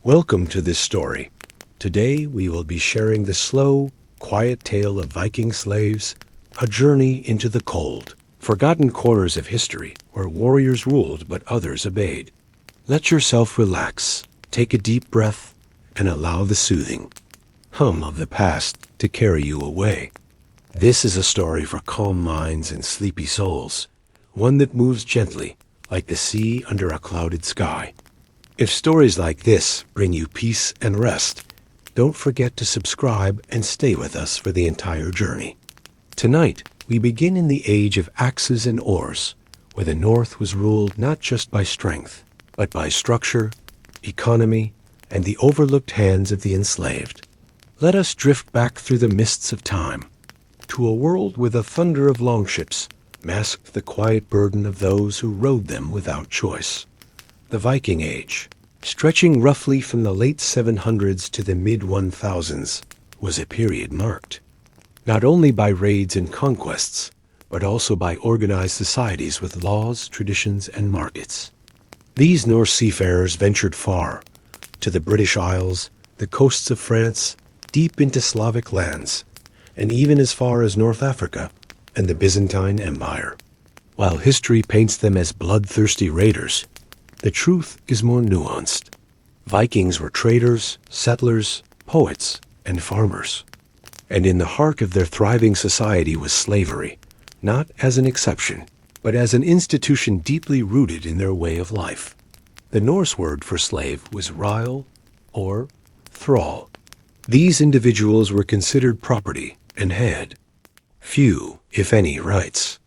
Welcome to this story. Today we will be sharing the slow, quiet tale of Viking slaves, a journey into the cold, forgotten corners of history where warriors ruled but others obeyed. Let yourself relax, take a deep breath, and allow the soothing hum of the past to carry you away. This is a story for calm minds and sleepy souls, one that moves gently like the sea under a clouded sky. If stories like this bring you peace and rest, don't forget to subscribe and stay with us for the entire journey. Tonight, we begin in the age of axes and oars, where the North was ruled not just by strength, but by structure, economy, and the overlooked hands of the enslaved. Let us drift back through the mists of time, to a world where the thunder of longships masked the quiet burden of those who rode them without choice. The Viking Age, stretching roughly from the late 700s to the mid-1000s, was a period marked not only by raids and conquests, but also by organized societies with laws, traditions, and markets. These Norse seafarers ventured far, to the British Isles, the coasts of France, deep into Slavic lands, and even as far as North Africa and the Byzantine Empire. While history paints them as bloodthirsty raiders, the truth is more nuanced. Vikings were traders, settlers, poets, and farmers. And in the heart of their thriving society was slavery, not as an exception, but as an institution deeply rooted in their way of life. The Norse word for slave was ryle or thrall. These individuals were considered property and had few, if any, rights.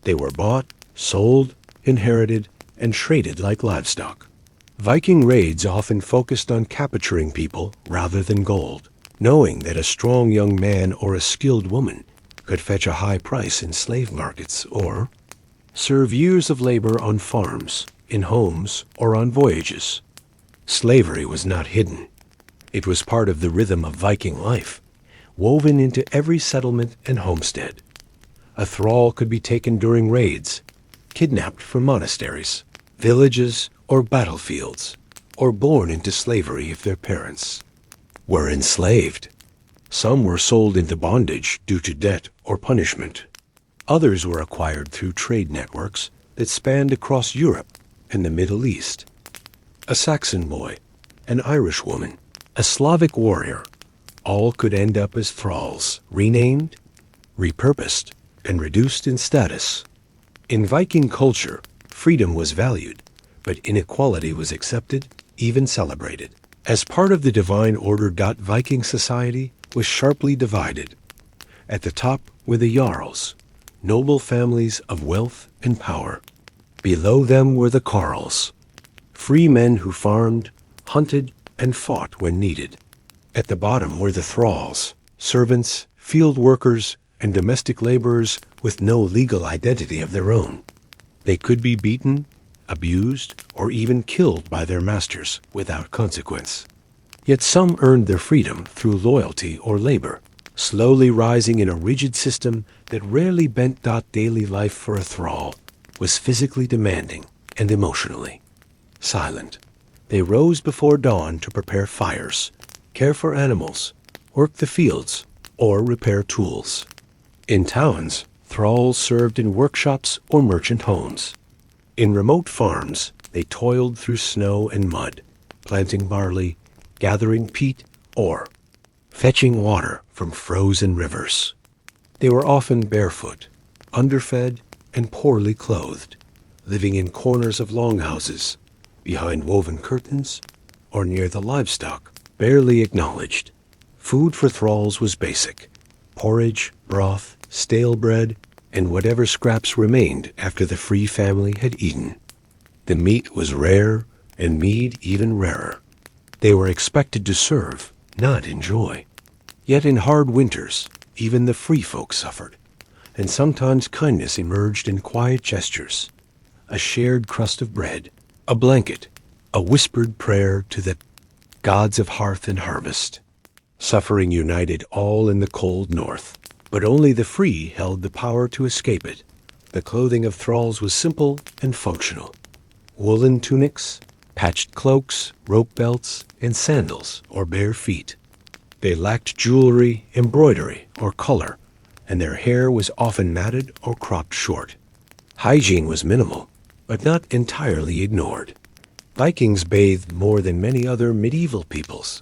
They were bought, sold, inherited, and traded like livestock. Viking raids often focused on capturing people rather than gold, knowing that a strong young man or a skilled woman could fetch a high price in slave markets or serve years of labor on farms, in homes, or on voyages. Slavery was not hidden. It was part of the rhythm of Viking life, woven into every settlement and homestead. A thrall could be taken during raids, kidnapped from monasteries, villages, or battlefields, or born into slavery if their parents were enslaved. Some were sold into bondage due to debt or punishment. Others were acquired through trade networks that spanned across Europe and the Middle East. A Saxon boy, an Irish woman, a Slavic warrior, all could end up as thralls, renamed, repurposed, and reduced in status. In Viking culture, freedom was valued, but inequality was accepted, even celebrated. As part of the divine order, Viking society was sharply divided. At the top were the jarls, noble families of wealth and power. Below them were the carls, free men who farmed, hunted, and fought when needed. At the bottom were the thralls, servants, field workers, and domestic laborers with no legal identity of their own. They could be beaten, abused, or even killed by their masters without consequence. Yet some earned their freedom through loyalty or labor, slowly rising in a rigid system that rarely bent. Daily life for a thrall was physically demanding and emotionally silent. They rose before dawn to prepare fires, care for animals, work the fields, or repair tools. In towns, thralls served in workshops or merchant homes. In remote farms, they toiled through snow and mud, planting barley, gathering peat, or fetching water from frozen rivers. They were often barefoot, underfed, and poorly clothed, living in corners of longhouses, behind woven curtains, or near the livestock, barely acknowledged. Food for thralls was basic: porridge, broth, stale bread, and whatever scraps remained after the free family had eaten. The meat was rare, and mead even rarer. They were expected to serve, not enjoy. Yet in hard winters, even the free folk suffered, and sometimes kindness emerged in quiet gestures: a shared crust of bread, a blanket, a whispered prayer to the gods of hearth and harvest. Suffering united all in the cold north, but only the free held the power to escape it. The clothing of thralls was simple and functional: woolen tunics, patched cloaks, rope belts, and sandals or bare feet. They lacked jewelry, embroidery, or color, and their hair was often matted or cropped short. Hygiene was minimal, but not entirely ignored. Vikings bathed more than many other medieval peoples,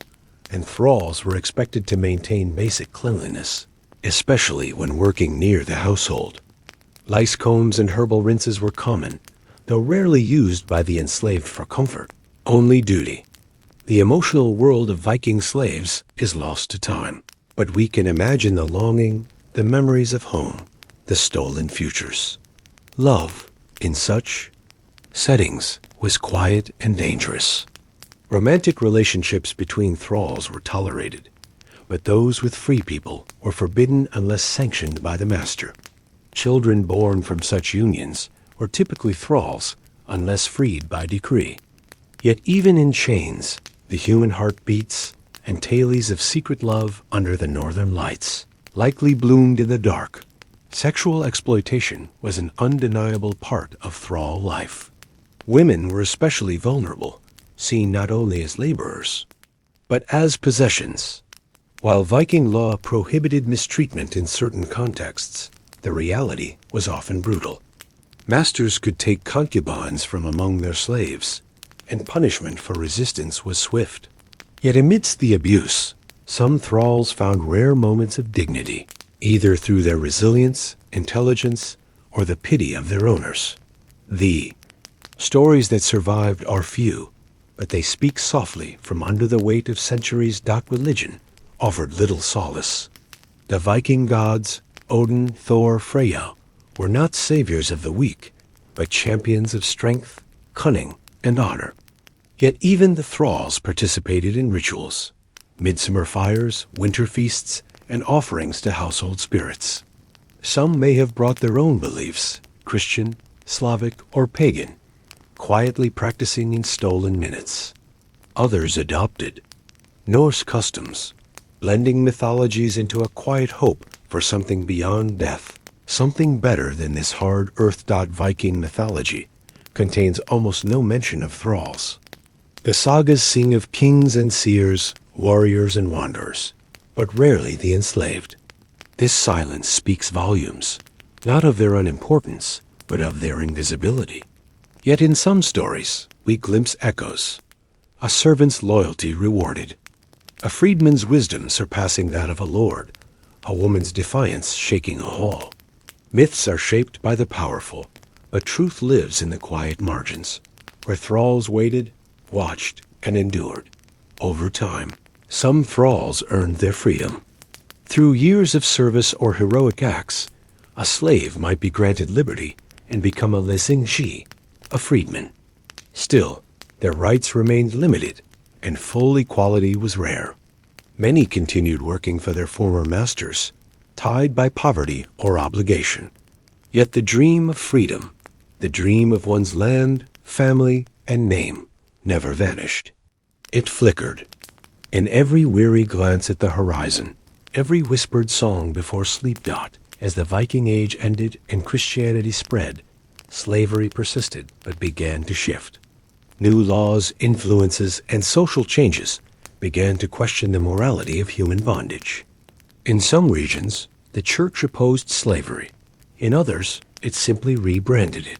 and thralls were expected to maintain basic cleanliness, especially when working near the household. Lice combs and herbal rinses were common, though rarely used by the enslaved for comfort, only duty. The emotional world of Viking slaves is lost to time, but we can imagine the longing, the memories of home, the stolen futures. Love, in such settings, was quiet and dangerous. Romantic relationships between thralls were tolerated, but those with free people were forbidden unless sanctioned by the master. Children born from such unions were typically thralls unless freed by decree. Yet even in chains, the human heart beats, and tales of secret love under the northern lights likely bloomed in the dark. Sexual exploitation was an undeniable part of thrall life. Women were especially vulnerable, seen not only as laborers, but as possessions. While Viking law prohibited mistreatment in certain contexts, the reality was often brutal. Masters could take concubines from among their slaves, and punishment for resistance was swift. Yet amidst the abuse, some thralls found rare moments of dignity, either through their resilience, intelligence, or the pity of their owners. The stories that survived are few, but they speak softly from under the weight of centuries. Religion offered little solace. The Viking gods, Odin, Thor, Freya, were not saviors of the weak, but champions of strength, cunning, and honor. Yet even the thralls participated in rituals, midsummer fires, winter feasts, and offerings to household spirits. Some may have brought their own beliefs, Christian, Slavic, or pagan, quietly practicing in stolen minutes. Others adopted Norse customs, blending mythologies into a quiet hope for something beyond death, something better than this hard earth. Viking mythology contains almost no mention of thralls. The sagas sing of kings and seers, warriors and wanderers, but rarely the enslaved. This silence speaks volumes, not of their unimportance, but of their invisibility. Yet in some stories, we glimpse echoes. A servant's loyalty rewarded, a freedman's wisdom surpassing that of a lord, a woman's defiance shaking a hall. Myths are shaped by the powerful, but truth lives in the quiet margins, where thralls waited, watched, and endured. Over time, some thralls earned their freedom. Through years of service or heroic acts, a slave might be granted liberty and become a lingers, a freedman. Still, their rights remained limited, and full equality was rare. Many continued working for their former masters, tied by poverty or obligation. Yet the dream of freedom, the dream of one's land, family, and name, never vanished. It flickered. In every weary glance at the horizon, every whispered song before sleep. As the Viking Age ended and Christianity spread, slavery persisted but began to shift. New laws, influences, and social changes began to question the morality of human bondage. In some regions, the church opposed slavery. In others, it simply rebranded it.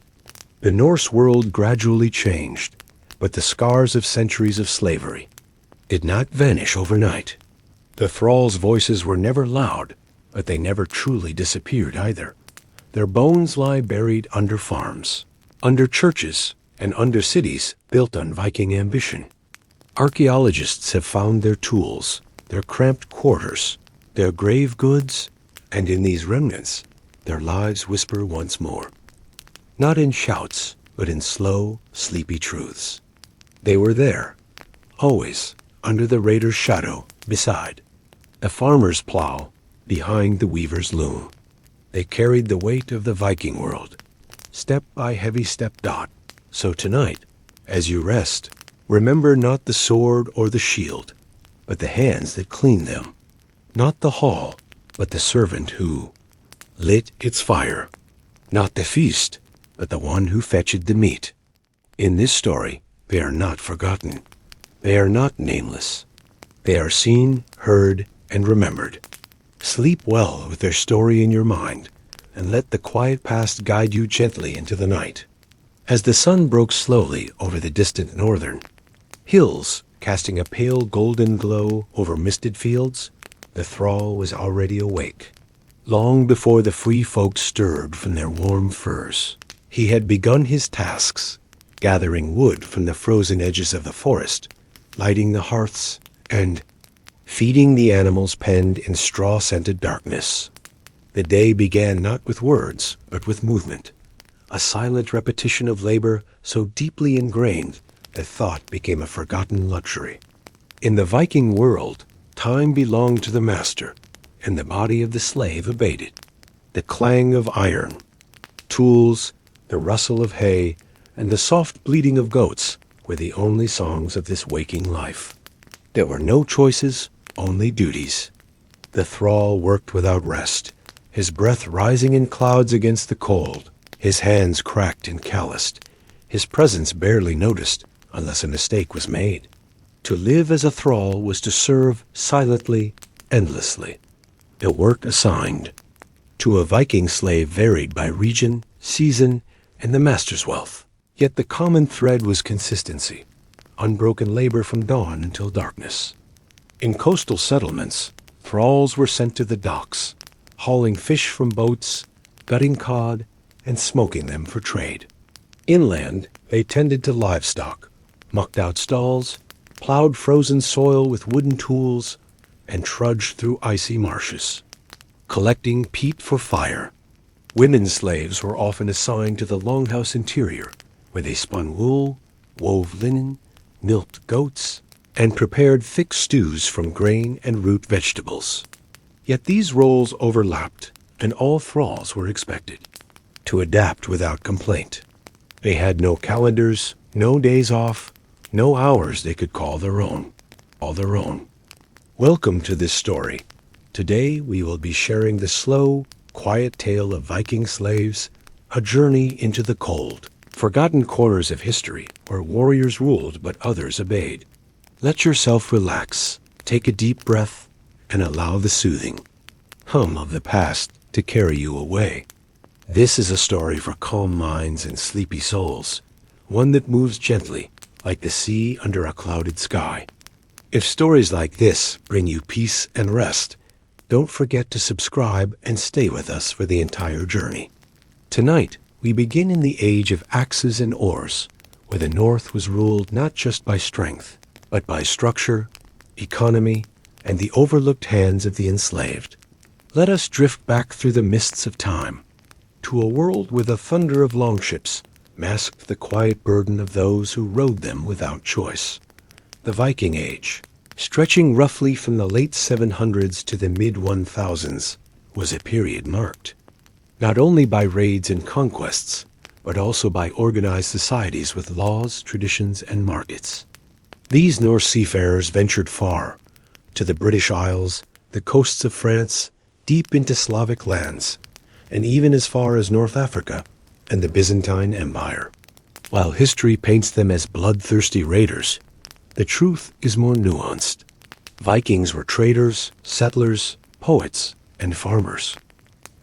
The Norse world gradually changed, but the scars of centuries of slavery did not vanish overnight. The thralls' voices were never loud, but they never truly disappeared either. Their bones lie buried under farms, under churches, and under cities built on Viking ambition. Archaeologists have found their tools, their cramped quarters, their grave goods, and in these remnants, their lives whisper once more. Not in shouts, but in slow, sleepy truths. They were there, always, under the raider's shadow, beside the farmer's plow, behind the weaver's loom. They carried the weight of the Viking world, step by heavy step. So tonight, as you rest, remember not the sword or the shield, but the hands that cleaned them, not the hall, but the servant who lit its fire, not the feast, but the one who fetched the meat. In this story, They are not forgotten. They are not nameless. They are seen, heard, and remembered. Sleep well with their story in your mind, and let the quiet past guide you gently into the night. As the sun broke slowly over the distant northern hills, casting a pale golden glow over misted fields, the thrall was already awake. Long before the free folk stirred from their warm furs, he had begun his tasks, gathering wood from the frozen edges of the forest, lighting the hearths, and feeding the animals penned in straw-scented darkness. The day began not with words, but with movement, a silent repetition of labor so deeply ingrained that thought became a forgotten luxury. In the Viking world, time belonged to the master, and the body of the slave abated. The clang of iron, tools, the rustle of hay, and the soft bleating of goats were the only songs of this waking life. There were no choices, only duties. The thrall worked without rest, his breath rising in clouds against the cold, his hands cracked and calloused, his presence barely noticed unless a mistake was made. To live as a thrall was to serve silently, endlessly. The work assigned to a Viking slave varied by region, season, and the master's wealth. Yet the common thread was consistency, unbroken labor from dawn until darkness. In coastal settlements, thralls were sent to the docks, hauling fish from boats, gutting cod, and smoking them for trade. Inland, they tended to livestock, mucked out stalls, plowed frozen soil with wooden tools, and trudged through icy marshes, collecting peat for fire. Women slaves were often assigned to the longhouse interior, where they spun wool, wove linen, milked goats, and prepared thick stews from grain and root vegetables. Yet these roles overlapped, and all thralls were expected to adapt without complaint. They had no calendars, no days off, no hours they could call their own. Welcome to this story. Today we will be sharing the slow, quiet tale of Viking slaves, a journey into the cold, forgotten corners of history where warriors ruled but others obeyed. Let yourself relax, take a deep breath, and allow the soothing hum of the past to carry you away. This is a story for calm minds and sleepy souls, one that moves gently like the sea under a clouded sky. If stories like this bring you peace and rest, don't forget to subscribe and stay with us for the entire journey. Tonight, we begin in the age of axes and oars, where the North was ruled not just by strength, but by structure, economy, and the overlooked hands of the enslaved. Let us drift back through the mists of time, to a world where the thunder of longships masked the quiet burden of those who rode them without choice. The Viking Age, stretching roughly from the late 700s to the mid-1000s, was a period marked not only by raids and conquests, but also by organized societies with laws, traditions, and markets. These Norse seafarers ventured far, to the British Isles, the coasts of France, deep into Slavic lands, and even as far as North Africa and the Byzantine Empire. While history paints them as bloodthirsty raiders, the truth is more nuanced. Vikings were traders, settlers, poets, and farmers.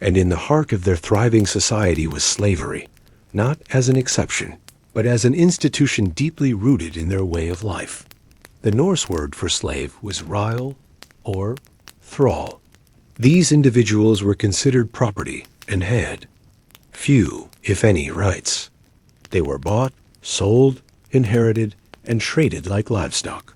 And in the heart of their thriving society was slavery, not as an exception, but as an institution deeply rooted in their way of life. The Norse word for slave was ryle or thrall. These individuals were considered property and had few, if any, rights. They were bought, sold, inherited, and traded like livestock.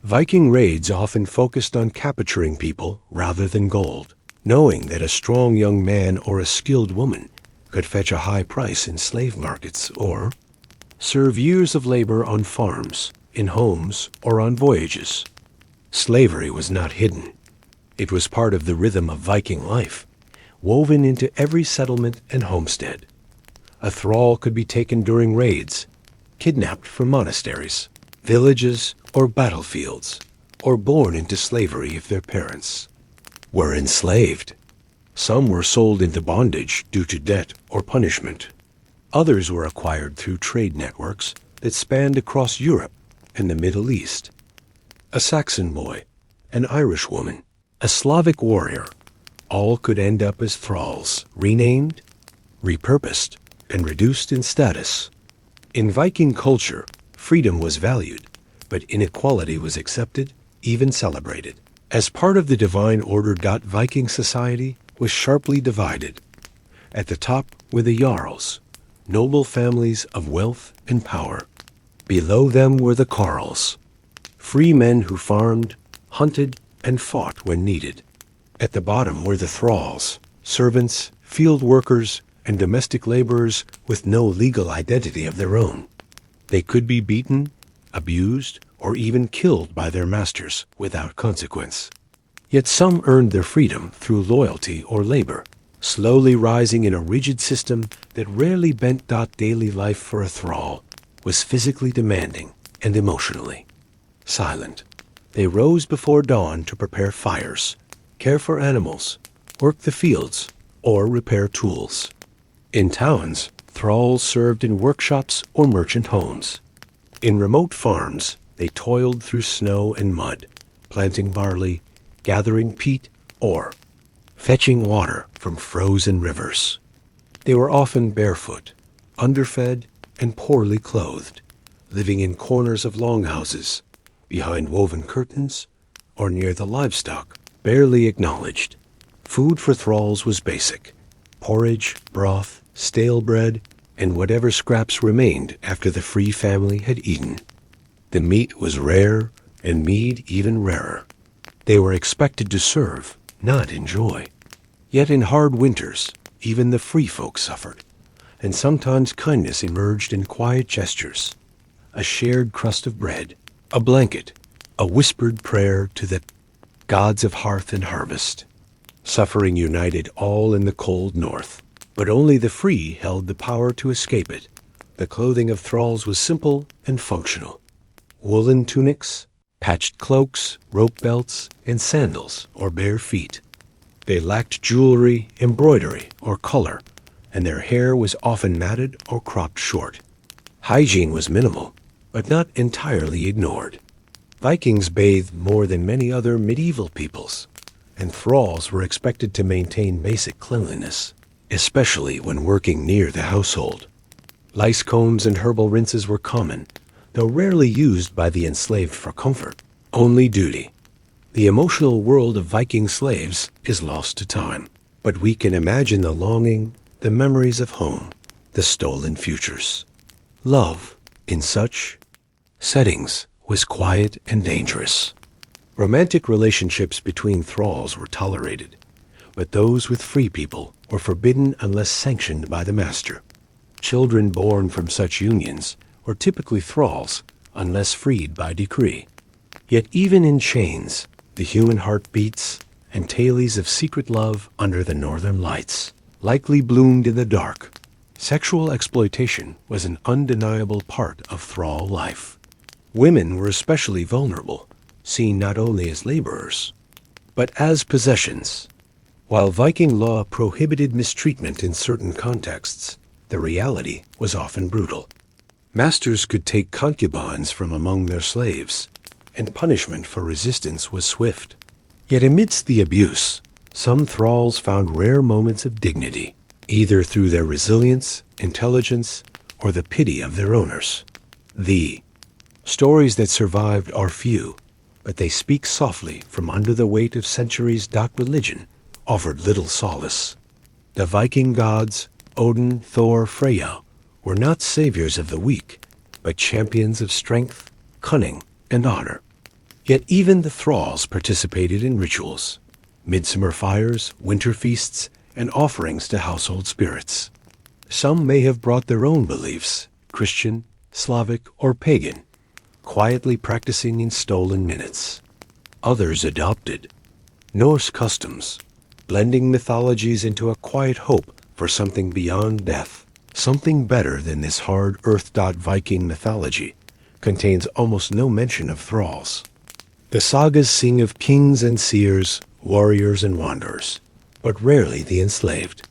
Viking raids often focused on capturing people rather than gold, knowing that a strong young man or a skilled woman could fetch a high price in slave markets or serve years of labor on farms, in homes, or on voyages. Slavery was not hidden. It was part of the rhythm of Viking life, woven into every settlement and homestead. A thrall could be taken during raids, kidnapped from monasteries, villages, or battlefields, or born into slavery if their parents were enslaved. Some were sold into bondage due to debt or punishment. Others were acquired through trade networks that spanned across Europe and the Middle East. A Saxon boy, an Irish woman, a Slavic warrior, all could end up as thralls, renamed, repurposed, and reduced in status. In Viking culture, freedom was valued, but inequality was accepted, even celebrated. As part of the divine order, Viking society was sharply divided. At the top were the jarls, noble families of wealth and power. Below them were the carls, free men who farmed, hunted, and fought when needed. At the bottom were the thralls, servants, field workers, and domestic laborers with no legal identity of their own. They could be beaten, abused, or even killed by their masters without consequence. Yet some earned their freedom through loyalty or labor, slowly rising in a rigid system that rarely bent. Daily life for a thrall was physically demanding and emotionally silent. They rose before dawn to prepare fires, care for animals, work the fields, or repair tools. In towns, thralls served in workshops or merchant homes. In remote farms, they toiled through snow and mud, planting barley, gathering peat, or fetching water from frozen rivers. They were often barefoot, underfed, and poorly clothed, living in corners of longhouses, behind woven curtains, or near the livestock, barely acknowledged. Food for thralls was basic: porridge, broth, stale bread, and whatever scraps remained after the free family had eaten. The meat was rare, and mead even rarer. They were expected to serve, not enjoy. Yet in hard winters, even the free folk suffered, and sometimes kindness emerged in quiet gestures: a shared crust of bread, a blanket, a whispered prayer to the gods of hearth and harvest. Suffering united all in the cold north, but only the free held the power to escape it. The clothing of thralls was simple and functional: woolen tunics, patched cloaks, rope belts, and sandals or bare feet. They lacked jewelry, embroidery, or color, and their hair was often matted or cropped short. Hygiene was minimal, but not entirely ignored. Vikings bathed more than many other medieval peoples, and thralls were expected to maintain basic cleanliness, especially when working near the household. Lice combs and herbal rinses were common, though rarely used by the enslaved for comfort, only duty. The emotional world of Viking slaves is lost to time, but we can imagine the longing, the memories of home, the stolen futures. Love, in such settings, was quiet and dangerous. Romantic relationships between thralls were tolerated, but those with free people were forbidden unless sanctioned by the master. Children born from such unions were typically thralls unless freed by decree. Yet even in chains, the human heart beats, and tales of secret love under the northern lights likely bloomed in the dark. Sexual exploitation was an undeniable part of thrall life. Women were especially vulnerable, seen not only as laborers, but as possessions. While Viking law prohibited mistreatment in certain contexts, the reality was often brutal. Masters could take concubines from among their slaves, and punishment for resistance was swift. Yet amidst the abuse, some thralls found rare moments of dignity, either through their resilience, intelligence, or the pity of their owners. The stories that survived are few, but they speak softly from under the weight of centuries. Religion offered little solace. The Viking gods, Odin, Thor, Freya, were not saviors of the weak, but champions of strength, cunning, and honor. Yet even the thralls participated in rituals: midsummer fires, winter feasts, and offerings to household spirits. Some may have brought their own beliefs, Christian, Slavic, or pagan, quietly practicing in stolen minutes. Others adopted Norse customs, blending mythologies into a quiet hope for something beyond death, something better than this hard earth. Viking mythology contains almost no mention of thralls. The sagas sing of kings and seers, warriors and wanderers, but rarely the enslaved.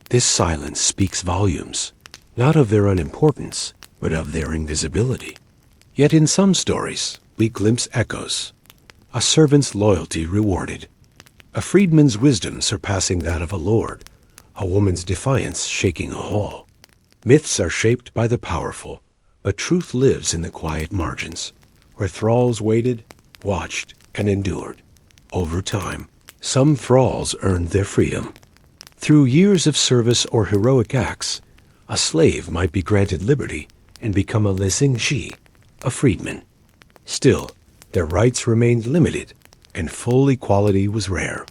This silence speaks volumes, not of their unimportance, but of their invisibility. Yet in some stories, we glimpse echoes. A servant's loyalty rewarded, a freedman's wisdom surpassing that of a lord, a woman's defiance shaking a hall. Myths are shaped by the powerful, but truth lives in the quiet margins, where thralls waited, watched, and endured. Over time, some thralls earned their freedom. Through years of service or heroic acts, a slave might be granted liberty and become a lingers, a freedman. Still, their rights remained limited, and full equality was rare.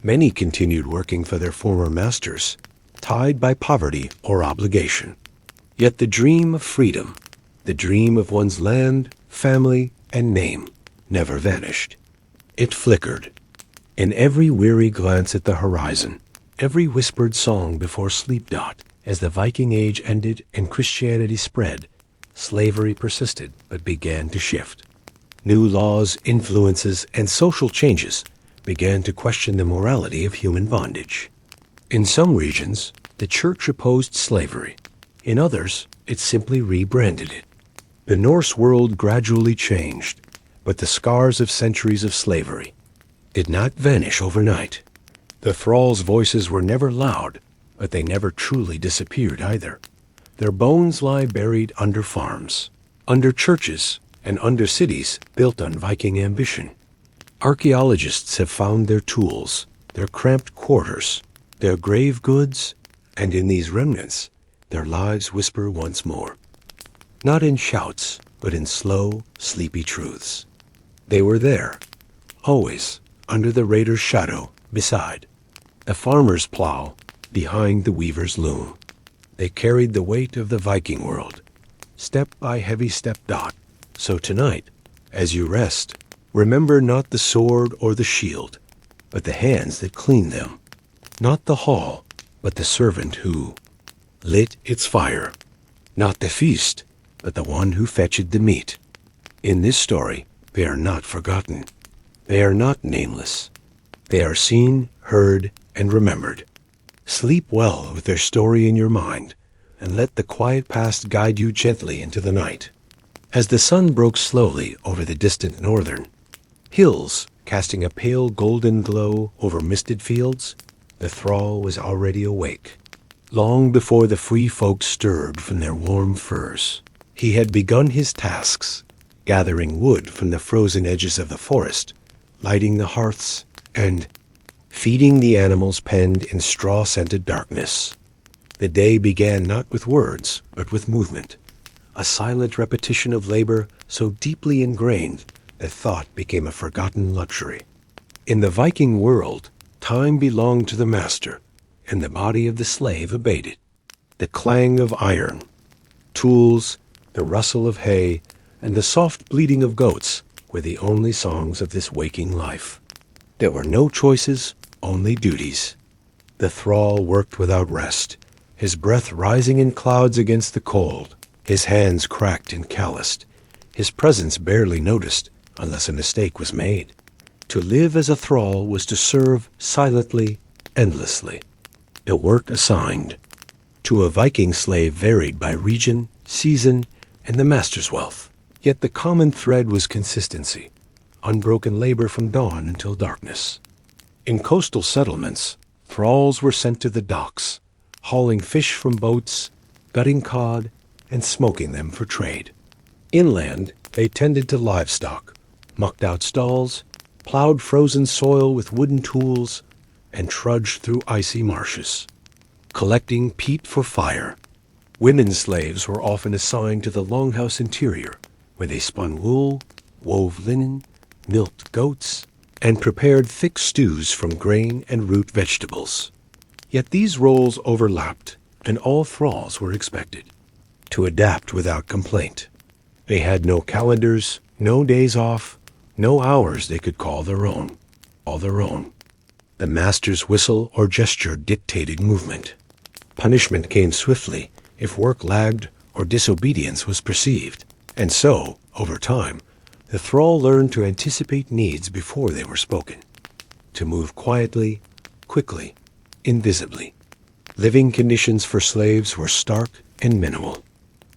Many continued working for their former masters, tied by poverty or obligation. Yet the dream of freedom, the dream of one's land, family, and name, never vanished. It flickered. In every weary glance at the horizon, every whispered song before sleep dot, as the Viking Age ended and Christianity spread, slavery persisted but began to shift. New laws, influences, and social changes began to question the morality of human bondage. In some regions, the church opposed slavery. In others, it simply rebranded it. The Norse world gradually changed, but the scars of centuries of slavery did not vanish overnight. The thralls' voices were never loud, but they never truly disappeared either. Their bones lie buried under farms, under churches, and under cities built on Viking ambition. Archaeologists have found their tools, their cramped quarters, their grave goods, and in these remnants, their lives whisper once more. Not in shouts, but in slow, sleepy truths. They were there, always, under the raider's shadow, beside the farmer's plow, behind the weaver's loom. They carried the weight of the Viking world, step by heavy step dot. So tonight, as you rest, remember not the sword or the shield, but the hands that clean them. Not the hall, but the servant who lit its fire. Not the feast, but the one who fetched the meat. In this story, they are not forgotten. They are not nameless. They are seen, heard, and remembered. Sleep well with their story in your mind, and let the quiet past guide you gently into the night. As the sun broke slowly over the distant northern hills, casting a pale golden glow over misted fields, the thrall was already awake. Long before the free folk stirred from their warm furs, he had begun his tasks, gathering wood from the frozen edges of the forest, lighting the hearths, and feeding the animals penned in straw-scented darkness. The day began not with words, but with movement, a silent repetition of labor so deeply ingrained that thought became a forgotten luxury. In the Viking world, time belonged to the master, and the body of the slave obeyed it. The clang of iron, tools, the rustle of hay, and the soft bleating of goats were the only songs of this waking life. There were no choices, only duties. The thrall worked without rest, his breath rising in clouds against the cold, his hands cracked and calloused, his presence barely noticed unless a mistake was made. To live as a thrall was to serve silently, endlessly. The work assigned to a Viking slave varied by region, season, and the master's wealth. Yet the common thread was consistency, unbroken labor from dawn until darkness. In coastal settlements, thralls were sent to the docks, hauling fish from boats, gutting cod, and smoking them for trade. Inland, they tended to livestock, mucked out stalls, plowed frozen soil with wooden tools, and trudged through icy marshes, collecting peat for fire. Women slaves were often assigned to the longhouse interior, where they spun wool, wove linen, milked goats, and prepared thick stews from grain and root vegetables. Yet these roles overlapped, and all thralls were expected to adapt without complaint. They had no calendars, no days off, no hours they could call their own. All their own. The master's whistle or gesture dictated movement. Punishment came swiftly if work lagged or disobedience was perceived. And so, over time, the thrall learned to anticipate needs before they were spoken, to move quietly, quickly, invisibly. Living conditions for slaves were stark and minimal.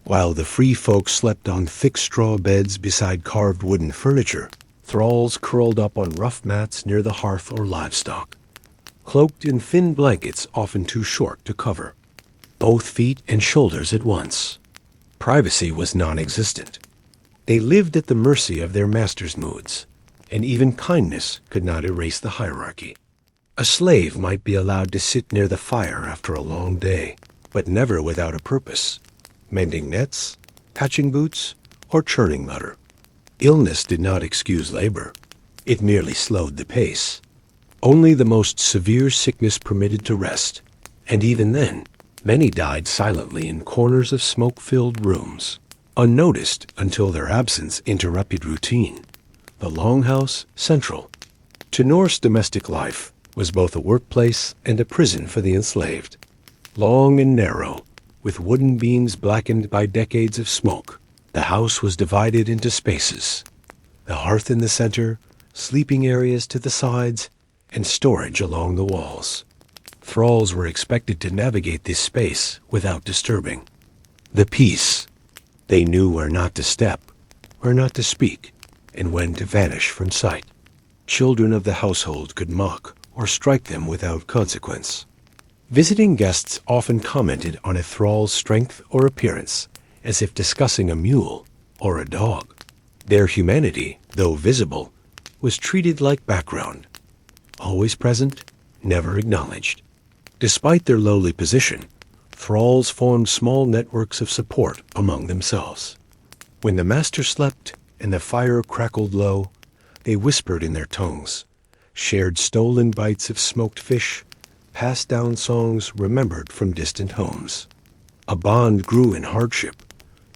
While the free folk slept on thick straw beds beside carved wooden furniture, thralls curled up on rough mats near the hearth or livestock, cloaked in thin blankets often too short to cover both feet and shoulders at once. Privacy was non-existent. They lived at the mercy of their master's moods, and even kindness could not erase the hierarchy. A slave might be allowed to sit near the fire after a long day, but never without a purpose, mending nets, patching boots, or churning butter. Illness did not excuse labor. It merely slowed the pace. Only the most severe sickness permitted to rest, and even then, many died silently in corners of smoke-filled rooms, unnoticed until their absence interrupted routine. The longhouse central to Norse domestic life was both a workplace and a prison for the enslaved. Long and narrow, with wooden beams blackened by decades of smoke, the house was divided into spaces. The hearth in the center, sleeping areas to the sides, and storage along the walls. Thralls were expected to navigate this space without disturbing. The peace. They knew where not to step, where not to speak, and when to vanish from sight. Children of the household could mock or strike them without consequence. Visiting guests often commented on a thrall's strength or appearance, as if discussing a mule or a dog. Their humanity, though visible, was treated like background, always present, never acknowledged. Despite their lowly position, thralls formed small networks of support among themselves. When the master slept and the fire crackled low, they whispered in their tongues, shared stolen bites of smoked fish, passed down songs remembered from distant homes. A bond grew in hardship,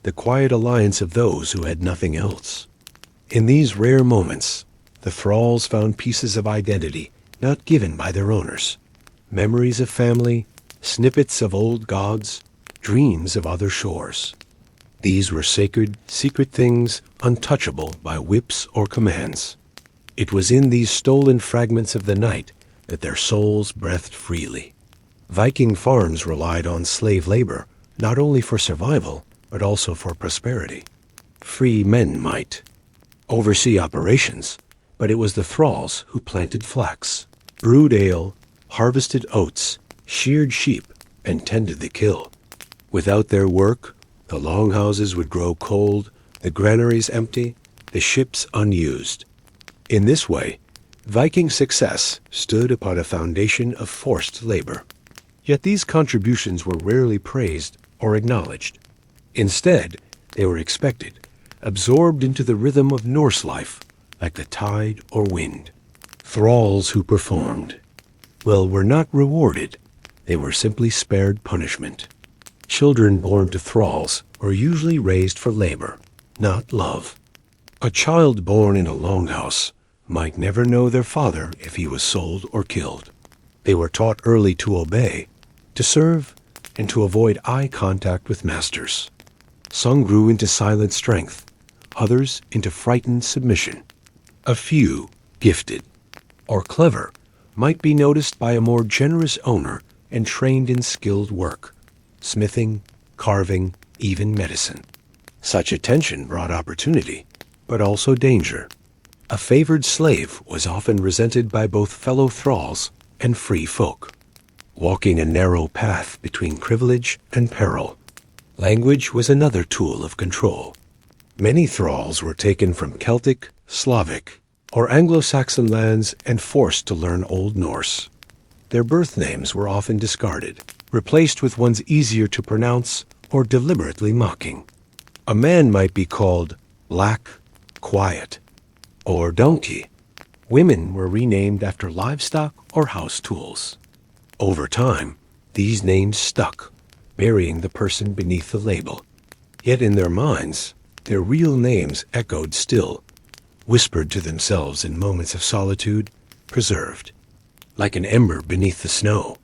the quiet alliance of those who had nothing else. In these rare moments, the thralls found pieces of identity not given by their owners, memories of family, snippets of old gods, dreams of other shores. These were sacred, secret things untouchable by whips or commands. It was in these stolen fragments of the night that their souls breathed freely. Viking farms relied on slave labor, not only for survival, but also for prosperity. Free men might oversee operations, but it was the thralls who planted flax, brewed ale, harvested oats, sheared sheep, and tended the kill. Without their work, the longhouses would grow cold, the granaries empty, the ships unused. In this way, Viking success stood upon a foundation of forced labor. Yet these contributions were rarely praised or acknowledged. Instead, they were expected, absorbed into the rhythm of Norse life, like the tide or wind. Thralls who performed, well, were not rewarded. They were simply spared punishment. Children born to thralls were usually raised for labor, not love. A child born in a longhouse might never know their father if he was sold or killed. They were taught early to obey, to serve, and to avoid eye contact with masters. Some grew into silent strength, others into frightened submission. A few, gifted or clever, might be noticed by a more generous owner and trained in skilled work, smithing, carving, even medicine. Such attention brought opportunity, but also danger. A favored slave was often resented by both fellow thralls and free folk, walking a narrow path between privilege and peril. Language was another tool of control. Many thralls were taken from Celtic, Slavic, or Anglo-Saxon lands and forced to learn Old Norse. Their birth names were often discarded, replaced with ones easier to pronounce or deliberately mocking. A man might be called Black, Quiet, or Donkey. Women were renamed after livestock or house tools. Over time, these names stuck, burying the person beneath the label. Yet in their minds, their real names echoed still, whispered to themselves in moments of solitude, preserved. Like an ember beneath the snow,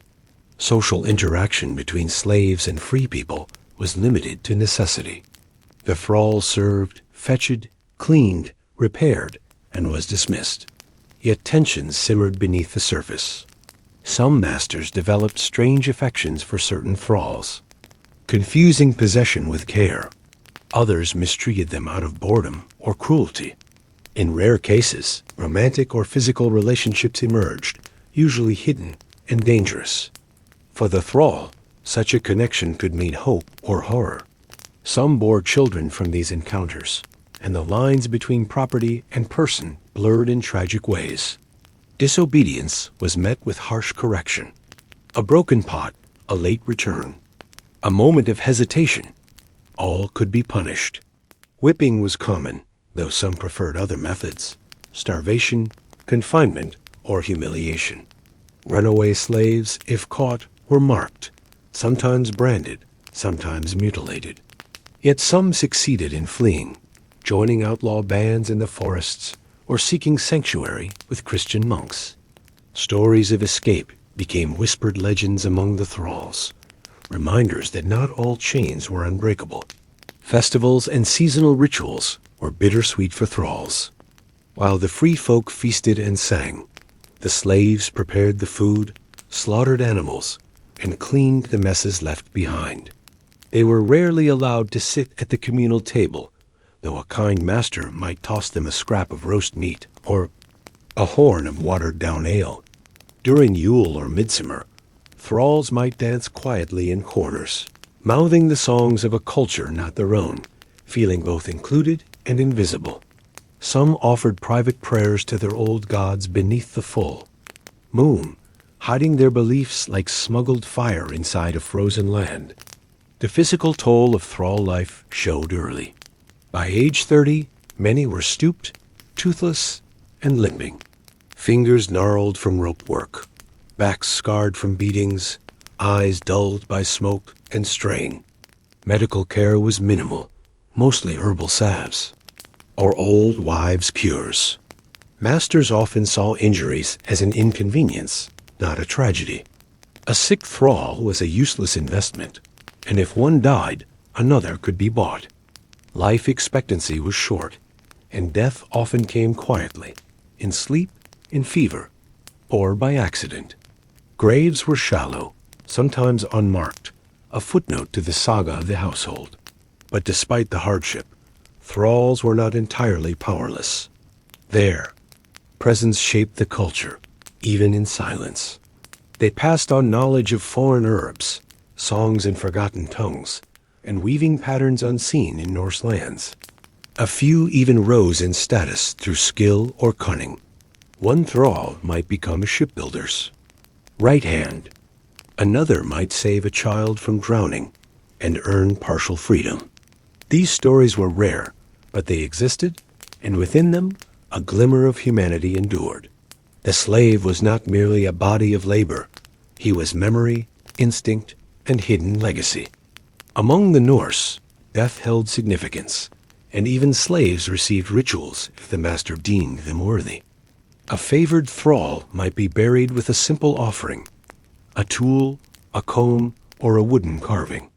social interaction between slaves and free people was limited to necessity. The thrall served, fetched, cleaned, repaired, and was dismissed. Yet tensions simmered beneath the surface. Some masters developed strange affections for certain thralls. confusing possession with care. Others mistreated them out of boredom or cruelty. In rare cases, romantic or physical relationships emerged, usually hidden and dangerous. For the thrall, such a connection could mean hope or horror. Some bore children from these encounters, and the lines between property and person blurred in tragic ways. Disobedience was met with harsh correction. A broken pot, a late return, a moment of hesitation, all could be punished. Whipping was common, though some preferred other methods: starvation, confinement, or humiliation. Runaway slaves, if caught, were marked, sometimes branded, sometimes mutilated. Yet some succeeded in fleeing, joining outlaw bands in the forests, or seeking sanctuary with Christian monks. Stories of escape became whispered legends among the thralls, reminders that not all chains were unbreakable. Festivals and seasonal rituals were bittersweet for thralls. While the free folk feasted and sang, the slaves prepared the food, slaughtered animals, and cleaned the messes left behind. They were rarely allowed to sit at the communal table, though a kind master might toss them a scrap of roast meat or a horn of watered-down ale. During Yule or Midsummer, thralls might dance quietly in corners, mouthing the songs of a culture not their own, feeling both included and invisible. Some offered private prayers to their old gods beneath the full moon, hiding their beliefs like smuggled fire inside a frozen land. The physical toll of thrall life showed early. By age 30, many were stooped, toothless, and limping. Fingers gnarled from rope work, backs scarred from beatings, eyes dulled by smoke and strain. Medical care was minimal, mostly herbal salves, or old wives' cures. Masters often saw injuries as an inconvenience, not a tragedy. A sick thrall was a useless investment, and if one died, another could be bought. Life expectancy was short, and death often came quietly, in sleep, in fever, or by accident. Graves were shallow, sometimes unmarked, a footnote to the saga of the household. But despite the hardship, thralls were not entirely powerless. Their presence shaped the culture, even in silence. They passed on knowledge of foreign herbs, songs in forgotten tongues, and weaving patterns unseen in Norse lands. A few even rose in status through skill or cunning. One thrall might become a shipbuilder's right hand. Another might save a child from drowning and earn partial freedom. These stories were rare, but they existed, and within them a glimmer of humanity endured. The slave was not merely a body of labor. He was memory, instinct, and hidden legacy. Among the Norse, death held significance, and even slaves received rituals if the master deemed them worthy. A favored thrall might be buried with a simple offering, a tool, a comb, or a wooden carving.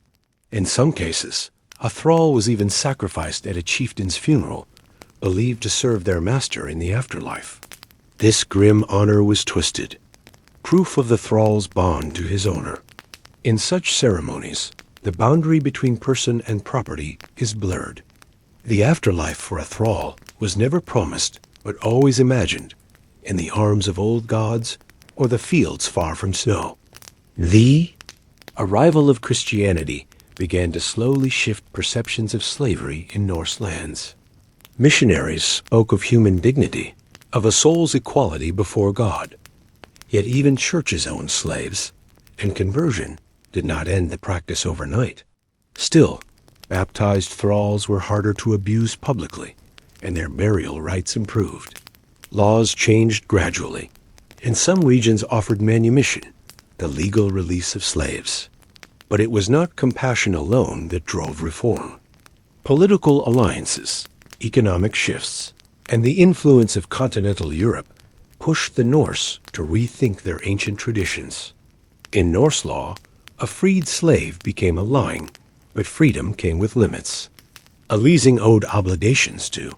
In some cases, a thrall was even sacrificed at a chieftain's funeral, believed to serve their master in the afterlife. This grim honor was twisted, proof of the thrall's bond to his owner. In such ceremonies, the boundary between person and property is blurred. The afterlife for a thrall was never promised, but always imagined, in the arms of old gods or the fields far from snow. The arrival of Christianity began to slowly shift perceptions of slavery in Norse lands. Missionaries spoke of human dignity, of a soul's equality before God. Yet even churches owned slaves, and conversion did not end the practice overnight. Still, baptized thralls were harder to abuse publicly, and their burial rites improved. Laws changed gradually, and some regions offered manumission, the legal release of slaves. But it was not compassion alone that drove reform. Political alliances, economic shifts, and the influence of continental Europe pushed the Norse to rethink their ancient traditions. In Norse law, a freed slave became a line, but freedom came with limits. A leasing owed obligations to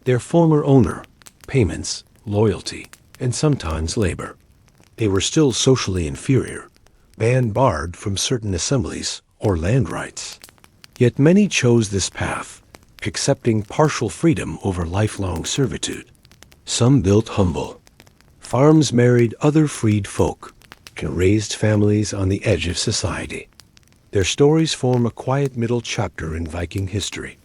their former owner, payments, loyalty, and sometimes labor. They were still socially inferior, barred from certain assemblies, or land rights. Yet many chose this path, accepting partial freedom over lifelong servitude. Some built humble farms, married other freed folk, and raised families on the edge of society. Their stories form a quiet middle chapter in Viking history.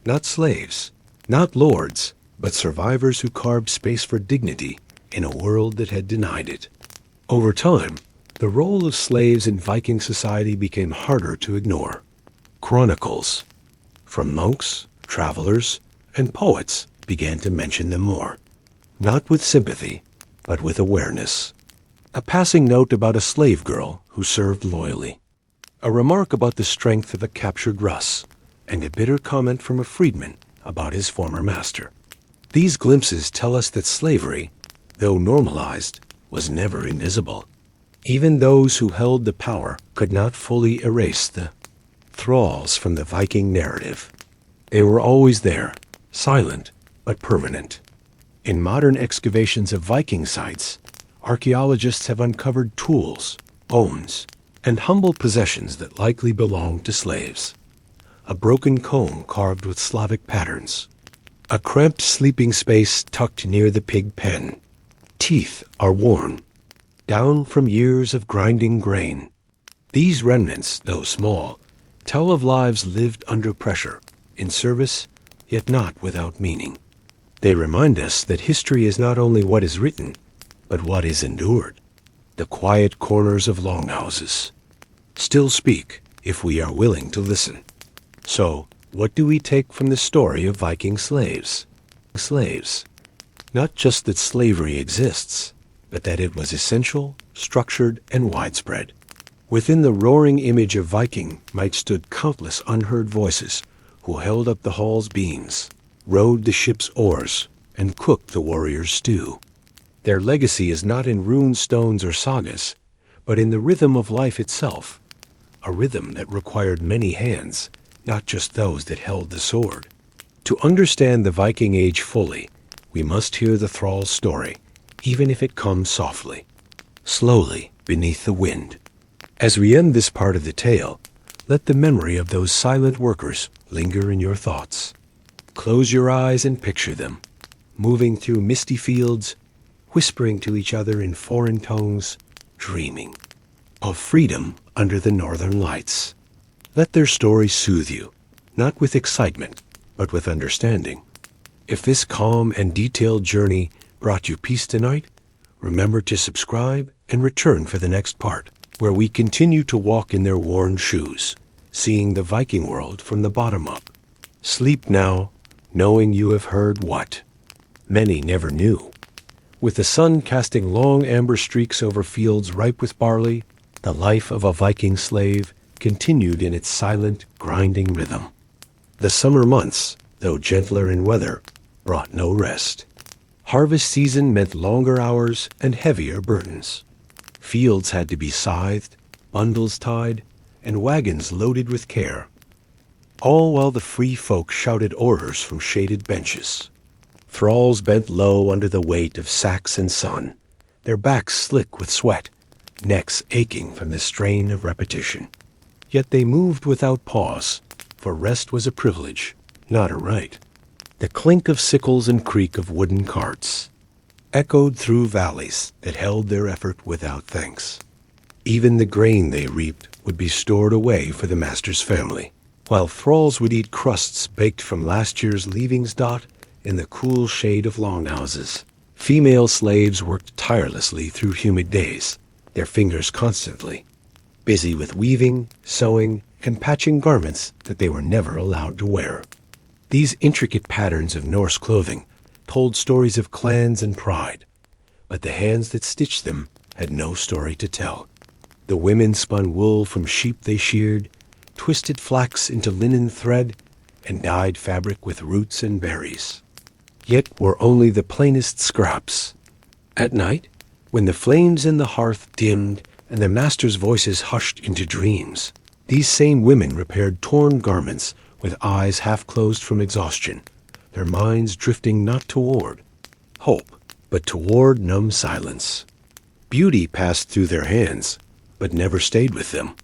Not slaves, not lords, but survivors who carved space for dignity in a world that had denied it. Over time, the role of slaves in Viking society became harder to ignore. Chronicles from monks, travelers, and poets began to mention them more, not with sympathy, but with awareness. A passing note about a slave girl who served loyally, a remark about the strength of a captured Russ, and a bitter comment from a freedman about his former master. These glimpses tell us that slavery, though normalized, was never invisible. Even those who held the power could not fully erase the thralls from the Viking narrative. They were always there, silent but permanent. In modern excavations of Viking sites, archaeologists have uncovered tools, bones, and humble possessions that likely belonged to slaves. A broken comb carved with Slavic patterns, a cramped sleeping space tucked near the pig pen. Teeth are worn, down from years of grinding grain. These remnants, though small, tell of lives lived under pressure, in service, yet not without meaning. They remind us that history is not only what is written, but what is endured. The quiet corners of longhouses still speak if we are willing to listen. So, what do we take from the story of Viking slaves? Slaves. Not just that slavery exists, but that it was essential, structured, and widespread. Within the roaring image of Viking might stood countless unheard voices who held up the hall's beams, rowed the ship's oars, and cooked the warrior's stew. Their legacy is not in rune stones or sagas, but in the rhythm of life itself, a rhythm that required many hands, not just those that held the sword. To understand the Viking Age fully, we must hear the thrall's story, even if it comes softly, slowly beneath the wind. As we end this part of the tale, let the memory of those silent workers linger in your thoughts. Close your eyes and picture them, moving through misty fields, whispering to each other in foreign tongues, dreaming of freedom under the northern lights. Let their story soothe you, not with excitement, but with understanding. If this calm and detailed journey brought you peace tonight, remember to subscribe and return for the next part, where we continue to walk in their worn shoes, seeing the Viking world from the bottom up. Sleep now, knowing you have heard what many never knew. With the sun casting long amber streaks over fields ripe with barley, the life of a Viking slave continued in its silent, grinding rhythm. The summer months, though gentler in weather, brought no rest. Harvest season meant longer hours and heavier burdens. Fields had to be scythed, bundles tied, and wagons loaded with care, all while the free folk shouted orders from shaded benches. Thralls bent low under the weight of sacks and sun, their backs slick with sweat, necks aching from the strain of repetition. Yet they moved without pause, for rest was a privilege, not a right. The clink of sickles and creak of wooden carts echoed through valleys that held their effort without thanks. Even the grain they reaped would be stored away for the master's family, while thralls would eat crusts baked from last year's leavings in the cool shade of longhouses. Female slaves worked tirelessly through humid days, their fingers constantly busy with weaving, sewing, and patching garments that they were never allowed to wear. These intricate patterns of Norse clothing told stories of clans and pride, but the hands that stitched them had no story to tell. The women spun wool from sheep they sheared, twisted flax into linen thread, and dyed fabric with roots and berries. Yet were only the plainest scraps. At night, when the flames in the hearth dimmed and the master's voices hushed into dreams, these same women repaired torn garments with eyes half closed from exhaustion, their minds drifting not toward hope, but toward numb silence. Beauty passed through their hands, but never stayed with them.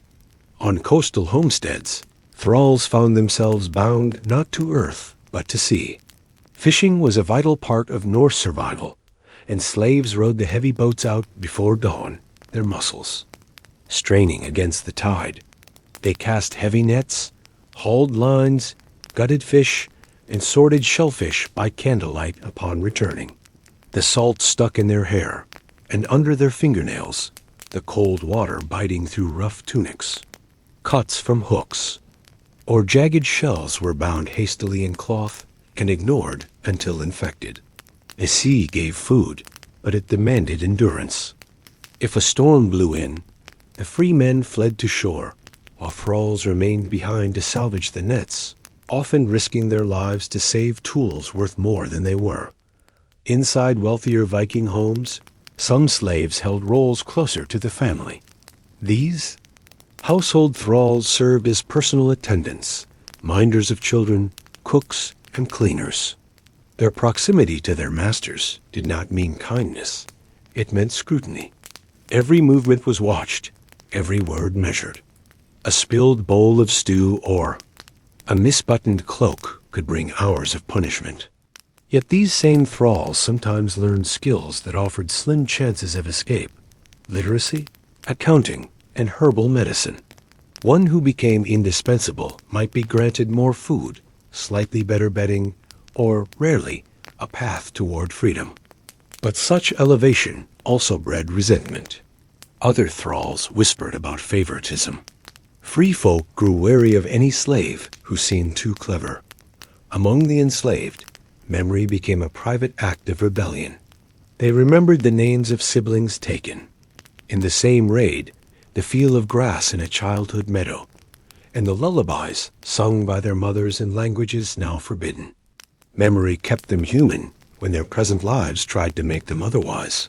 On coastal homesteads, thralls found themselves bound not to earth, but to sea. Fishing was a vital part of Norse survival, and slaves rowed the heavy boats out before dawn, their muscles straining against the tide. They cast heavy nets, hauled lines, gutted fish, and sorted shellfish by candlelight upon returning. The salt stuck in their hair and under their fingernails, the cold water biting through rough tunics. Cuts from hooks or jagged shells were bound hastily in cloth and ignored until infected. The sea gave food, but it demanded endurance. If a storm blew in, the free men fled to shore, while thralls remained behind to salvage the nets, often risking their lives to save tools worth more than they were. Inside wealthier Viking homes, some slaves held roles closer to the family. These household thralls served as personal attendants, minders of children, cooks, and cleaners. Their proximity to their masters did not mean kindness. It meant scrutiny. Every movement was watched, every word measured. A spilled bowl of stew or a misbuttoned cloak could bring hours of punishment. Yet these same thralls sometimes learned skills that offered slim chances of escape: literacy, accounting, and herbal medicine. One who became indispensable might be granted more food, slightly better bedding, or, rarely, a path toward freedom. But such elevation also bred resentment. Other thralls whispered about favoritism. Free folk grew wary of any slave who seemed too clever. Among the enslaved, memory became a private act of rebellion. They remembered the names of siblings taken. In the same raid, the feel of grass in a childhood meadow, and the lullabies sung by their mothers in languages now forbidden. Memory kept them human when their present lives tried to make them otherwise.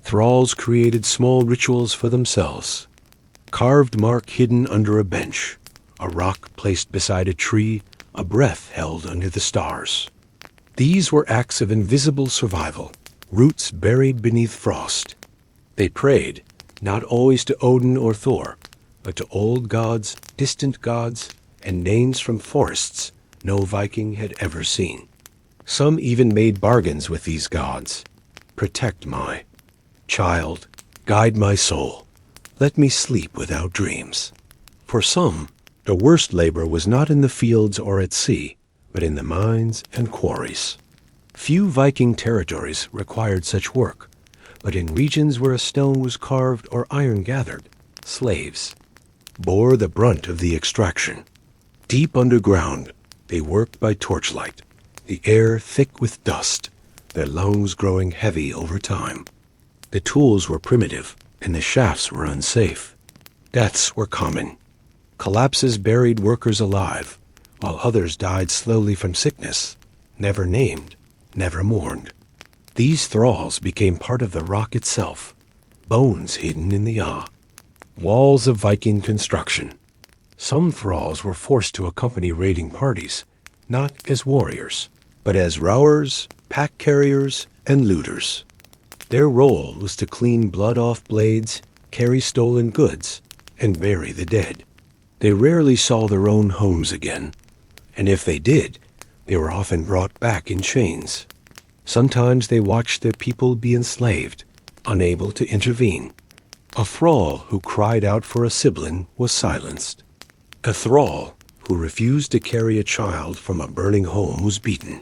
Thralls created small rituals for themselves. Carved mark hidden under a bench, a rock placed beside a tree, a breath held under the stars. These were acts of invisible survival, roots buried beneath frost. They prayed, not always to Odin or Thor, but to old gods, distant gods, and names from forests no Viking had ever seen. Some even made bargains with these gods. Protect my child, guide my soul, let me sleep without dreams. For some, the worst labor was not in the fields or at sea, but in the mines and quarries. Few Viking territories required such work, but in regions where a stone was carved or iron gathered, slaves bore the brunt of the extraction. Deep underground, they worked by torchlight, the air thick with dust, their lungs growing heavy over time. The tools were primitive, and the shafts were unsafe. Deaths were common. Collapses buried workers alive, while others died slowly from sickness, never named, never mourned. These thralls became part of the rock itself, bones hidden in the walls of Viking construction. Some thralls were forced to accompany raiding parties, not as warriors, but as rowers, pack carriers, and looters. Their role was to clean blood off blades, carry stolen goods, and bury the dead. They rarely saw their own homes again, and if they did, they were often brought back in chains. Sometimes they watched their people be enslaved, unable to intervene. A thrall who cried out for a sibling was silenced. A thrall who refused to carry a child from a burning home was beaten.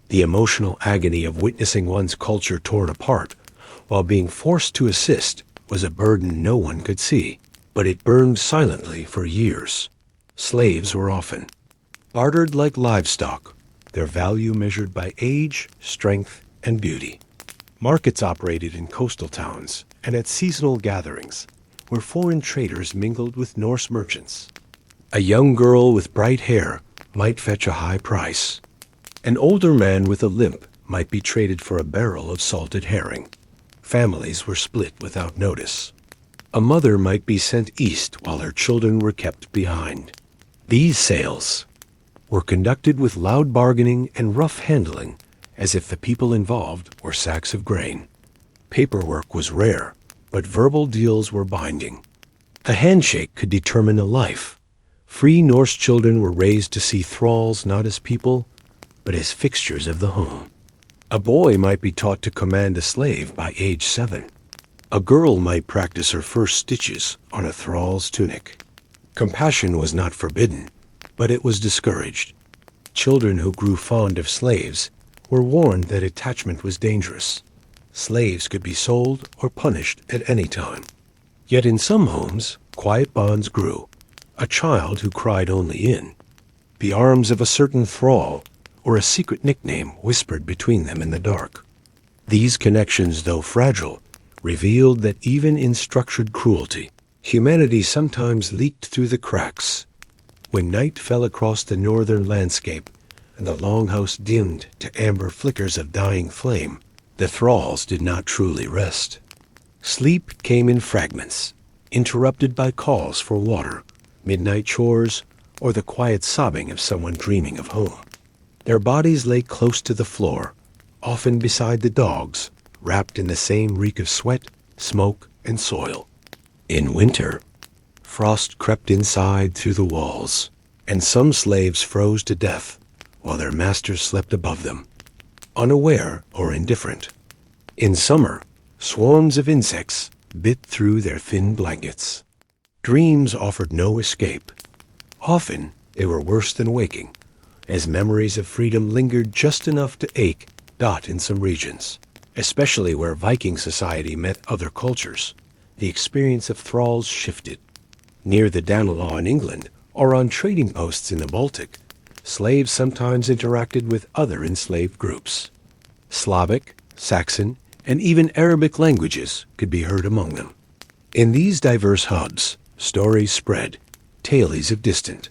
The emotional agony of witnessing one's culture torn apart while being forced to assist was a burden no one could see, but it burned silently for years. Slaves were often bartered like livestock, their value measured by age, strength, and beauty. Markets operated in coastal towns and at seasonal gatherings, where foreign traders mingled with Norse merchants. A young girl with bright hair might fetch a high price. An older man with a limp might be traded for a barrel of salted herring. Families were split without notice. A mother might be sent east while her children were kept behind. These sales were conducted with loud bargaining and rough handling, as if the people involved were sacks of grain. Paperwork was rare, but verbal deals were binding. A handshake could determine a life. Free Norse children were raised to see thralls not as people, but as fixtures of the home. A boy might be taught to command a slave by age 7. A girl might practice her first stitches on a thrall's tunic. Compassion was not forbidden, but it was discouraged. Children who grew fond of slaves were warned that attachment was dangerous. Slaves could be sold or punished at any time. Yet in some homes, quiet bonds grew. A child who cried only in. The arms of a certain thrall, or a secret nickname whispered between them in the dark. These connections, though fragile, revealed that even in structured cruelty, humanity sometimes leaked through the cracks. When night fell across the northern landscape and the longhouse dimmed to amber flickers of dying flame, the thralls did not truly rest. Sleep came in fragments, interrupted by calls for water, midnight chores, or the quiet sobbing of someone dreaming of home. Their bodies lay close to the floor, often beside the dogs, wrapped in the same reek of sweat, smoke, and soil. In winter, frost crept inside through the walls, and some slaves froze to death while their masters slept above them, unaware or indifferent. In summer, swarms of insects bit through their thin blankets. Dreams offered no escape. Often, they were worse than waking, as memories of freedom lingered just enough to ache in some regions, especially where Viking society met other cultures. The experience of thralls shifted. Near the Danelaw in England, or on trading posts in the Baltic, slaves sometimes interacted with other enslaved groups. Slavic, Saxon, and even Arabic languages could be heard among them. In these diverse hubs, stories spread, tales of distant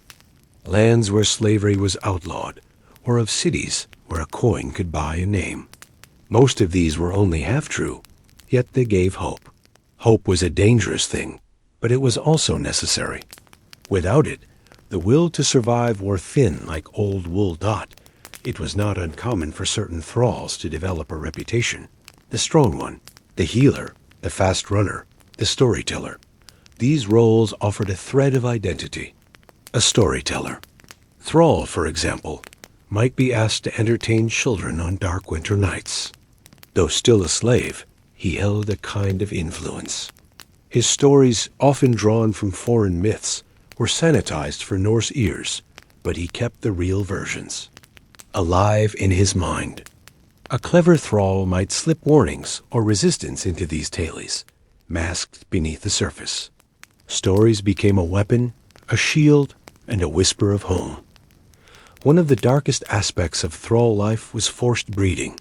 lands where slavery was outlawed, or of cities where a coin could buy a name. Most of these were only half true, yet they gave hope. Hope was a dangerous thing, but it was also necessary. Without it, the will to survive wore thin like old wool. It was not uncommon for certain thralls to develop a reputation. The strong one, the healer, the fast runner, the storyteller. These roles offered a thread of identity. A storyteller. Thrall, for example, might be asked to entertain children on dark winter nights. Though still a slave, he held a kind of influence. His stories, often drawn from foreign myths, were sanitized for Norse ears, but he kept the real versions alive in his mind. A clever thrall might slip warnings or resistance into these tales, masked beneath the surface. Stories became a weapon, a shield, and a whisper of home. One of the darkest aspects of thrall life was forced breeding.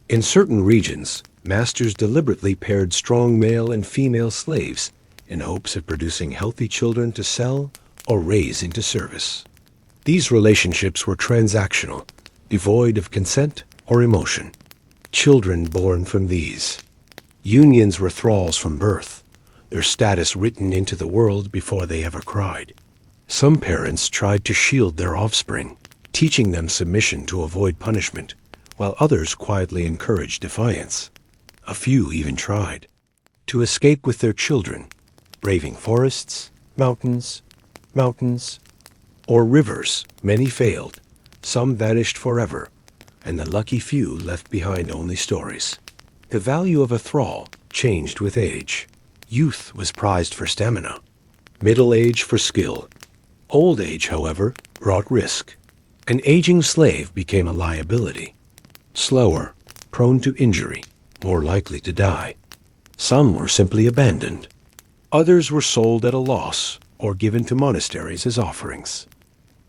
In certain regions, masters deliberately paired strong male and female slaves in hopes of producing healthy children to sell or raise into service. These relationships were transactional, devoid of consent or emotion. Children born from these unions were thralls from birth, their status written into the world before they ever cried. Some parents tried to shield their offspring, teaching them submission to avoid punishment, while others quietly encouraged defiance. A few even tried to escape with their children, braving forests, mountains, or rivers. Many failed, some vanished forever, and the lucky few left behind only stories. The value of a thrall changed with age. Youth was prized for stamina, middle age for skill. Old age, however, brought risk. An aging slave became a liability. Slower, prone to injury, more likely to die. Some were simply abandoned. Others were sold at a loss or given to monasteries as offerings.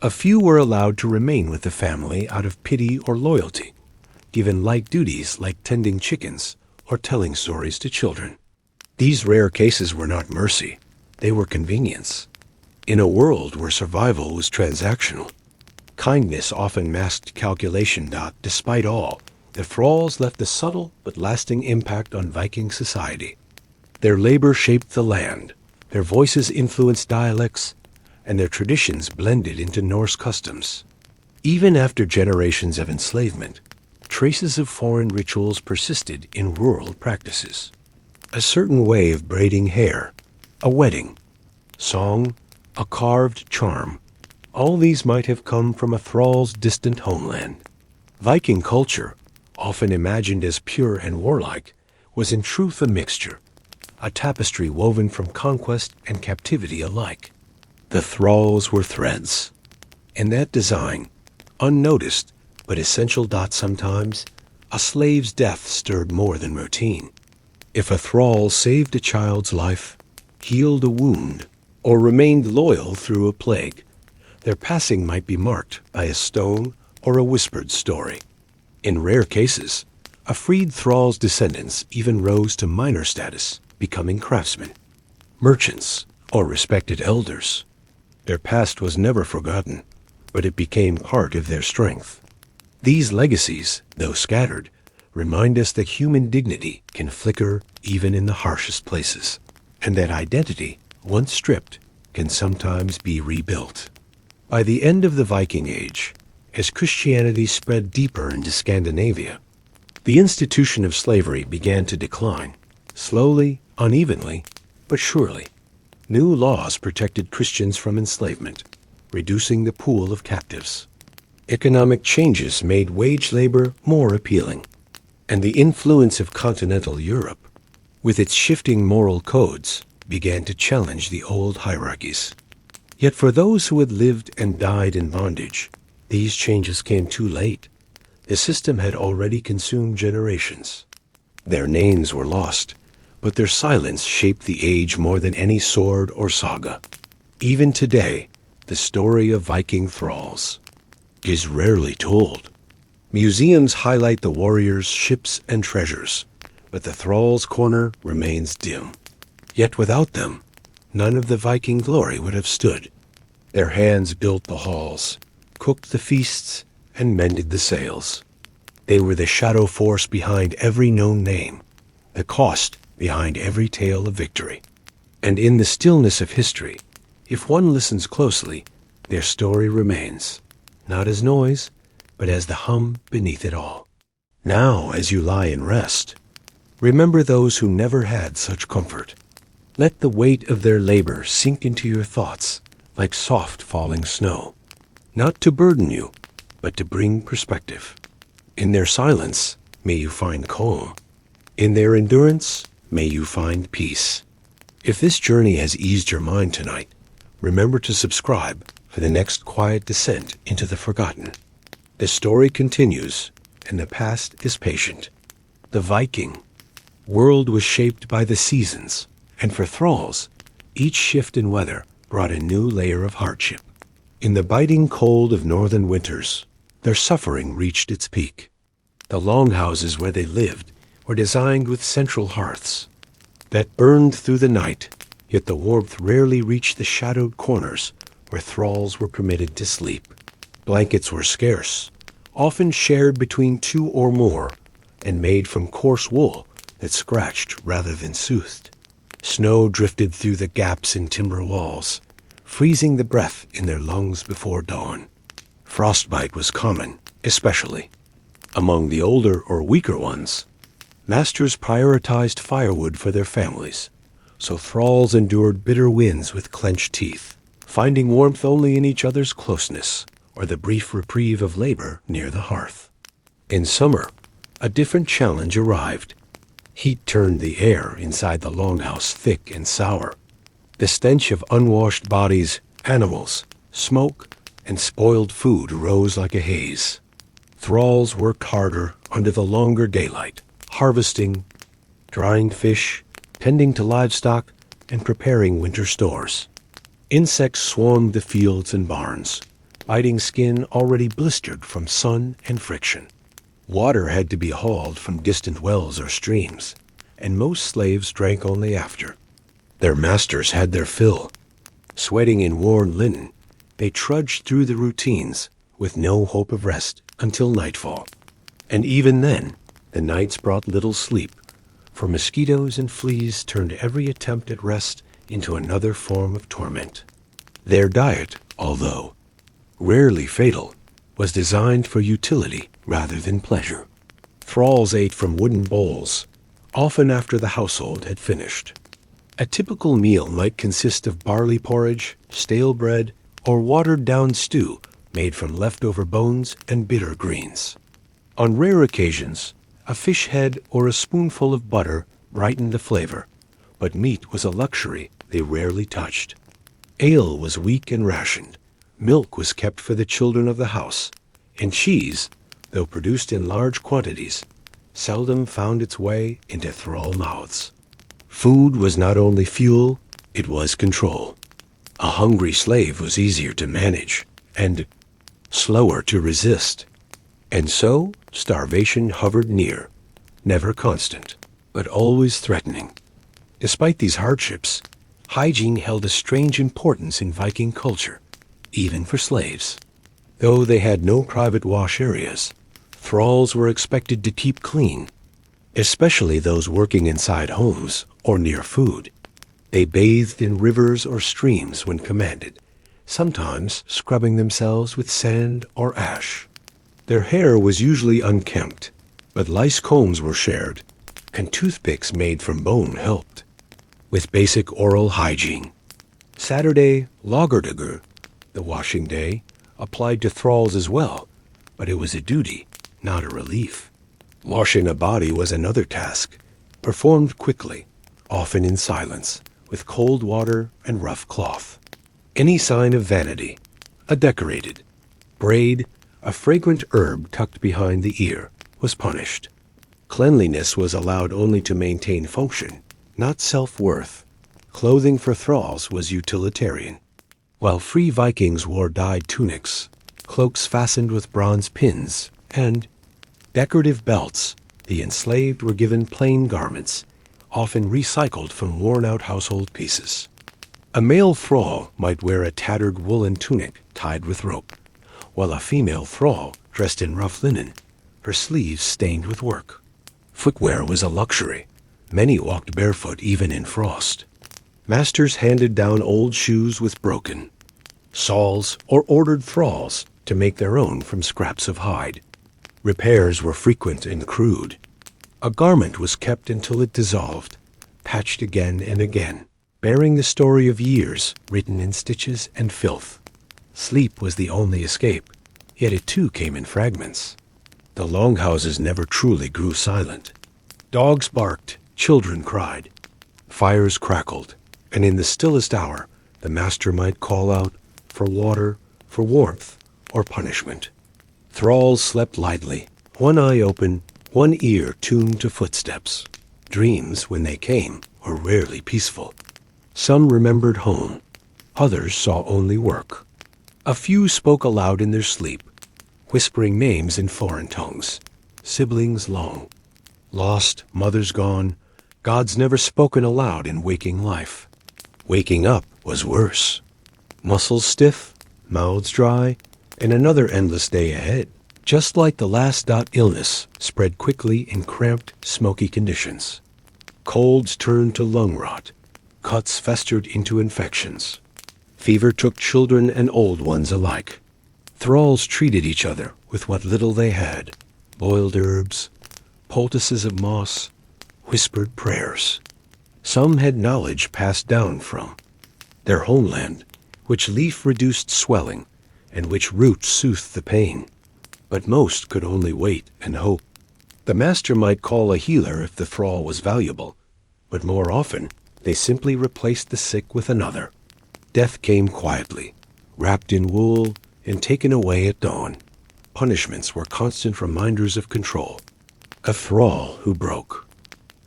A few were allowed to remain with the family out of pity or loyalty, given light duties like tending chickens or telling stories to children. These rare cases were not mercy, they were convenience. In a world where survival was transactional, kindness often masked calculation. Despite all, the thralls left a subtle but lasting impact on Viking society. Their labor shaped the land, their voices influenced dialects, and their traditions blended into Norse customs. Even after generations of enslavement, traces of foreign rituals persisted in rural practices. A certain way of braiding hair, a wedding, song, a carved charm. All these might have come from a thrall's distant homeland. Viking culture, often imagined as pure and warlike, was in truth a mixture, a tapestry woven from conquest and captivity alike. The thralls were threads. In that design, unnoticed but essential dot sometimes, a slave's death stirred more than routine. If a thrall saved a child's life, healed a wound, or remained loyal through a plague, their passing might be marked by a stone or a whispered story. In rare cases, a freed thrall's descendants even rose to minor status, becoming craftsmen, merchants, or respected elders. Their past was never forgotten, but it became part of their strength. These legacies, though scattered, remind us that human dignity can flicker even in the harshest places, and that identity, once stripped, can sometimes be rebuilt. By the end of the Viking Age, as Christianity spread deeper into Scandinavia, the institution of slavery began to decline, slowly, unevenly, but surely. New laws protected Christians from enslavement, reducing the pool of captives. Economic changes made wage labor more appealing, and the influence of continental Europe, with its shifting moral codes, began to challenge the old hierarchies. Yet for those who had lived and died in bondage, these changes came too late. The system had already consumed generations. Their names were lost, but their silence shaped the age more than any sword or saga. Even today, the story of Viking thralls is rarely told. Museums highlight the warriors, ships, and treasures, but the thralls' corner remains dim. Yet without them, none of the Viking glory would have stood. Their hands built the halls, cooked the feasts, and mended the sails. They were the shadow force behind every known name, the cost behind every tale of victory. And in the stillness of history, if one listens closely, their story remains, not as noise, but as the hum beneath it all. Now, as you lie in rest, remember those who never had such comfort. Let the weight of their labor sink into your thoughts like soft falling snow, not to burden you, but to bring perspective. In their silence, may you find calm. In their endurance, may you find peace. If this journey has eased your mind tonight, remember to subscribe for the next quiet descent into the forgotten. The story continues, and the past is patient. The Viking world was shaped by the seasons, and for thralls, each shift in weather brought a new layer of hardship. In the biting cold of northern winters, their suffering reached its peak. The longhouses where they lived were designed with central hearths that burned through the night, yet the warmth rarely reached the shadowed corners where thralls were permitted to sleep. Blankets were scarce, often shared between two or more, and made from coarse wool that scratched rather than soothed. Snow drifted through the gaps in timber walls, freezing the breath in their lungs before dawn. Frostbite was common, especially among the older or weaker ones. Masters prioritized firewood for their families, so thralls endured bitter winds with clenched teeth, finding warmth only in each other's closeness or the brief reprieve of labor near the hearth. In summer, a different challenge arrived. Heat turned the air inside the longhouse thick and sour. The stench of unwashed bodies, animals, smoke, and spoiled food rose like a haze. Thralls worked harder under the longer daylight, harvesting, drying fish, tending to livestock, and preparing winter stores. Insects swarmed the fields and barns, biting skin already blistered from sun and friction. Water had to be hauled from distant wells or streams, and most slaves drank only after. Their masters had their fill. Sweating in worn linen, they trudged through the routines with no hope of rest until nightfall. And even then, the nights brought little sleep, for mosquitoes and fleas turned every attempt at rest into another form of torment. Their diet, although rarely fatal, was designed for utility rather than pleasure. Thralls ate from wooden bowls, often after the household had finished. A typical meal might consist of barley porridge, stale bread, or watered-down stew made from leftover bones and bitter greens. On rare occasions, a fish head or a spoonful of butter brightened the flavor, but meat was a luxury they rarely touched. Ale was weak and rationed, milk was kept for the children of the house, and cheese, though produced in large quantities, seldom found its way into thrall mouths. Food was not only fuel, it was control. A hungry slave was easier to manage and slower to resist. And so starvation hovered near, never constant, but always threatening. Despite these hardships, hygiene held a strange importance in Viking culture, even for slaves. Though they had no private wash areas, thralls were expected to keep clean, especially those working inside homes or near food. They bathed in rivers or streams when commanded, sometimes scrubbing themselves with sand or ash. Their hair was usually unkempt, but lice combs were shared, and toothpicks made from bone helped. With basic oral hygiene. Saturday, Lagerdagur, the washing day, applied to thralls as well, but it was a duty, not a relief. Washing a body was another task, performed quickly, often in silence, with cold water and rough cloth. Any sign of vanity, a decorated braid, a fragrant herb tucked behind the ear, was punished. Cleanliness was allowed only to maintain function, not self-worth. Clothing for thralls was utilitarian. While free Vikings wore dyed tunics, cloaks fastened with bronze pins, and decorative belts, the enslaved were given plain garments, often recycled from worn-out household pieces. A male thrall might wear a tattered woolen tunic tied with rope, while a female thrall dressed in rough linen, her sleeves stained with work. Footwear was a luxury. Many walked barefoot even in frost. Masters handed down old shoes with broken soles or ordered thralls to make their own from scraps of hide. Repairs were frequent and crude. A garment was kept until it dissolved, patched again and again, bearing the story of years written in stitches and filth. Sleep was the only escape, yet it too came in fragments. The longhouses never truly grew silent. Dogs barked, children cried, fires crackled, and in the stillest hour the master might call out for water, for warmth, or punishment. Thralls slept lightly, one eye open, one ear tuned to footsteps. Dreams, when they came, were rarely peaceful. Some remembered home, others saw only work. A few spoke aloud in their sleep, whispering names in foreign tongues, siblings long. Lost, mothers gone, gods never spoken aloud in waking life. Waking up was worse. Muscles stiff, mouths dry, and another endless day ahead. Just like the last illness spread quickly in cramped, smoky conditions. Colds turned to lung rot. Cuts festered into infections. Fever took children and old ones alike. Thralls treated each other with what little they had. Boiled herbs, poultices of moss, whispered prayers. Some had knowledge passed down from their homeland, which leaf reduced swelling, and which root soothed the pain. But most could only wait and hope. The master might call a healer if the thrall was valuable, but more often they simply replaced the sick with another. Death came quietly, wrapped in wool, and taken away at dawn. Punishments were constant reminders of control. A thrall who broke.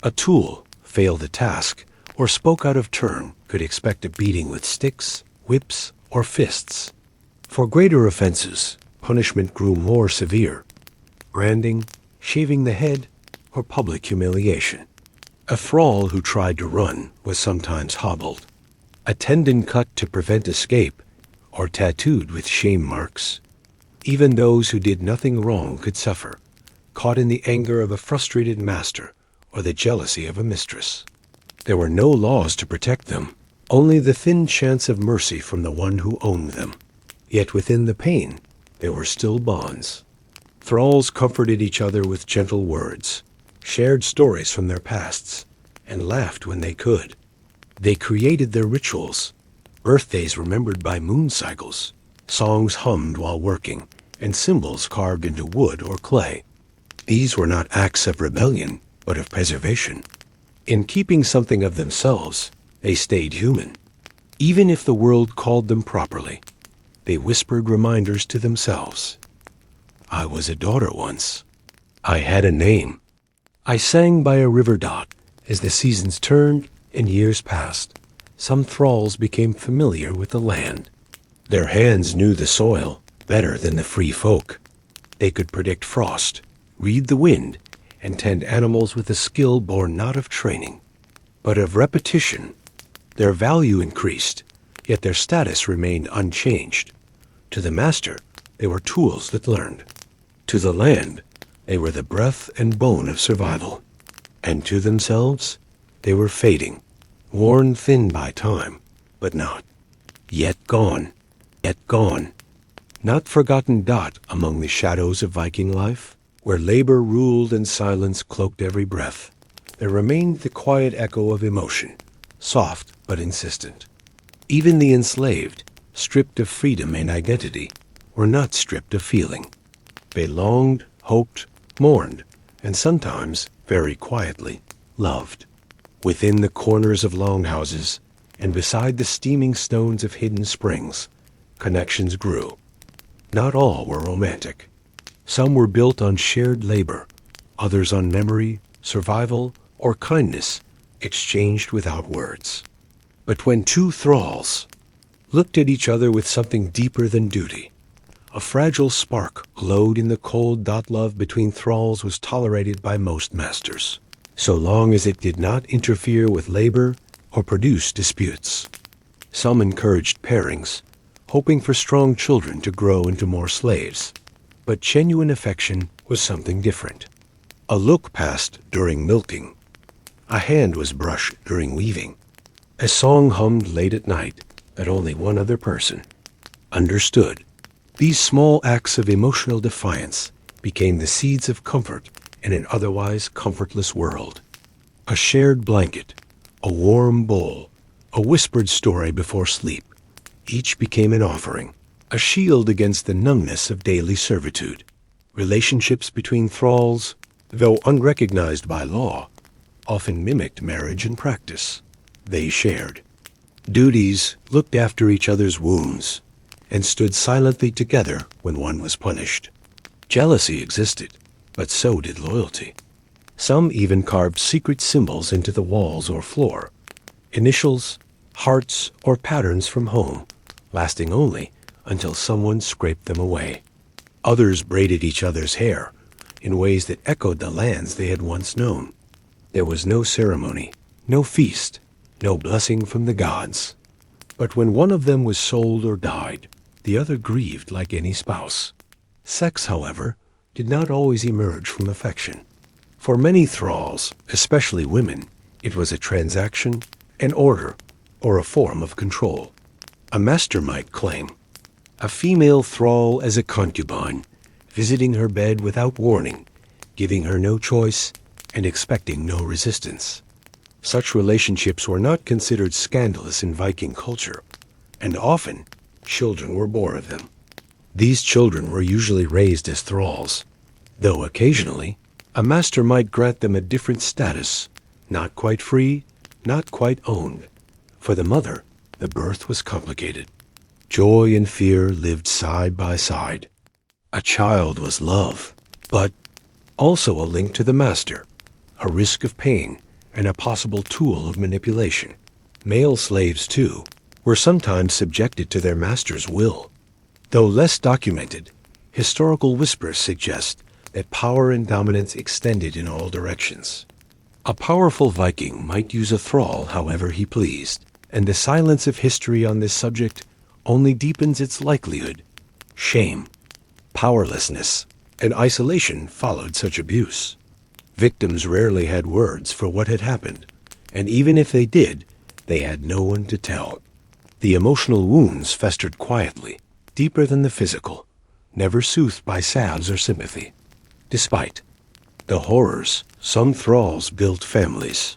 A tool failed a task or spoke out of turn could expect a beating with sticks, whips, or fists. For greater offenses, punishment grew more severe. Branding, shaving the head, or public humiliation. A thrall who tried to run was sometimes hobbled. A tendon cut to prevent escape, or tattooed with shame marks. Even those who did nothing wrong could suffer, caught in the anger of a frustrated master or the jealousy of a mistress. There were no laws to protect them, only the thin chance of mercy from the one who owned them. Yet within the pain, there were still bonds. Thralls comforted each other with gentle words, shared stories from their pasts, and laughed when they could. They created their rituals, birthdays remembered by moon cycles, songs hummed while working, and symbols carved into wood or clay. These were not acts of rebellion, but of preservation. In keeping something of themselves, they stayed human. Even if the world called them properly, they whispered reminders to themselves. I was a daughter once. I had a name. I sang by a river dot. As the seasons turned and years passed, some thralls became familiar with the land. Their hands knew the soil better than the free folk. They could predict frost, read the wind, and tend animals with a skill born not of training, but of repetition. Their value increased, yet their status remained unchanged. To the master, they were tools that learned. To the land, they were the breath and bone of survival. And to themselves, they were fading, worn thin by time, but not yet gone, yet gone. Not forgotten dot among the shadows of Viking life, where labor ruled and silence cloaked every breath. There remained the quiet echo of emotion, soft but insistent. Even the enslaved, stripped of freedom and identity, were not stripped of feeling. They longed, hoped, mourned, and sometimes, very quietly, loved. Within the corners of longhouses, and beside the steaming stones of hidden springs, connections grew. Not all were romantic. Some were built on shared labor, others on memory, survival, or kindness, exchanged without words. But when two thralls looked at each other with something deeper than duty, a fragile spark glowed in the cold. Love between thralls was tolerated by most masters, so long as it did not interfere with labor or produce disputes. Some encouraged pairings, hoping for strong children to grow into more slaves. But genuine affection was something different. A look passed during milking. A hand was brushed during weaving. A song hummed late at night that only one other person understood. These small acts of emotional defiance became the seeds of comfort in an otherwise comfortless world. A shared blanket, a warm bowl, a whispered story before sleep. Each became an offering, a shield against the numbness of daily servitude. Relationships between thralls, though unrecognized by law, often mimicked marriage in practice. They shared duties, looked after each other's wounds, and stood silently together when one was punished. Jealousy existed, but so did loyalty. Some even carved secret symbols into the walls or floor, initials, hearts, or patterns from home, lasting only until someone scraped them away. Others braided each other's hair in ways that echoed the lands they had once known. There was no ceremony, no feast, no blessing from the gods. But when one of them was sold or died, the other grieved like any spouse. Sex, however, did not always emerge from affection. For many thralls, especially women, it was a transaction, an order, or a form of control. A master might claim a female thrall as a concubine, visiting her bed without warning, giving her no choice, and expecting no resistance. Such relationships were not considered scandalous in Viking culture, and often children were born of them. These children were usually raised as thralls, though occasionally a master might grant them a different status, not quite free, not quite owned. For the mother, the birth was complicated. Joy and fear lived side by side. A child was love, but also a link to the master, a risk of pain, and a possible tool of manipulation. Male slaves, too, were sometimes subjected to their master's will. Though less documented, historical whispers suggest that power and dominance extended in all directions. A powerful Viking might use a thrall however he pleased, and the silence of history on this subject only deepens its likelihood. Shame, powerlessness, and isolation followed such abuse. Victims rarely had words for what had happened, and even if they did, they had no one to tell. The emotional wounds festered quietly, deeper than the physical, never soothed by salves or sympathy. Despite the horrors, some thralls built families.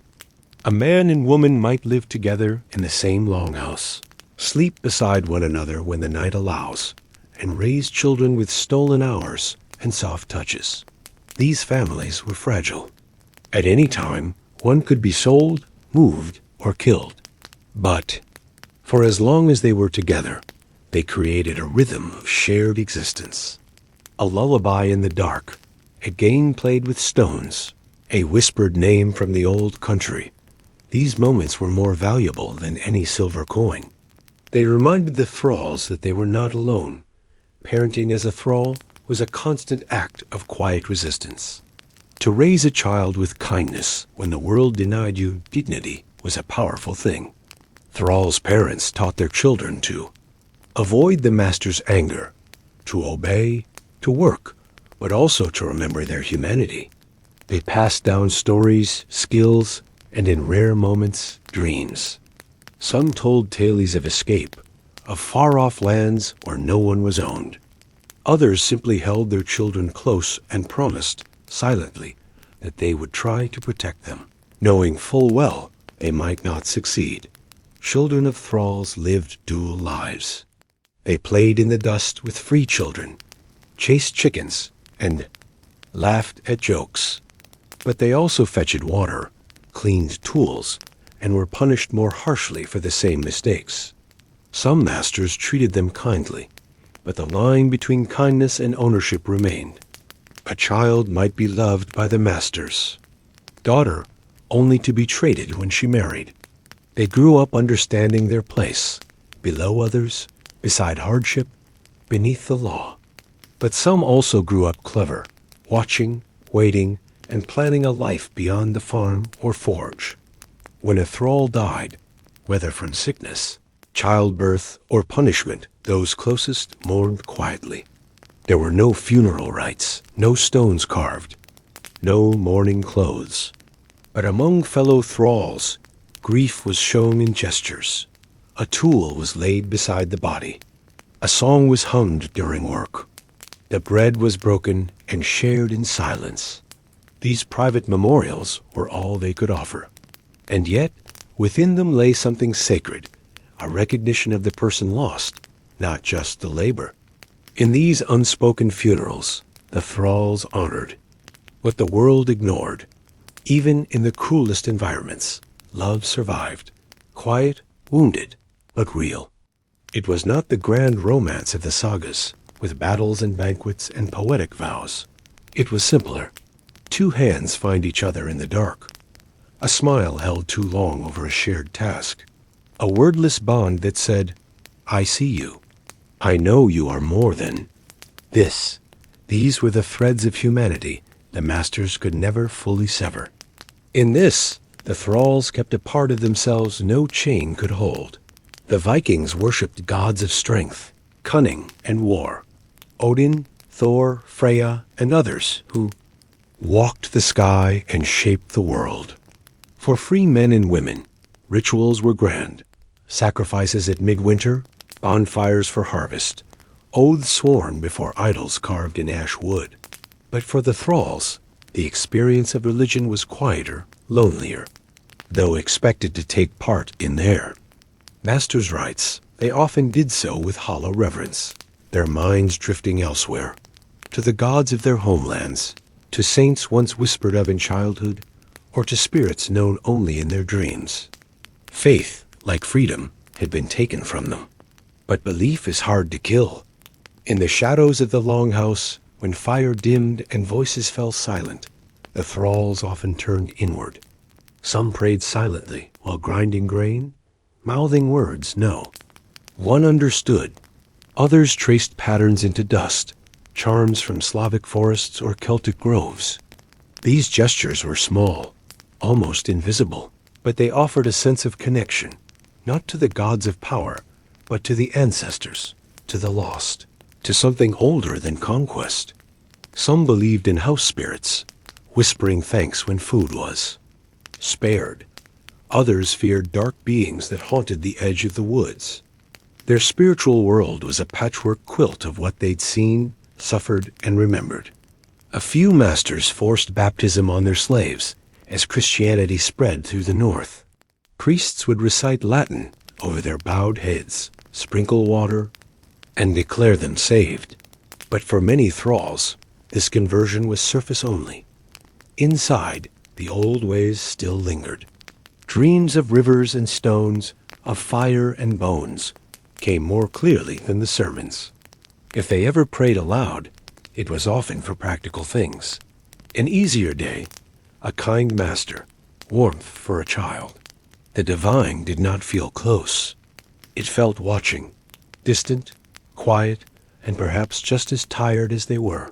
A man and woman might live together in the same longhouse, sleep beside one another when the night allows, and raise children with stolen hours and soft touches. These families were fragile. At any time, one could be sold, moved, or killed. But, for as long as they were together, they created a rhythm of shared existence. A lullaby in the dark, a game played with stones, a whispered name from the old country. These moments were more valuable than any silver coin. They reminded the thralls that they were not alone. Parenting as a thrall was a constant act of quiet resistance. To raise a child with kindness when the world denied you dignity was a powerful thing. Thralls' parents taught their children to avoid the master's anger, to obey, to work, but also to remember their humanity. They passed down stories, skills, and in rare moments, dreams. Some told tales of escape, of far-off lands where no one was owned. Others simply held their children close and promised, silently, that they would try to protect them, knowing full well they might not succeed. Children of thralls lived dual lives. They played in the dust with free children, chased chickens, and laughed at jokes. But they also fetched water, cleaned tools, and were punished more harshly for the same mistakes. Some masters treated them kindly, but the line between kindness and ownership remained. A child might be loved by the masters, daughter only to be traded when she married. They grew up understanding their place, below others, beside hardship, beneath the law. But some also grew up clever, watching, waiting, and planning a life beyond the farm or forge. When a thrall died, whether from sickness, childbirth, or punishment, those closest mourned quietly. There were no funeral rites, no stones carved, no mourning clothes. But among fellow thralls, grief was shown in gestures. A tool was laid beside the body. A song was hummed during work. The bread was broken and shared in silence. These private memorials were all they could offer. And yet, within them lay something sacred, a recognition of the person lost, not just the labor. In these unspoken funerals, the thralls honored what the world ignored. Even in the cruelest environments, love survived, quiet, wounded, but real. It was not the grand romance of the sagas, with battles and banquets and poetic vows. It was simpler. Two hands find each other in the dark. A smile held too long over a shared task. A wordless bond that said, I see you. I know you are more than this. These were the threads of humanity the masters could never fully sever. In this, the thralls kept a part of themselves no chain could hold. The Vikings worshipped gods of strength, cunning, and war. Odin, Thor, Freya, and others who walked the sky and shaped the world. For free men and women, rituals were grand. Sacrifices at midwinter, bonfires for harvest, oaths sworn before idols carved in ash wood. But for the thralls, the experience of religion was quieter, lonelier, though expected to take part in their masters' rites. They often did so with hollow reverence, their minds drifting elsewhere, to the gods of their homelands, to saints once whispered of in childhood, or to spirits known only in their dreams. Faith, like freedom, had been taken from them. But belief is hard to kill. In the shadows of the longhouse, when fire dimmed and voices fell silent, the thralls often turned inward. Some prayed silently while grinding grain, mouthing words, no. One understood. Others traced patterns into dust, charms from Slavic forests or Celtic groves. These gestures were small, almost invisible, but they offered a sense of connection, not to the gods of power, but to the ancestors, to the lost, to something older than conquest. Some believed in house spirits, whispering thanks when food was spared. Others feared dark beings that haunted the edge of the woods. Their spiritual world was a patchwork quilt of what they'd seen, suffered, and remembered. A few masters forced baptism on their slaves, as Christianity spread through the north. Priests would recite Latin over their bowed heads, sprinkle water, and declare them saved. But for many thralls, this conversion was surface only. Inside, the old ways still lingered. Dreams of rivers and stones, of fire and bones, came more clearly than the sermons. If they ever prayed aloud, it was often for practical things. An easier day, a kind master, warmth for a child. The divine did not feel close. It felt watching, distant, quiet, and perhaps just as tired as they were.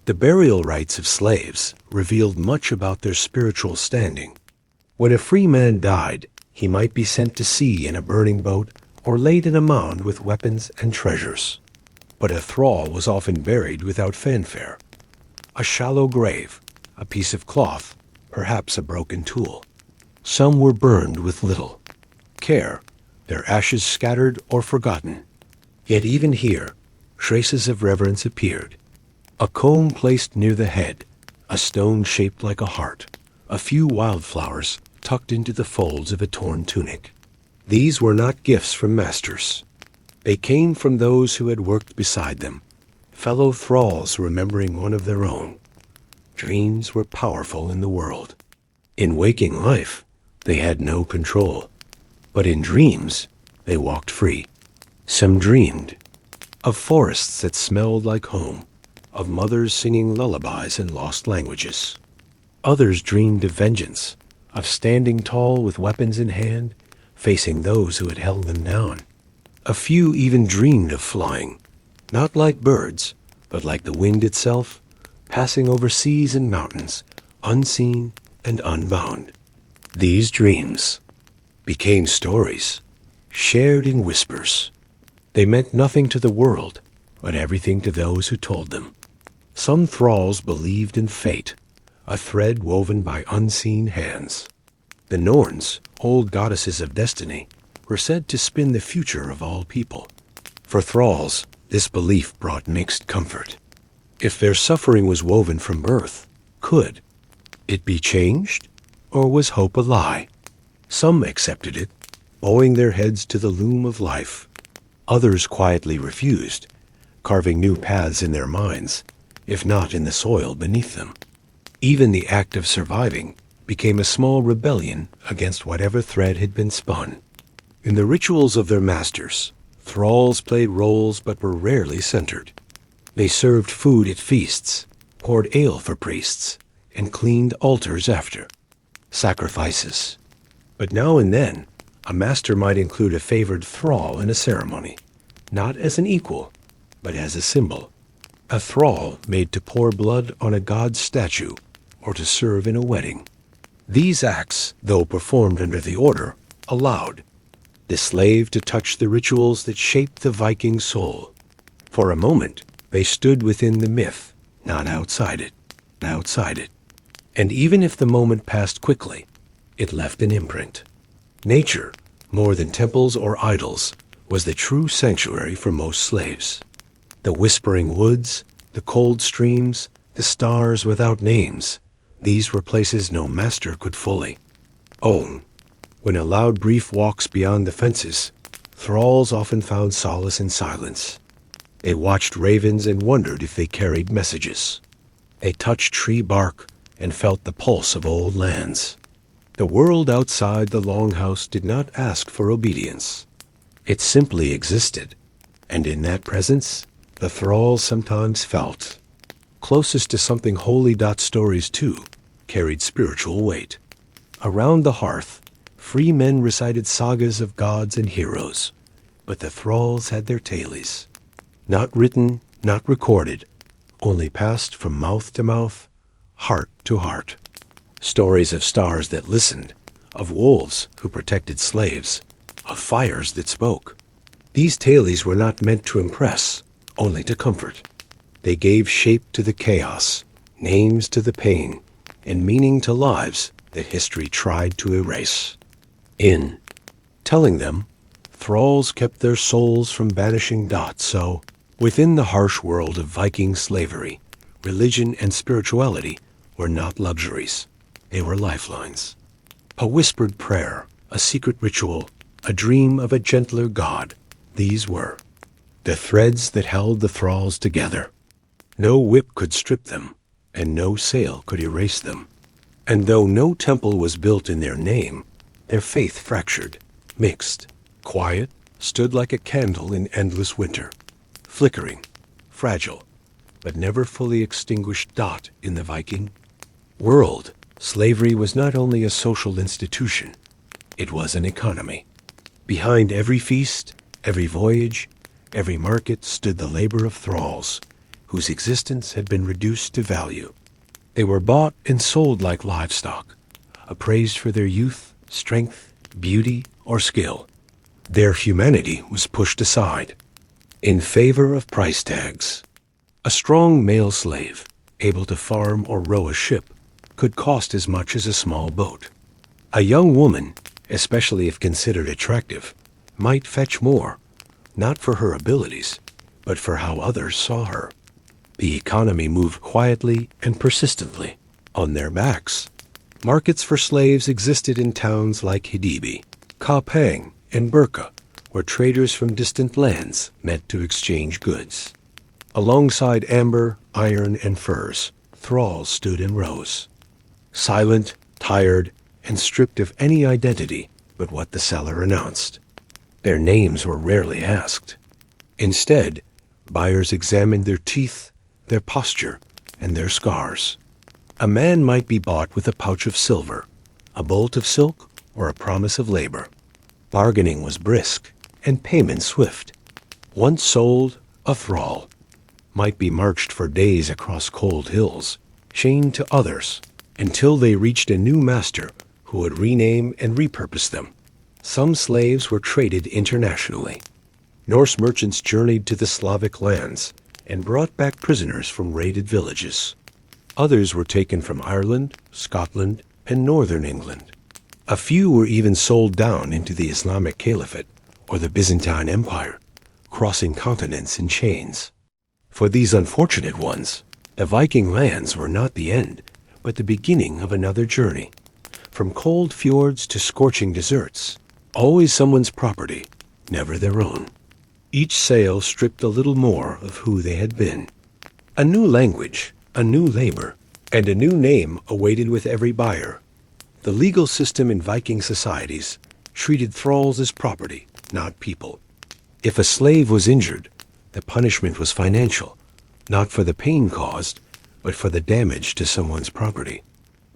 The burial rites of slaves revealed much about their spiritual standing. When a free man died, he might be sent to sea in a burning boat or laid in a mound with weapons and treasures. But a thrall was often buried without fanfare. A shallow grave, a piece of cloth, perhaps a broken tool. Some were burned with little care, their ashes scattered or forgotten. Yet even here, traces of reverence appeared. A comb placed near the head, a stone shaped like a heart, a few wildflowers tucked into the folds of a torn tunic. These were not gifts from masters. They came from those who had worked beside them, fellow thralls remembering one of their own. Dreams were powerful in the world. In waking life, they had no control. But in dreams, they walked free. Some dreamed of forests that smelled like home, of mothers singing lullabies in lost languages. Others dreamed of vengeance, of standing tall with weapons in hand, facing those who had held them down. A few even dreamed of flying, not like birds, but like the wind itself, passing over seas and mountains, unseen and unbound. These dreams became stories, shared in whispers. They meant nothing to the world, but everything to those who told them. Some thralls believed in fate, a thread woven by unseen hands. The Norns, old goddesses of destiny, were said to spin the future of all people. For thralls, this belief brought mixed comfort. If their suffering was woven from birth, could it be changed, or was hope a lie? Some accepted it, bowing their heads to the loom of life. Others quietly refused, carving new paths in their minds, if not in the soil beneath them. Even the act of surviving became a small rebellion against whatever thread had been spun. In the rituals of their masters, thralls played roles but were rarely centered. They served food at feasts, poured ale for priests, and cleaned altars after. Sacrifices. But now and then, a master might include a favored thrall in a ceremony, not as an equal, but as a symbol. A thrall made to pour blood on a god's statue or to serve in a wedding. These acts, though performed under the order, allowed the slave to touch the rituals that shaped the Viking soul. For a moment, they stood within the myth, not outside it. And even if the moment passed quickly, it left an imprint. Nature, more than temples or idols, was the true sanctuary for most slaves. The whispering woods, the cold streams, the stars without names, these were places no master could fully own. When allowed brief walks beyond the fences, thralls often found solace in silence. They watched ravens and wondered if they carried messages. They touched tree bark and felt the pulse of old lands. The world outside the longhouse did not ask for obedience. It simply existed, and in that presence, the thralls sometimes felt. Closest to something holy. Stories, too, carried spiritual weight. Around the hearth, free men recited sagas of gods and heroes, but the thralls had their tales. Not written, not recorded, only passed from mouth to mouth, heart to heart. Stories of stars that listened, of wolves who protected slaves, of fires that spoke. These tales were not meant to impress, only to comfort. They gave shape to the chaos, names to the pain, and meaning to lives that history tried to erase. In telling them, thralls kept their souls from banishing. So, within the harsh world of Viking slavery, religion and spirituality were not luxuries. They were lifelines. A whispered prayer, a secret ritual, a dream of a gentler God. These were the threads that held the thralls together. No whip could strip them, and no sail could erase them. And though no temple was built in their name, their faith fractured, mixed, quiet, stood like a candle in endless winter, flickering, fragile, but never fully extinguished dot in the Viking world. Slavery was not only a social institution, it was an economy. Behind every feast, every voyage, every market stood the labor of thralls, whose existence had been reduced to value. They were bought and sold like livestock, appraised for their youth, strength, beauty, or skill. Their humanity was pushed aside in favor of price tags. A strong male slave, able to farm or row a ship, could cost as much as a small boat. A young woman, especially if considered attractive, might fetch more, not for her abilities, but for how others saw her. The economy moved quietly and persistently on their backs. Markets for slaves existed in towns like Hidibi, Kapang, and Burka, where traders from distant lands met to exchange goods. Alongside amber, iron, and furs, thralls stood in rows, silent, tired, and stripped of any identity but what the seller announced. Their names were rarely asked. Instead, buyers examined their teeth, their posture, and their scars. A man might be bought with a pouch of silver, a bolt of silk, or a promise of labor. Bargaining was brisk, and payment swift. Once sold, a thrall might be marched for days across cold hills, chained to others, until they reached a new master who would rename and repurpose them. Some slaves were traded internationally. Norse merchants journeyed to the Slavic lands and brought back prisoners from raided villages. Others were taken from Ireland, Scotland, and northern England. A few were even sold down into the Islamic Caliphate or the Byzantine Empire, crossing continents in chains. For these unfortunate ones, the Viking lands were not the end, but the beginning of another journey. From cold fjords to scorching deserts, always someone's property, never their own. Each sail stripped a little more of who they had been. A new language, a new labor, and a new name awaited with every buyer. The legal system in Viking societies treated thralls as property, not people. If a slave was injured, the punishment was financial, not for the pain caused, but for the damage to someone's property.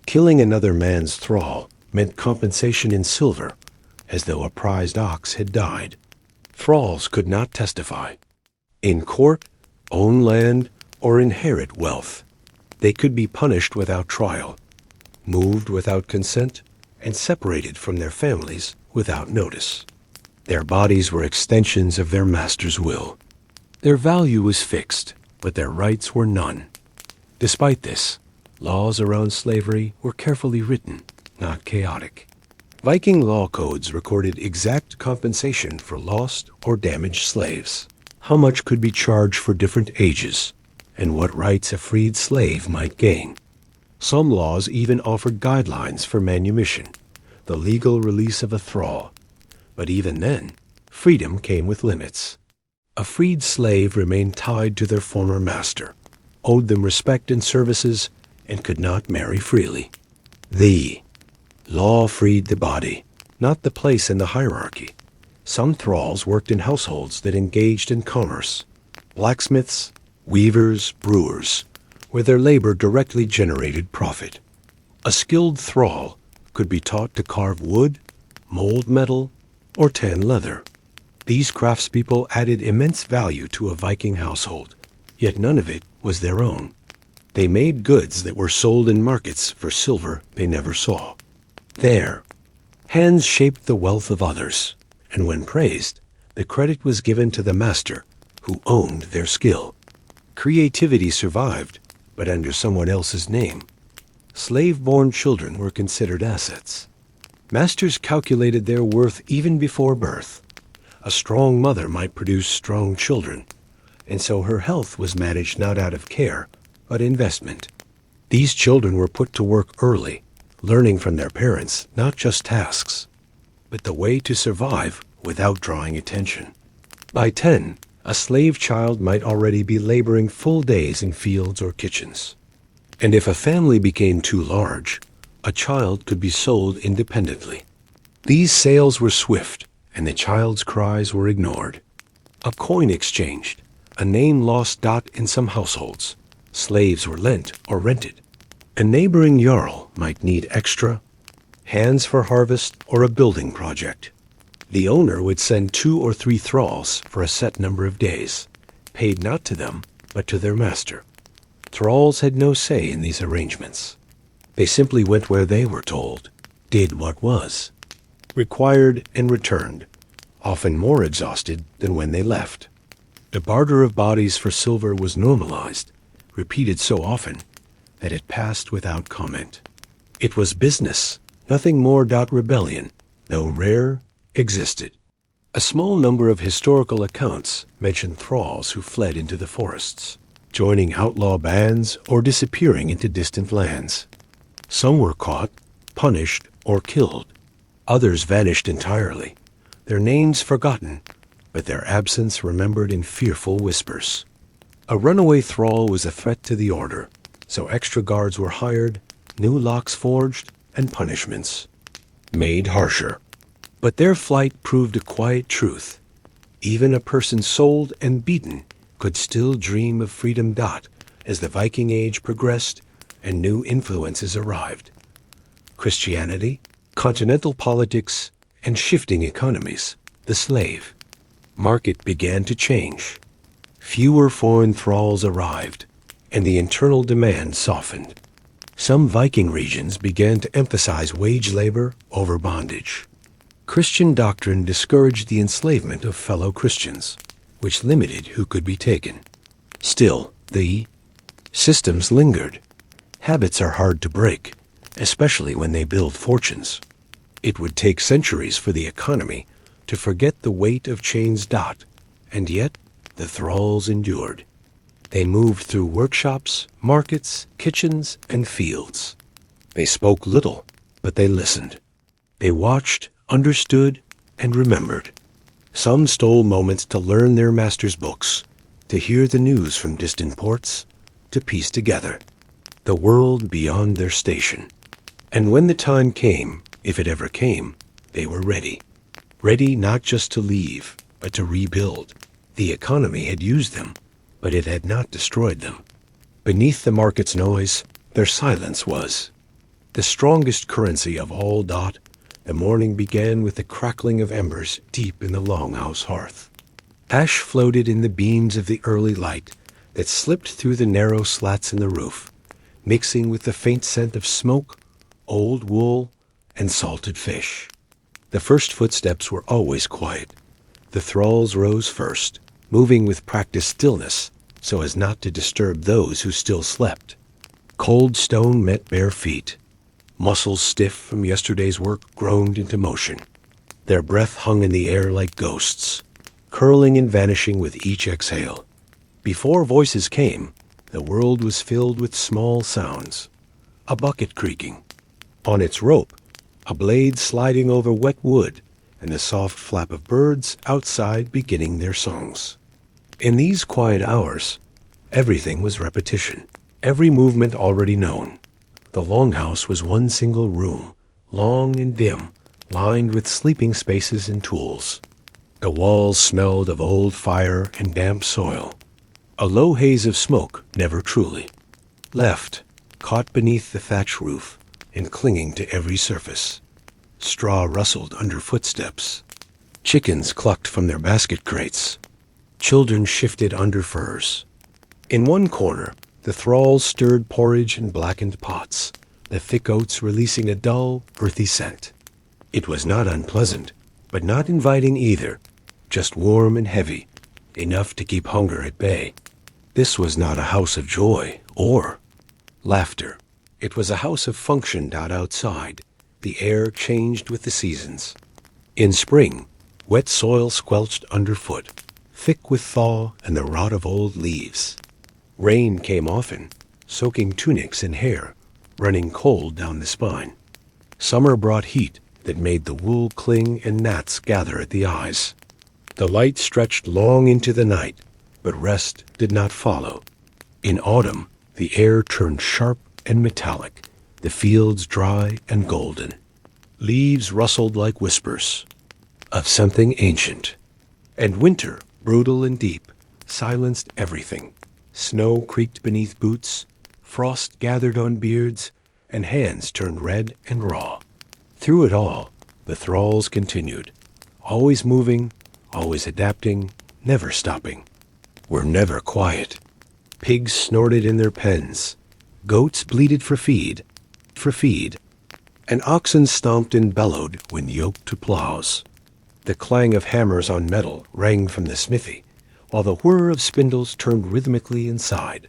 Killing another man's thrall meant compensation in silver, as though a prized ox had died. Thralls could not testify in court, own land, or inherit wealth. They could be punished without trial, moved without consent, and separated from their families without notice. Their bodies were extensions of their master's will. Their value was fixed, but their rights were none. Despite this, laws around slavery were carefully written, not chaotic. Viking law codes recorded exact compensation for lost or damaged slaves, how much could be charged for different ages, and what rights a freed slave might gain. Some laws even offered guidelines for manumission, the legal release of a thrall. But even then, freedom came with limits. A freed slave remained tied to their former master, owed them respect and services, and could not marry freely. The law freed the body, not the place in the hierarchy. Some thralls worked in households that engaged in commerce. Blacksmiths, weavers, brewers, where their labor directly generated profit. A skilled thrall could be taught to carve wood, mold metal, or tan leather. These craftspeople added immense value to a Viking household, yet none of it was their own. They made goods that were sold in markets for silver they never saw. Their hands shaped the wealth of others, and when praised, the credit was given to the master, who owned their skill. Creativity survived, but under someone else's name. Slave-born children were considered assets. Masters calculated their worth even before birth. A strong mother might produce strong children, and so her health was managed not out of care, but investment. These children were put to work early, learning from their parents not just tasks, but the way to survive without drawing attention. By 10, a slave child might already be laboring full days in fields or kitchens. And if a family became too large, a child could be sold independently. These sales were swift, and the child's cries were ignored. A coin exchanged, a name lost dot in some households. Slaves were lent or rented. A neighboring jarl might need extra hands for harvest or a building project. The owner would send 2 or 3 thralls for a set number of days, paid not to them, but to their master. Thralls had no say in these arrangements. They simply went where they were told, did what was required, and returned, often more exhausted than when they left. The barter of bodies for silver was normalized, repeated so often that it passed without comment. It was business, nothing more. Rebellion, though rare, existed. A small number of historical accounts mention thralls who fled into the forests, joining outlaw bands or disappearing into distant lands. Some were caught, punished, or killed. Others vanished entirely, their names forgotten, but their absence remembered in fearful whispers. A runaway thrall was a threat to the order, so extra guards were hired, new locks forged, and punishments made harsher. But their flight proved a quiet truth. Even a person sold and beaten could still dream of freedom. As the Viking Age progressed and new influences arrived. Christianity, continental politics, and shifting economies, the slave market began to change. Fewer foreign thralls arrived, and the internal demand softened. Some Viking regions began to emphasize wage labor over bondage. Christian doctrine discouraged the enslavement of fellow Christians, which limited who could be taken. Still, the systems lingered. Habits are hard to break, especially when they build fortunes. It would take centuries for the economy to forget the weight of chains. And yet, the thralls endured. They moved through workshops, markets, kitchens, and fields. They spoke little, but they listened. They watched, understood, and remembered. Some stole moments to learn their master's books, to hear the news from distant ports, to piece together the world beyond their station. And when the time came, if it ever came, they were ready. Ready not just to leave, but to rebuild. The economy had used them, but it had not destroyed them. Beneath the market's noise, their silence was the strongest currency of all. The morning began with the crackling of embers deep in the longhouse hearth. Ash floated in the beams of the early light that slipped through the narrow slats in the roof, mixing with the faint scent of smoke, old wool, and salted fish. The first footsteps were always quiet. The thralls rose first, moving with practiced stillness so as not to disturb those who still slept. Cold stone met bare feet. Muscles stiff from yesterday's work groaned into motion. Their breath hung in the air like ghosts, curling and vanishing with each exhale. Before voices came, the world was filled with small sounds. A bucket creaking. On its rope, a blade sliding over wet wood, and the soft flap of birds outside beginning their songs. In these quiet hours, everything was repetition, every movement already known. The longhouse was one single room, long and dim, lined with sleeping spaces and tools. The walls smelled of old fire and damp soil. A low haze of smoke never truly left, caught beneath the thatch roof and clinging to every surface. Straw rustled under footsteps. Chickens clucked from their basket crates. Children shifted under furs. In one corner, the thralls stirred porridge in blackened pots, the thick oats releasing a dull, earthy scent. It was not unpleasant, but not inviting either, just warm and heavy, enough to keep hunger at bay. This was not a house of joy or laughter. It was a house of function. Outside, the air changed with the seasons. In spring, wet soil squelched underfoot, thick with thaw and the rot of old leaves. Rain came often, soaking tunics and hair, running cold down the spine. Summer brought heat that made the wool cling and gnats gather at the eyes. The light stretched long into the night, but rest did not follow. In autumn, the air turned sharp and metallic, the fields dry and golden. Leaves rustled like whispers of something ancient. And winter, brutal and deep, silenced everything. Snow creaked beneath boots, frost gathered on beards, and hands turned red and raw. Through it all, the thralls continued, always moving, always adapting, never stopping. Were never quiet. Pigs snorted in their pens. Goats bleated for feed, and oxen stomped and bellowed when yoked to plows. The clang of hammers on metal rang from the smithy, while the whir of spindles turned rhythmically inside.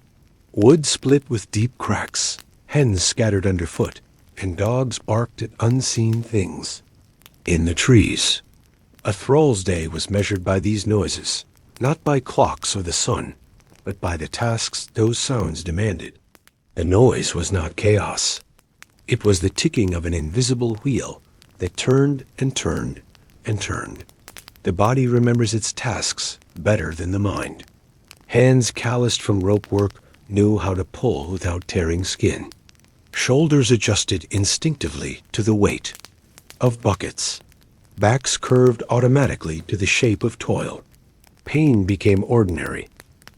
Wood split with deep cracks, hens scattered underfoot, and dogs barked at unseen things. In the trees, a thrall's day was measured by these noises, not by clocks or the sun, but by the tasks those sounds demanded. The noise was not chaos. It was the ticking of an invisible wheel that turned and turned and turned. The body remembers its tasks better than the mind. Hands calloused from rope work knew how to pull without tearing skin. Shoulders adjusted instinctively to the weight of buckets. Backs curved automatically to the shape of toil. Pain became ordinary,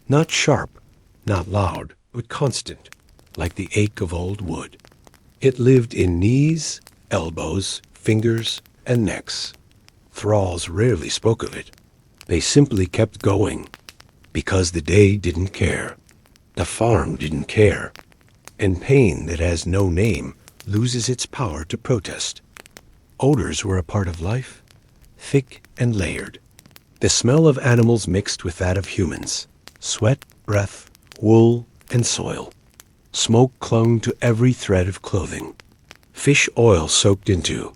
not sharp, not loud, but constant, like the ache of old wood. It lived in knees, elbows, fingers, and necks. Thralls rarely spoke of it. They simply kept going, because the day didn't care. The farm didn't care. And pain that has no name loses its power to protest. Odors were a part of life, thick and layered. The smell of animals mixed with that of humans. Sweat, breath, wool, and soil. Smoke clung to every thread of clothing. Fish oil soaked into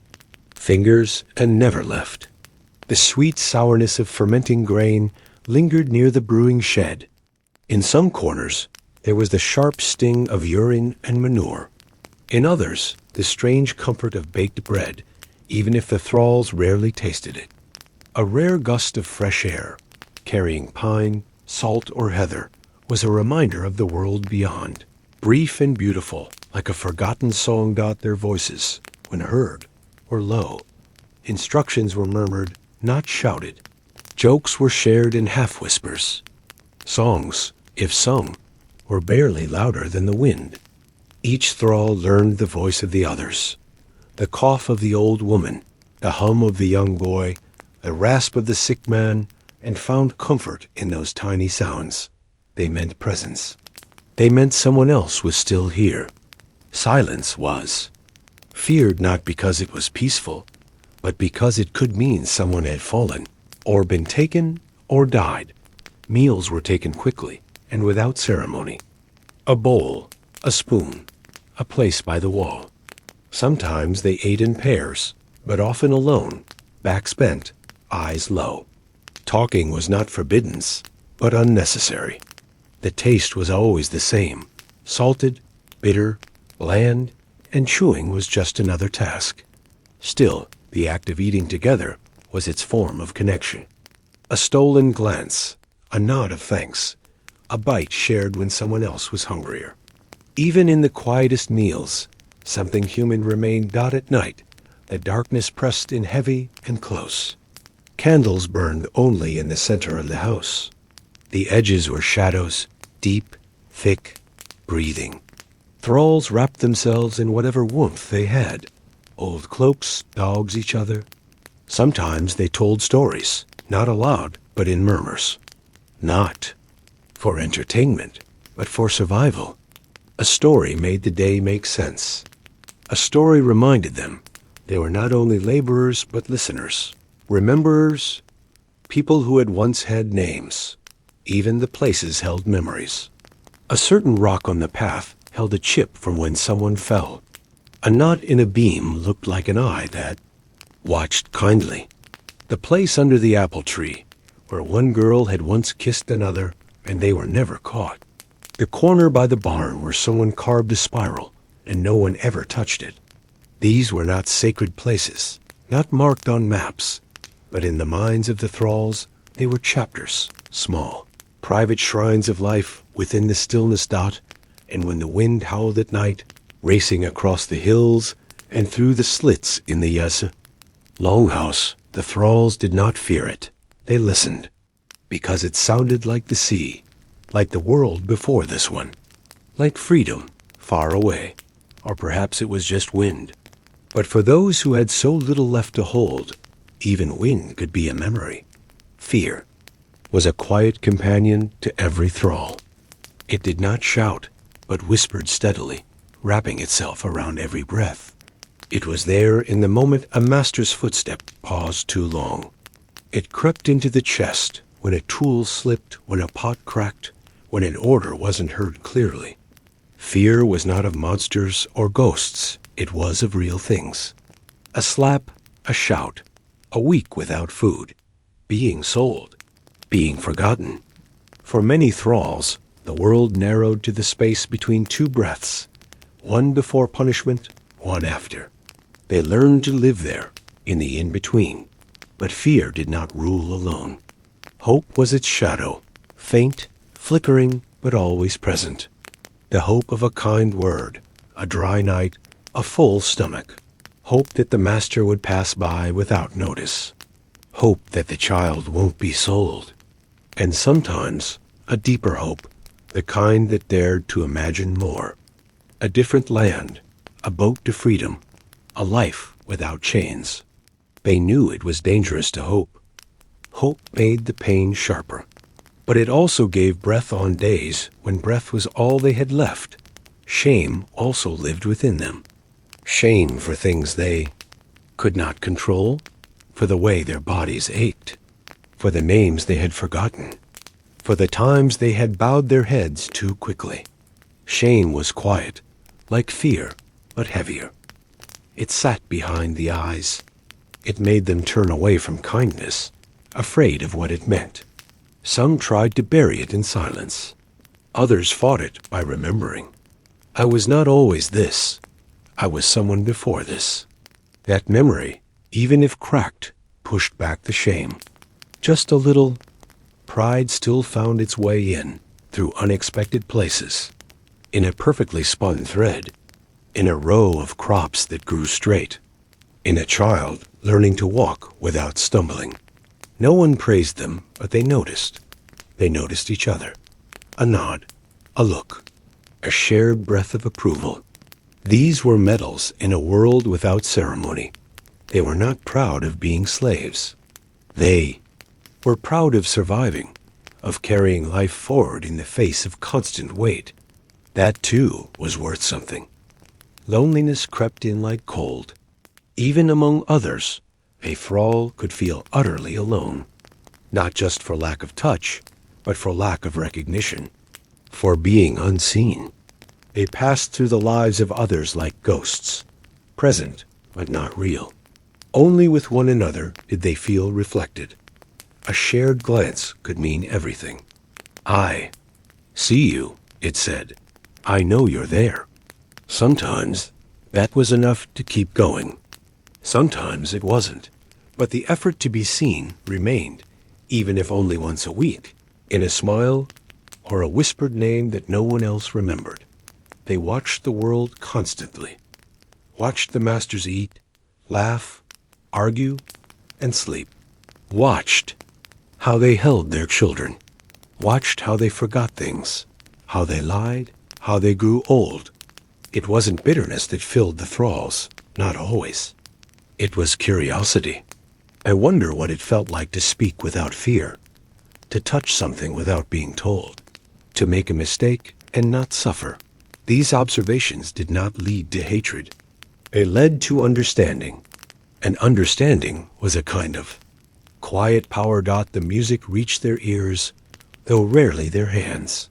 fingers and never left. The sweet sourness of fermenting grain lingered near the brewing shed. In some corners, there was the sharp sting of urine and manure. In others, the strange comfort of baked bread, even if the thralls rarely tasted it. A rare gust of fresh air, carrying pine, salt, or heather, was a reminder of the world beyond. Brief and beautiful, like a forgotten song, their voices, when heard, were low. Instructions were murmured, not shouted. Jokes were shared in half-whispers. Songs, if sung, were barely louder than the wind. Each thrall learned the voice of the others. The cough of the old woman, the hum of the young boy, the rasp of the sick man, and found comfort in those tiny sounds. They meant presence. They meant someone else was still here. Silence was. Feared not because it was peaceful, but because it could mean someone had fallen, or been taken, or died. Meals were taken quickly and without ceremony. A bowl, a spoon, a place by the wall. Sometimes they ate in pairs, but often alone, backs bent, eyes low. Talking was not forbidden, but unnecessary. The taste was always the same, salted, bitter, bland, and chewing was just another task. Still, the act of eating together was its form of connection. A stolen glance, a nod of thanks, a bite shared when someone else was hungrier. Even in the quietest meals, something human remained. At night, the darkness pressed in heavy and close. Candles burned only in the center of the house. The edges were shadows, deep, thick, breathing. Thralls wrapped themselves in whatever warmth they had. Old cloaks, dogs each other. Sometimes they told stories, not aloud, but in murmurs. Not for entertainment, but for survival. A story made the day make sense. A story reminded them they were not only laborers, but listeners, rememberers, people who had once had names. Even the places held memories. A certain rock on the path held a chip from when someone fell. A knot in a beam looked like an eye that watched kindly. The place under the apple tree, where one girl had once kissed another, and they were never caught. The corner by the barn where someone carved a spiral, and no one ever touched it. These were not sacred places, not marked on maps, but in the minds of the thralls they were chapters, small, private shrines of life within the stillness dot, and when the wind howled at night, racing across the hills and through the slits in the longhouse, the thralls did not fear it. They listened, because it sounded like the sea, like the world before this one, like freedom far away, or perhaps it was just wind. But for those who had so little left to hold, even wind could be a memory. Fear was a quiet companion to every thrall. It did not shout, but whispered steadily, wrapping itself around every breath. It was there in the moment a master's footstep paused too long. It crept into the chest when a tool slipped, when a pot cracked, when an order wasn't heard clearly. Fear was not of monsters or ghosts, it was of real things. A slap, a shout, a week without food, being sold, being forgotten. For many thralls, the world narrowed to the space between two breaths, one before punishment, one after. They learned to live there, in the in-between. But fear did not rule alone. Hope was its shadow, faint, flickering, but always present. The hope of a kind word, a dry night, a full stomach. Hope that the master would pass by without notice. Hope that the child won't be sold. And sometimes a deeper hope, the kind that dared to imagine more. A different land, a boat to freedom, a life without chains. They knew it was dangerous to hope. Hope made the pain sharper. But it also gave breath on days when breath was all they had left. Shame also lived within them. Shame for things they could not control, for the way their bodies ached, for the names they had forgotten, for the times they had bowed their heads too quickly. Shame was quiet, like fear, but heavier. It sat behind the eyes. It made them turn away from kindness, afraid of what it meant. Some tried to bury it in silence. Others fought it by remembering. I was not always this. I was someone before this. That memory, even if cracked, pushed back the shame. Just a little. Pride still found its way in, through unexpected places. In a perfectly spun thread. In a row of crops that grew straight. In a child learning to walk without stumbling. No one praised them, but they noticed. They noticed each other. A nod, a look, a shared breath of approval. These were medals in a world without ceremony. They were not proud of being slaves. They were proud of surviving, of carrying life forward in the face of constant weight. That, too, was worth something. Loneliness crept in like cold. Even among others, a thrall could feel utterly alone, not just for lack of touch, but for lack of recognition, for being unseen. They passed through the lives of others like ghosts, present but not real. Only with one another did they feel reflected. A shared glance could mean everything. I see you, it said. I know you're there. Sometimes that was enough to keep going. Sometimes it wasn't. But the effort to be seen remained, even if only once a week, in a smile or a whispered name that no one else remembered. They watched the world constantly, watched the masters eat, laugh, argue, and sleep, watched how they held their children, watched how they forgot things, how they lied, how they grew old. It wasn't bitterness that filled the thralls, not always. It was curiosity. I wonder what it felt like to speak without fear, to touch something without being told, to make a mistake and not suffer. These observations did not lead to hatred. They led to understanding. And understanding was a kind of quiet power. The music reached their ears, though rarely their hands.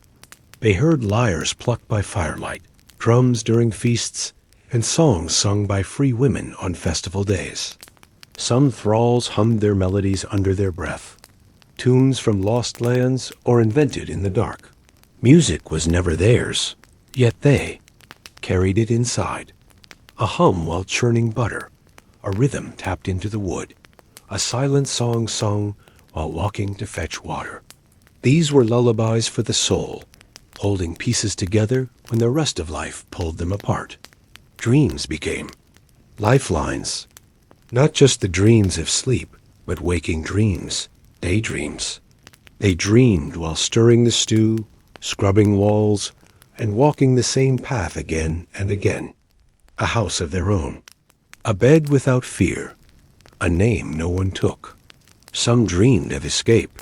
They heard lyres plucked by firelight, drums during feasts, and songs sung by free women on festival days. Some thralls hummed their melodies under their breath, tunes from lost lands or invented in the dark. Music was never theirs, yet they carried it inside, a hum while churning butter, a rhythm tapped into the wood, a silent song sung while walking to fetch water. These were lullabies for the soul, holding pieces together when the rest of life pulled them apart. Dreams became lifelines, not just the dreams of sleep, but waking dreams, daydreams. They dreamed while stirring the stew, scrubbing walls, and walking the same path again and again. A house of their own, a bed without fear, a name no one took. Some dreamed of escape.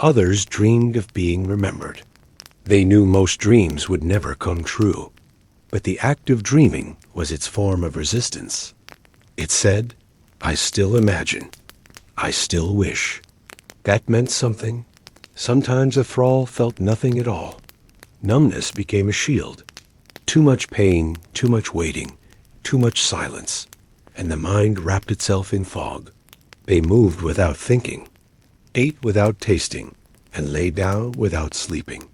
Others dreamed of being remembered. They knew most dreams would never come true, but the act of dreaming was its form of resistance. It said, "I still imagine. I still wish." That meant something. Sometimes a thrall felt nothing at all. Numbness became a shield. Too much pain, too much waiting, too much silence, and the mind wrapped itself in fog. They moved without thinking, ate without tasting, and lay down without sleeping.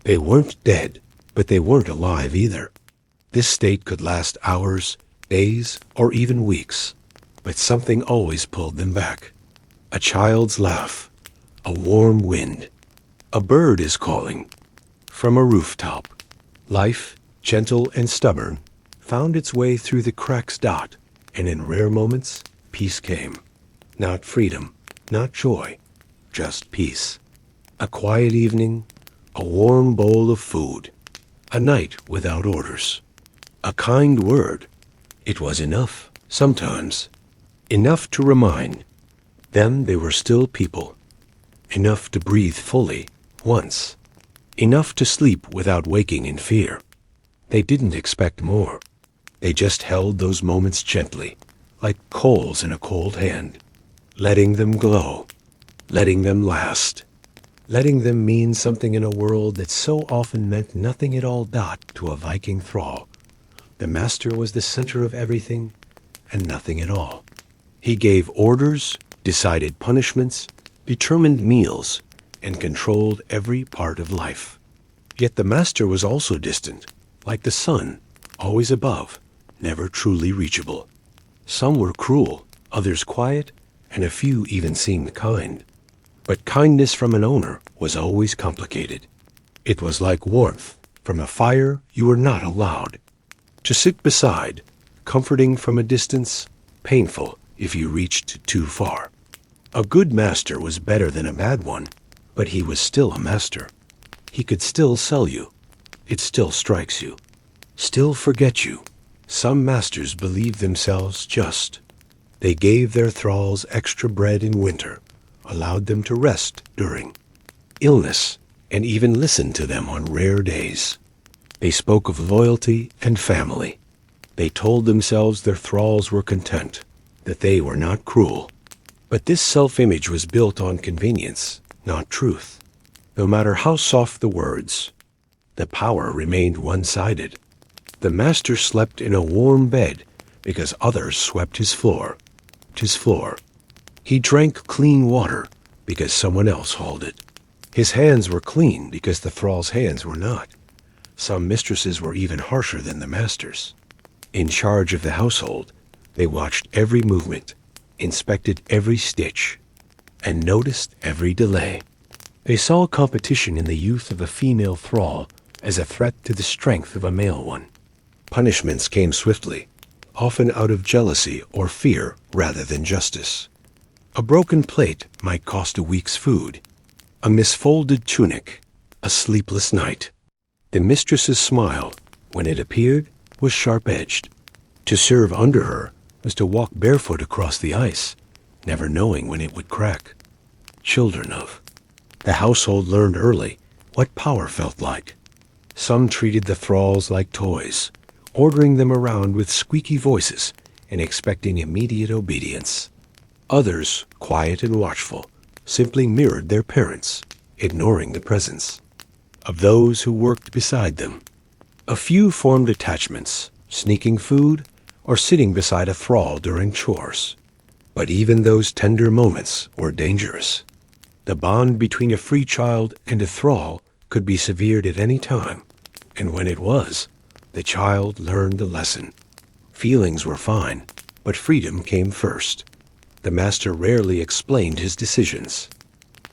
They weren't dead, but they weren't alive either. This state could last hours, days, or even weeks, but something always pulled them back. A child's laugh, a warm wind, a bird is calling from a rooftop. Life, gentle and stubborn, found its way through the crack's dot, and in rare moments, peace came. Not freedom, not joy, just peace. A quiet evening, a warm bowl of food, a night without orders. A kind word. It was enough, sometimes. Enough to remind them they were still people. Enough to breathe fully, once. Enough to sleep without waking in fear. They didn't expect more. They just held those moments gently, like coals in a cold hand, letting them glow, letting them last, letting them mean something in a world that so often meant nothing at all. To a Viking thrall, the master was the center of everything and nothing at all. He gave orders, decided punishments, determined meals, and controlled every part of life. Yet the master was also distant, like the sun, always above, never truly reachable. Some were cruel, others quiet, and a few even seemed kind. But kindness from an owner was always complicated. It was like warmth from a fire you were not allowed to sit beside, comforting from a distance, painful if you reached too far. A good master was better than a bad one, but he was still a master. He could still sell you. It still strikes you. Still forget you. Some masters believed themselves just. They gave their thralls extra bread in winter, allowed them to rest during illness, and even listened to them on rare days. They spoke of loyalty and family. They told themselves their thralls were content, that they were not cruel. But this self-image was built on convenience, not truth. No matter how soft the words, the power remained one-sided. The master slept in a warm bed because others swept his floor. He drank clean water because someone else hauled it. His hands were clean because the thrall's hands were not. Some mistresses were even harsher than the masters. In charge of the household, they watched every movement, inspected every stitch, and noticed every delay. They saw competition in the youth of a female thrall as a threat to the strength of a male one. Punishments came swiftly, often out of jealousy or fear rather than justice. A broken plate might cost a week's food, a misfolded tunic, a sleepless night. The mistress's smile, when it appeared, was sharp-edged. To serve under her was to walk barefoot across the ice, never knowing when it would crack. Children of the household learned early what power felt like. Some treated the thralls like toys, ordering them around with squeaky voices and expecting immediate obedience. Others, quiet and watchful, simply mirrored their parents, ignoring the presence of those who worked beside them. A few formed attachments, sneaking food or sitting beside a thrall during chores. But even those tender moments were dangerous. The bond between a free child and a thrall could be severed at any time, and when it was, the child learned the lesson. Feelings were fine, but freedom came first. The master rarely explained his decisions.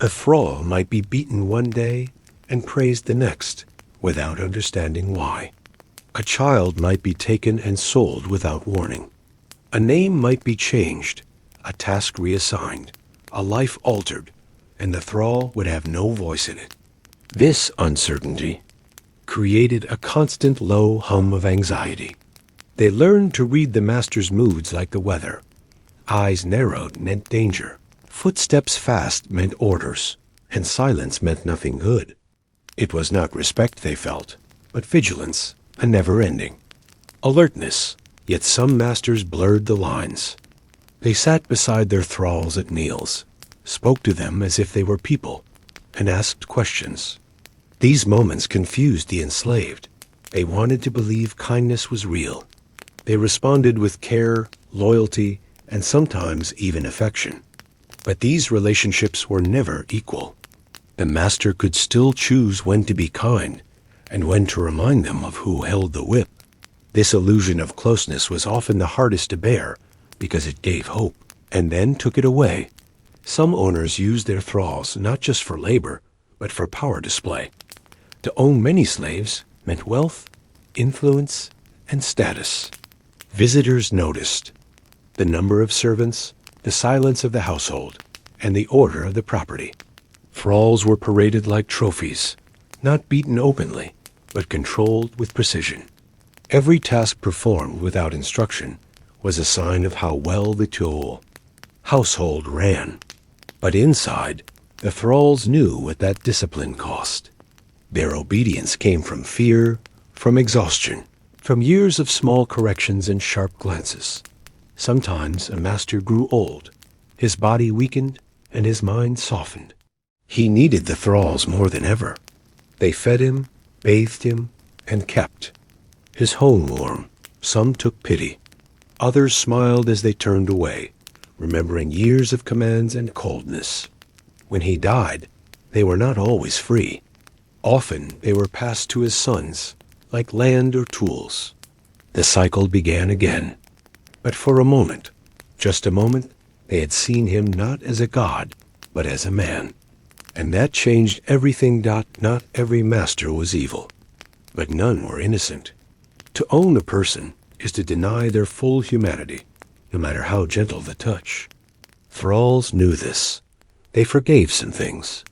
A thrall might be beaten one day and praised the next, without understanding why. A child might be taken and sold without warning. A name might be changed, a task reassigned, a life altered, and the thrall would have no voice in it. This uncertainty created a constant low hum of anxiety. They learned to read the master's moods like the weather. Eyes narrowed meant danger. Footsteps fast meant orders, and silence meant nothing good. It was not respect they felt, but vigilance, a never-ending. Alertness, yet some masters blurred the lines. They sat beside their thralls at meals, spoke to them as if they were people, and asked questions. These moments confused the enslaved. They wanted to believe kindness was real. They responded with care, loyalty, and sometimes even affection. But these relationships were never equal. The master could still choose when to be kind and when to remind them of who held the whip. This illusion of closeness was often the hardest to bear because it gave hope and then took it away. Some owners used their thralls not just for labor, but for power display. To own many slaves meant wealth, influence, and status. Visitors noticed the number of servants, the silence of the household, and the order of the property. Thralls were paraded like trophies, not beaten openly, but controlled with precision. Every task performed without instruction was a sign of how well the tool household ran. But inside, the thralls knew what that discipline cost. Their obedience came from fear, from exhaustion, from years of small corrections and sharp glances. Sometimes a master grew old, his body weakened, and his mind softened. He needed the thralls more than ever. They fed him, bathed him, and kept his home warm. Some took pity. Others smiled as they turned away, remembering years of commands and coldness. When he died, they were not always free. Often they were passed to his sons, like land or tools. The cycle began again. But for a moment, just a moment, they had seen him not as a god, but as a man. And that changed everything. Not every master was evil, but none were innocent. To own a person is to deny their full humanity, no matter how gentle the touch. Thralls knew this. They forgave some things.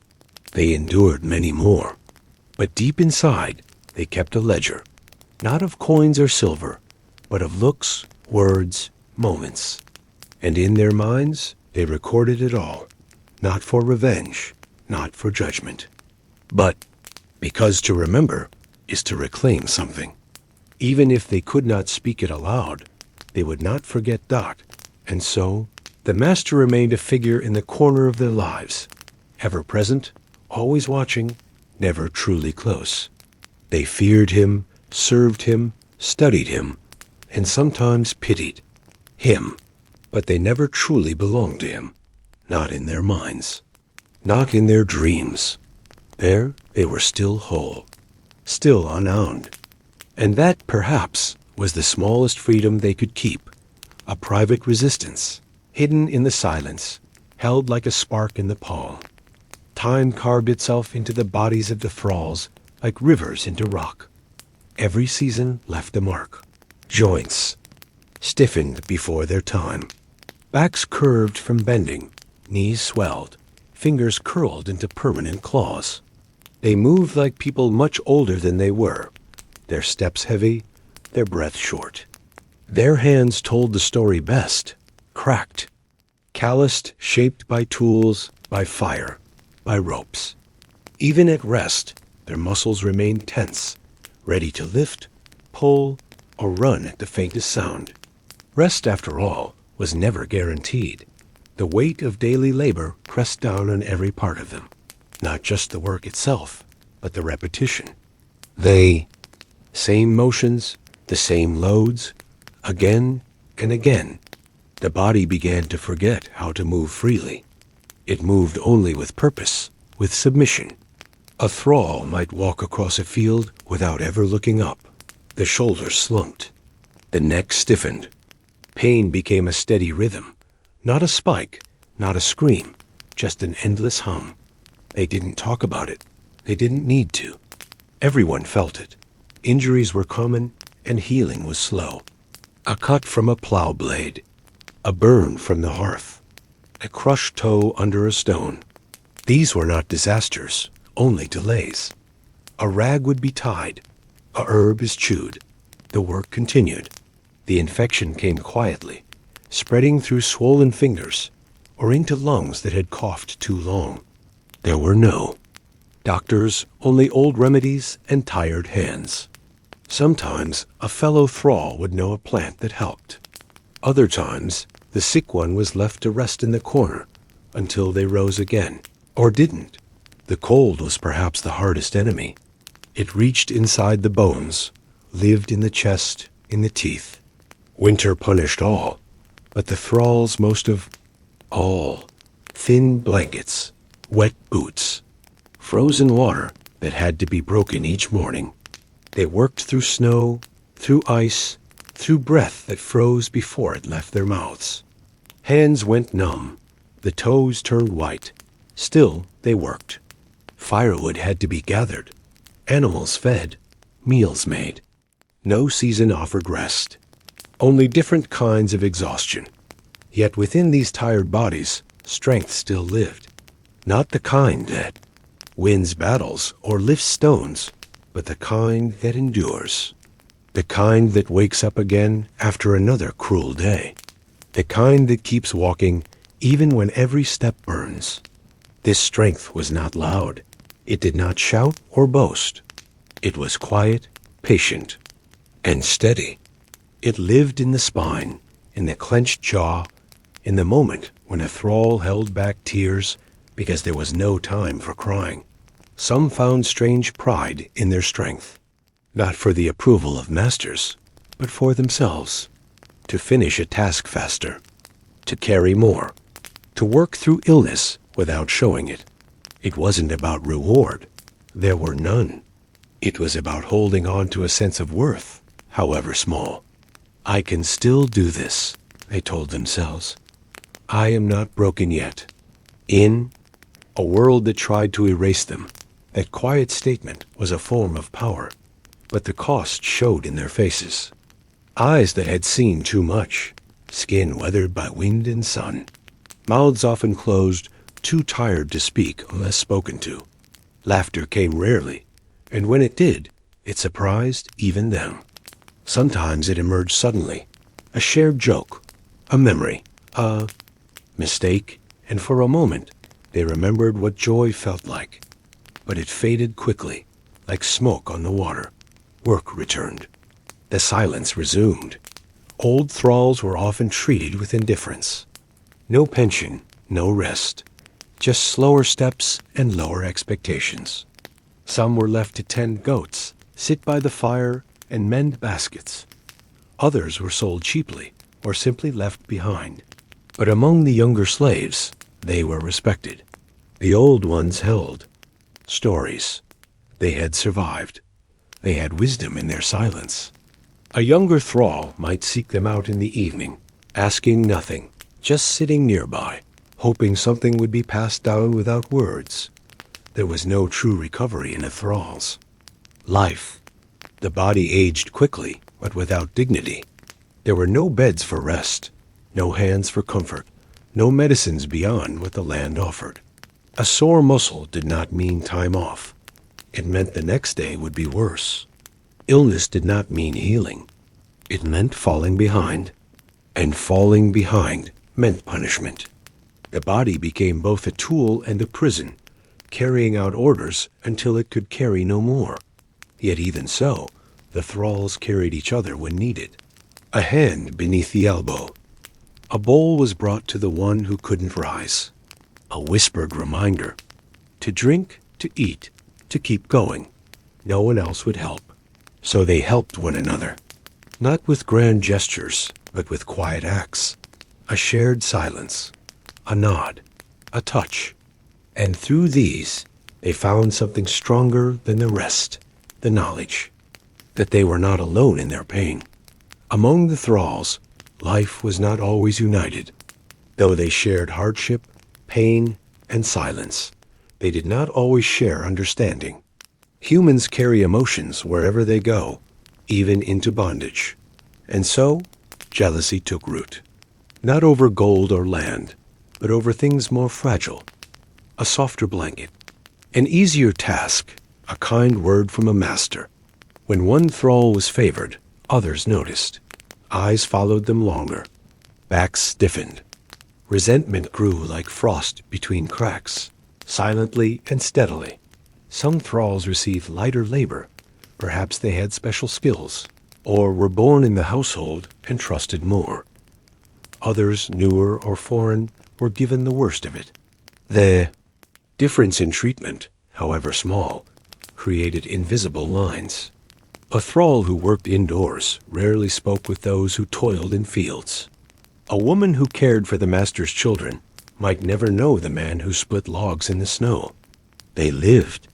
They endured many more. But deep inside, they kept a ledger, not of coins or silver, but of looks, words, moments. And in their minds, they recorded it all, not for revenge, not for judgment, but because to remember is to reclaim something. Even if they could not speak it aloud, they would not forget Dot. And so, the master remained a figure in the corner of their lives, ever present, always watching, never truly close. They feared him, served him, studied him, and sometimes pitied him. But they never truly belonged to him, not in their minds, not in their dreams. There they were still whole, still unowned. And that, perhaps, was the smallest freedom they could keep, a private resistance, hidden in the silence, held like a spark in the palm. Time carved itself into the bodies of the thralls like rivers into rock. Every season left a mark. Joints stiffened before their time. Backs curved from bending, knees swelled, fingers curled into permanent claws. They moved like people much older than they were, their steps heavy, their breath short. Their hands told the story best, cracked, calloused, shaped by tools, by fire, by ropes. Even at rest, their muscles remained tense, ready to lift, pull, or run at the faintest sound. Rest, after all, was never guaranteed. The weight of daily labor pressed down on every part of them, not just the work itself, but the repetition. Same motions, the same loads, again and again. The body began to forget how to move freely. It moved only with purpose, with submission. A thrall might walk across a field without ever looking up. The shoulders slumped. The neck stiffened. Pain became a steady rhythm. Not a spike, not a scream, just an endless hum. They didn't talk about it. They didn't need to. Everyone felt it. Injuries were common, and healing was slow. A cut from a plow blade. A burn from the hearth. A crushed toe under a stone. These were not disasters, only delays. A rag would be tied. A herb is chewed. The work continued. The infection came quietly, spreading through swollen fingers or into lungs that had coughed too long. There were no doctors, only old remedies and tired hands. Sometimes a fellow thrall would know a plant that helped. Other times, the sick one was left to rest in the corner until they rose again, or didn't. The cold was perhaps the hardest enemy. It reached inside the bones, lived in the chest, in the teeth. Winter punished all, but the thralls most of all. Thin blankets, wet boots, frozen water that had to be broken each morning. They worked through snow, through ice, through breath that froze before it left their mouths. Hands went numb, the toes turned white. Still, they worked. Firewood had to be gathered, animals fed, meals made. No season offered rest, only different kinds of exhaustion. Yet within these tired bodies, strength still lived. Not the kind that wins battles or lifts stones, but the kind that endures. The kind that wakes up again after another cruel day. The kind that keeps walking even when every step burns. This strength was not loud. It did not shout or boast. It was quiet, patient, and steady. It lived in the spine, in the clenched jaw, in the moment when a thrall held back tears because there was no time for crying. Some found strange pride in their strength, not for the approval of masters, but for themselves. To finish a task faster, to carry more, to work through illness without showing it. It wasn't about reward. There were none. It was about holding on to a sense of worth, however small. I can still do this, they told themselves. I am not broken yet. In a world that tried to erase them, that quiet statement was a form of power, but the cost showed in their faces. Eyes that had seen too much, skin weathered by wind and sun, mouths often closed, too tired to speak unless spoken to. Laughter came rarely, and when it did, it surprised even them. Sometimes it emerged suddenly, a shared joke, a memory, a mistake, and for a moment they remembered what joy felt like. But it faded quickly, like smoke on the water. Work returned. The silence resumed. Old thralls were often treated with indifference. No pension, no rest, just slower steps and lower expectations. Some were left to tend goats, sit by the fire, and mend baskets. Others were sold cheaply or simply left behind. But among the younger slaves, they were respected. The old ones held stories. They had survived. They had wisdom in their silence. A younger thrall might seek them out in the evening, asking nothing, just sitting nearby, hoping something would be passed down without words. There was no true recovery in the thralls. Life. The body aged quickly, but without dignity. There were no beds for rest, no hands for comfort, no medicines beyond what the land offered. A sore muscle did not mean time off. It meant the next day would be worse. Illness did not mean healing. It meant falling behind. And falling behind meant punishment. The body became both a tool and a prison, carrying out orders until it could carry no more. Yet even so, the thralls carried each other when needed. A hand beneath the elbow. A bowl was brought to the one who couldn't rise. A whispered reminder. To drink, to eat, to keep going. No one else would help. So they helped one another. Not with grand gestures, but with quiet acts. A shared silence. A nod. A touch. And through these, they found something stronger than the rest. The knowledge that they were not alone in their pain. Among the thralls, life was not always united. Though they shared hardship, pain, and silence, they did not always share understanding. Humans carry emotions wherever they go, even into bondage. And so, jealousy took root. Not over gold or land, but over things more fragile. A softer blanket, an easier task, a kind word from a master. When one thrall was favored, others noticed. Eyes followed them longer. Backs stiffened. Resentment grew like frost between cracks, silently and steadily. Some thralls received lighter labor. Perhaps they had special skills, or were born in the household and trusted more. Others, newer or foreign, were given the worst of it. The difference in treatment, however small, created invisible lines. A thrall who worked indoors rarely spoke with those who toiled in fields. A woman who cared for the master's children might never know the man who split logs in the snow. They lived,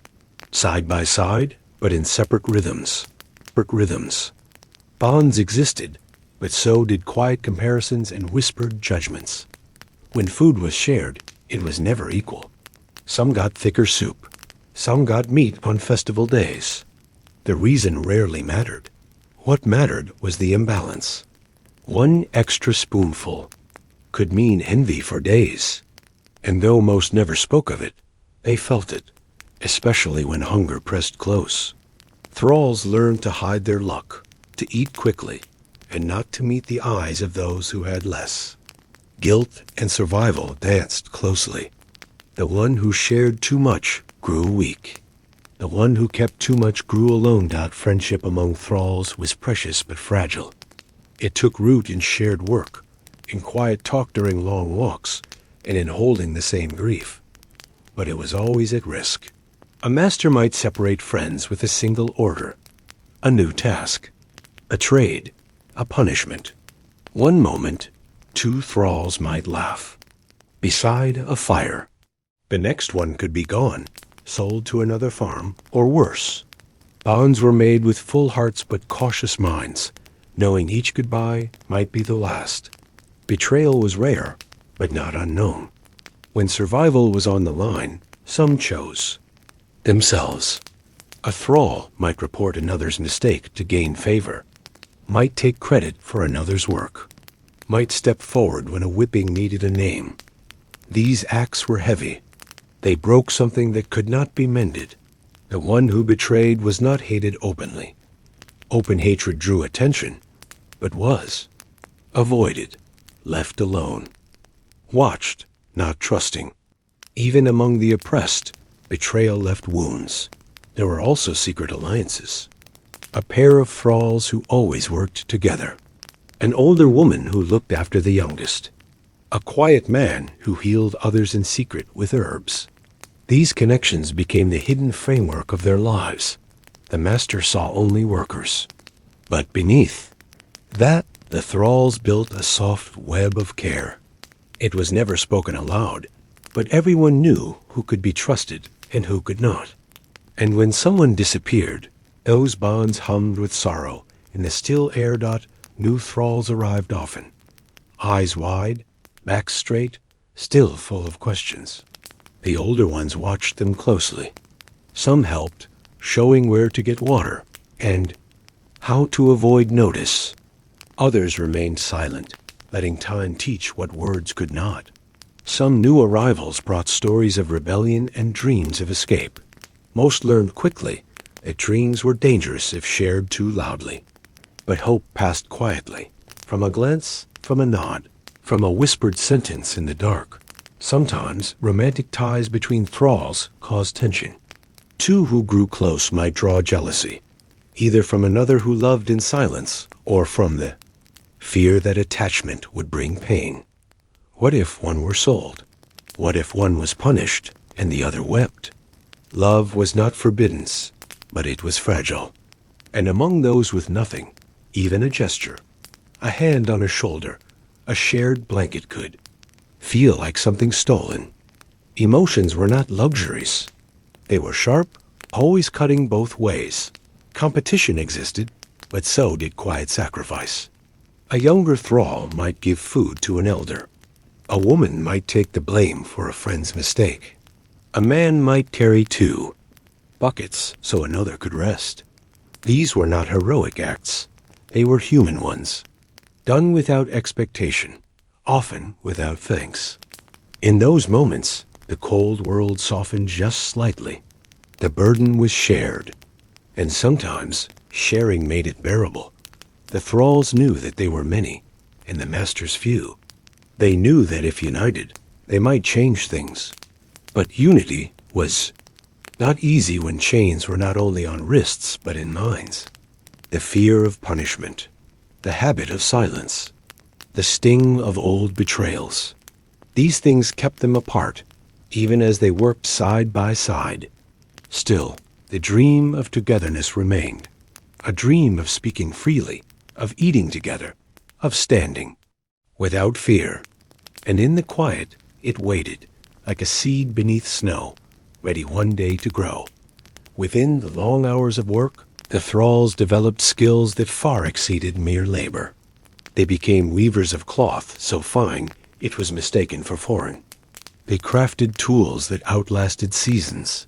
side by side, but in separate rhythms. Bonds existed, but so did quiet comparisons and whispered judgments. When food was shared, it was never equal. Some got thicker soup. Some got meat on festival days. The reason rarely mattered. What mattered was the imbalance. One extra spoonful could mean envy for days. And though most never spoke of it, they felt it, especially when hunger pressed close. Thralls learned to hide their luck, to eat quickly, and not to meet the eyes of those who had less. Guilt and survival danced closely. The one who shared too much grew weak. The one who kept too much grew alone. Friendship among thralls was precious but fragile. It took root in shared work, in quiet talk during long walks, and in holding the same grief. But it was always at risk. A master might separate friends with a single order, a new task, a trade, a punishment. One moment, two thralls might laugh beside a fire. The next one could be gone, sold to another farm, or worse. Bonds were made with full hearts but cautious minds, knowing each goodbye might be the last. Betrayal was rare, but not unknown. When survival was on the line, some chose themselves. A thrall might report another's mistake to gain favor, might take credit for another's work, might step forward when a whipping needed a name. These acts were heavy. They broke something that could not be mended. The one who betrayed was not hated openly. Open hatred drew attention, but was avoided, left alone, watched, not trusting. Even among the oppressed, betrayal left wounds. There were also secret alliances. A pair of thralls who always worked together. An older woman who looked after the youngest. A quiet man who healed others in secret with herbs. These connections became the hidden framework of their lives. The master saw only workers. But beneath that, the thralls built a soft web of care. It was never spoken aloud, but everyone knew who could be trusted and who could not. And when someone disappeared, those bonds hummed with sorrow. In the still air. New thralls arrived often. Eyes wide, backs straight, still full of questions. The older ones watched them closely. Some helped, showing where to get water and how to avoid notice. Others remained silent, letting time teach what words could not. Some new arrivals brought stories of rebellion and dreams of escape. Most learned quickly that dreams were dangerous if shared too loudly. But hope passed quietly, from a glance, from a nod, from a whispered sentence in the dark. Sometimes romantic ties between thralls caused tension. Two who grew close might draw jealousy, either from another who loved in silence or from the fear that attachment would bring pain. What if one were sold? What if one was punished and the other wept? Love was not forbidden, but it was fragile. And among those with nothing, even a gesture, a hand on a shoulder, a shared blanket could feel like something stolen. Emotions were not luxuries. They were sharp, always cutting both ways. Competition existed, but so did quiet sacrifice. A younger thrall might give food to an elder. A woman might take the blame for a friend's mistake. A man might carry two buckets so another could rest. These were not heroic acts. They were human ones, done without expectation, often without thanks. In those moments, the cold world softened just slightly. The burden was shared, and sometimes sharing made it bearable. The thralls knew that they were many, and the masters few. They knew that if united, they might change things. But unity was not easy when chains were not only on wrists but in minds. The fear of punishment, the habit of silence, the sting of old betrayals. These things kept them apart, even as they worked side by side. Still, the dream of togetherness remained, a dream of speaking freely, of eating together, of standing, without fear. And in the quiet, it waited, like a seed beneath snow, ready one day to grow. Within the long hours of work, the thralls developed skills that far exceeded mere labor. They became weavers of cloth so fine it was mistaken for foreign. They crafted tools that outlasted seasons.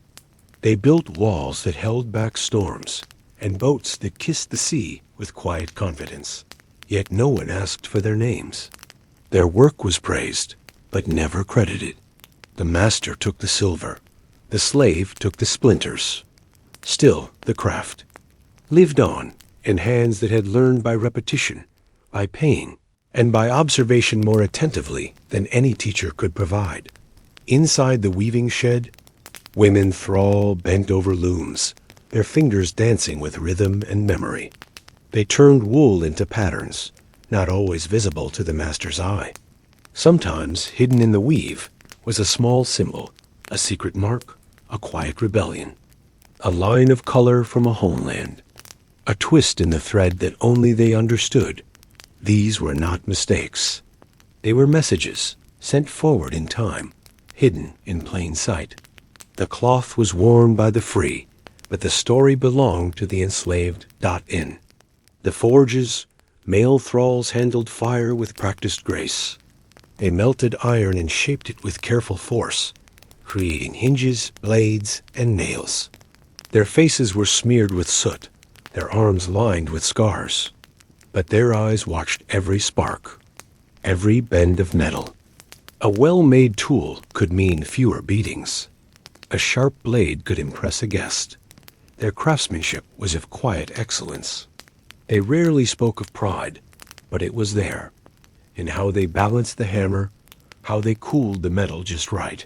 They built walls that held back storms, and boats that kissed the sea with quiet confidence. Yet no one asked for their names. Their work was praised, but never credited. The master took the silver. The slave took the splinters. Still, the craft lived on in hands that had learned by repetition, by pain, and by observation more attentively than any teacher could provide. Inside the weaving shed, women thrall bent over looms, their fingers dancing with rhythm and memory. They turned wool into patterns, not always visible to the master's eye. Sometimes, hidden in the weave, was a small symbol, a secret mark, a quiet rebellion, a line of color from a homeland, a twist in the thread that only they understood. These were not mistakes. They were messages sent forward in time, hidden in plain sight. The cloth was worn by the free, but the story belonged to the enslaved. In the forges, male thralls handled fire with practiced grace. They melted iron and shaped it with careful force, creating hinges, blades, and nails. Their faces were smeared with soot, their arms lined with scars. But their eyes watched every spark, every bend of metal. A well-made tool could mean fewer beatings. A sharp blade could impress a guest. Their craftsmanship was of quiet excellence. They rarely spoke of pride, but it was there, in how they balanced the hammer, how they cooled the metal just right.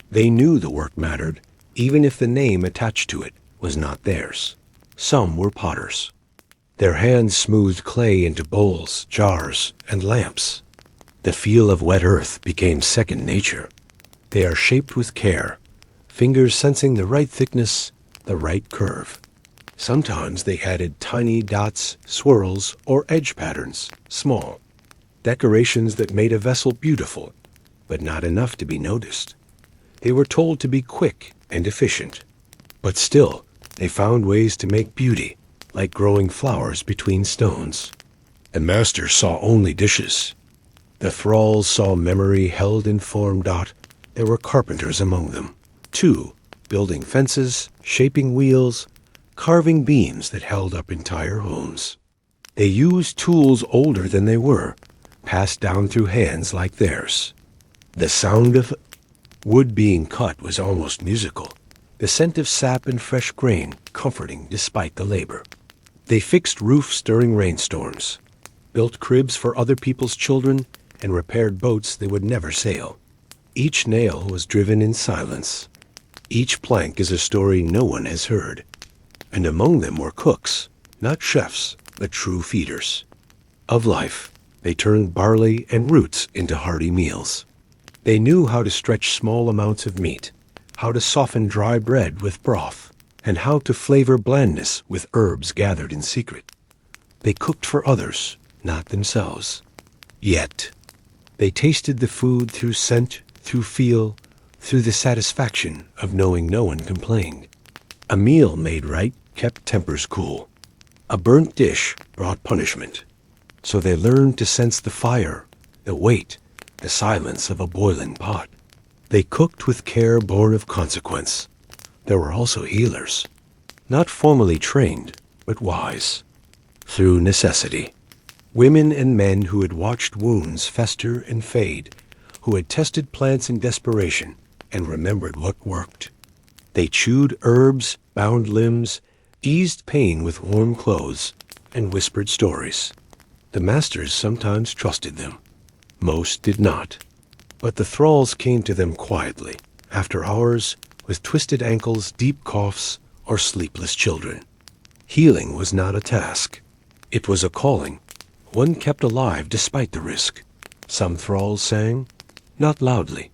They knew the work mattered, even if the name attached to it was not theirs. Some were potters. Their hands smoothed clay into bowls, jars, and lamps. The feel of wet earth became second nature. They are shaped with care, fingers sensing the right thickness, the right curve. Sometimes they added tiny dots, swirls, or edge patterns, small, decorations that made a vessel beautiful, but not enough to be noticed. They were told to be quick and efficient, but still they found ways to make beauty, like growing flowers between stones. The master saw only dishes. The thralls saw memory held in form. There were carpenters among them, too, building fences, shaping wheels, carving beams that held up entire homes. They used tools older than they were, passed down through hands like theirs. The sound of wood being cut was almost musical, the scent of sap and fresh grain comforting despite the labor. They fixed roofs during rainstorms, built cribs for other people's children, and repaired boats they would never sail. Each nail was driven in silence. Each plank is a story no one has heard. And among them were cooks, not chefs, but true feeders. Of life, they turned barley and roots into hearty meals. They knew how to stretch small amounts of meat, how to soften dry bread with broth, and how to flavor blandness with herbs gathered in secret. They cooked for others, not themselves. Yet, they tasted the food through scent, through feel, through the satisfaction of knowing no one complained. A meal made right kept tempers cool. A burnt dish brought punishment. So they learned to sense the fire, the weight, the silence of a boiling pot. They cooked with care born of consequence. There were also healers, not formally trained, but wise, through necessity. Women and men who had watched wounds fester and fade, who had tested plants in desperation and remembered what worked. They chewed herbs, bound limbs, eased pain with warm clothes, and whispered stories. The masters sometimes trusted them. Most did not. But the thralls came to them quietly, after hours, with twisted ankles, deep coughs, or sleepless children. Healing was not a task. It was a calling, one kept alive despite the risk. Some thralls sang, not loudly,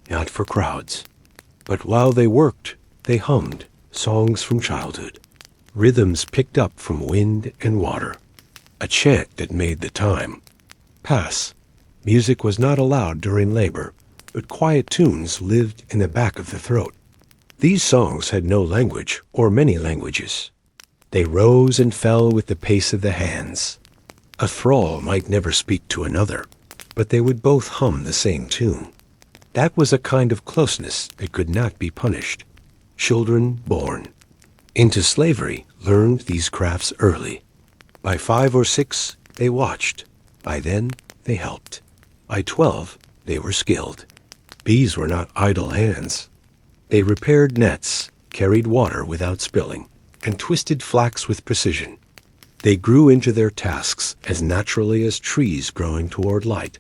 not for crowds. But while they worked, they hummed songs from childhood, rhythms picked up from wind and water, a chant that made the time pass. Music was not allowed during labor, but quiet tunes lived in the back of the throat. These songs had no language or many languages. They rose and fell with the pace of the hands. A thrall might never speak to another, but they would both hum the same tune. That was a kind of closeness that could not be punished. Children born into slavery learned these crafts early. By 5 or 6, they watched. By then, they helped. By 12, they were skilled. These were not idle hands. They repaired nets, carried water without spilling, and twisted flax with precision. They grew into their tasks as naturally as trees growing toward light,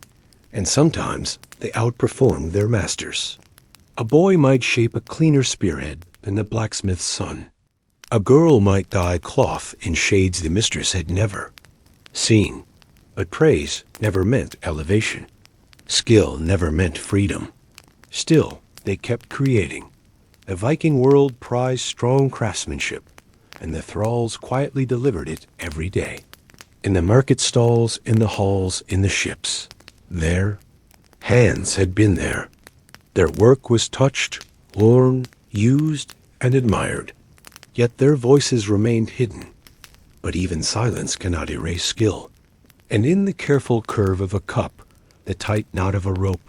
and sometimes they outperformed their masters. A boy might shape a cleaner spearhead than the blacksmith's son. A girl might dye cloth in shades the mistress had never seen. But praise never meant elevation. Skill never meant freedom. Still, they kept creating. The Viking world prized strong craftsmanship, and the thralls quietly delivered it every day. In the market stalls, in the halls, in the ships. Their hands had been there. Their work was touched, worn, used, and admired. Yet their voices remained hidden. But even silence cannot erase skill. And in the careful curve of a cup, the tight knot of a rope,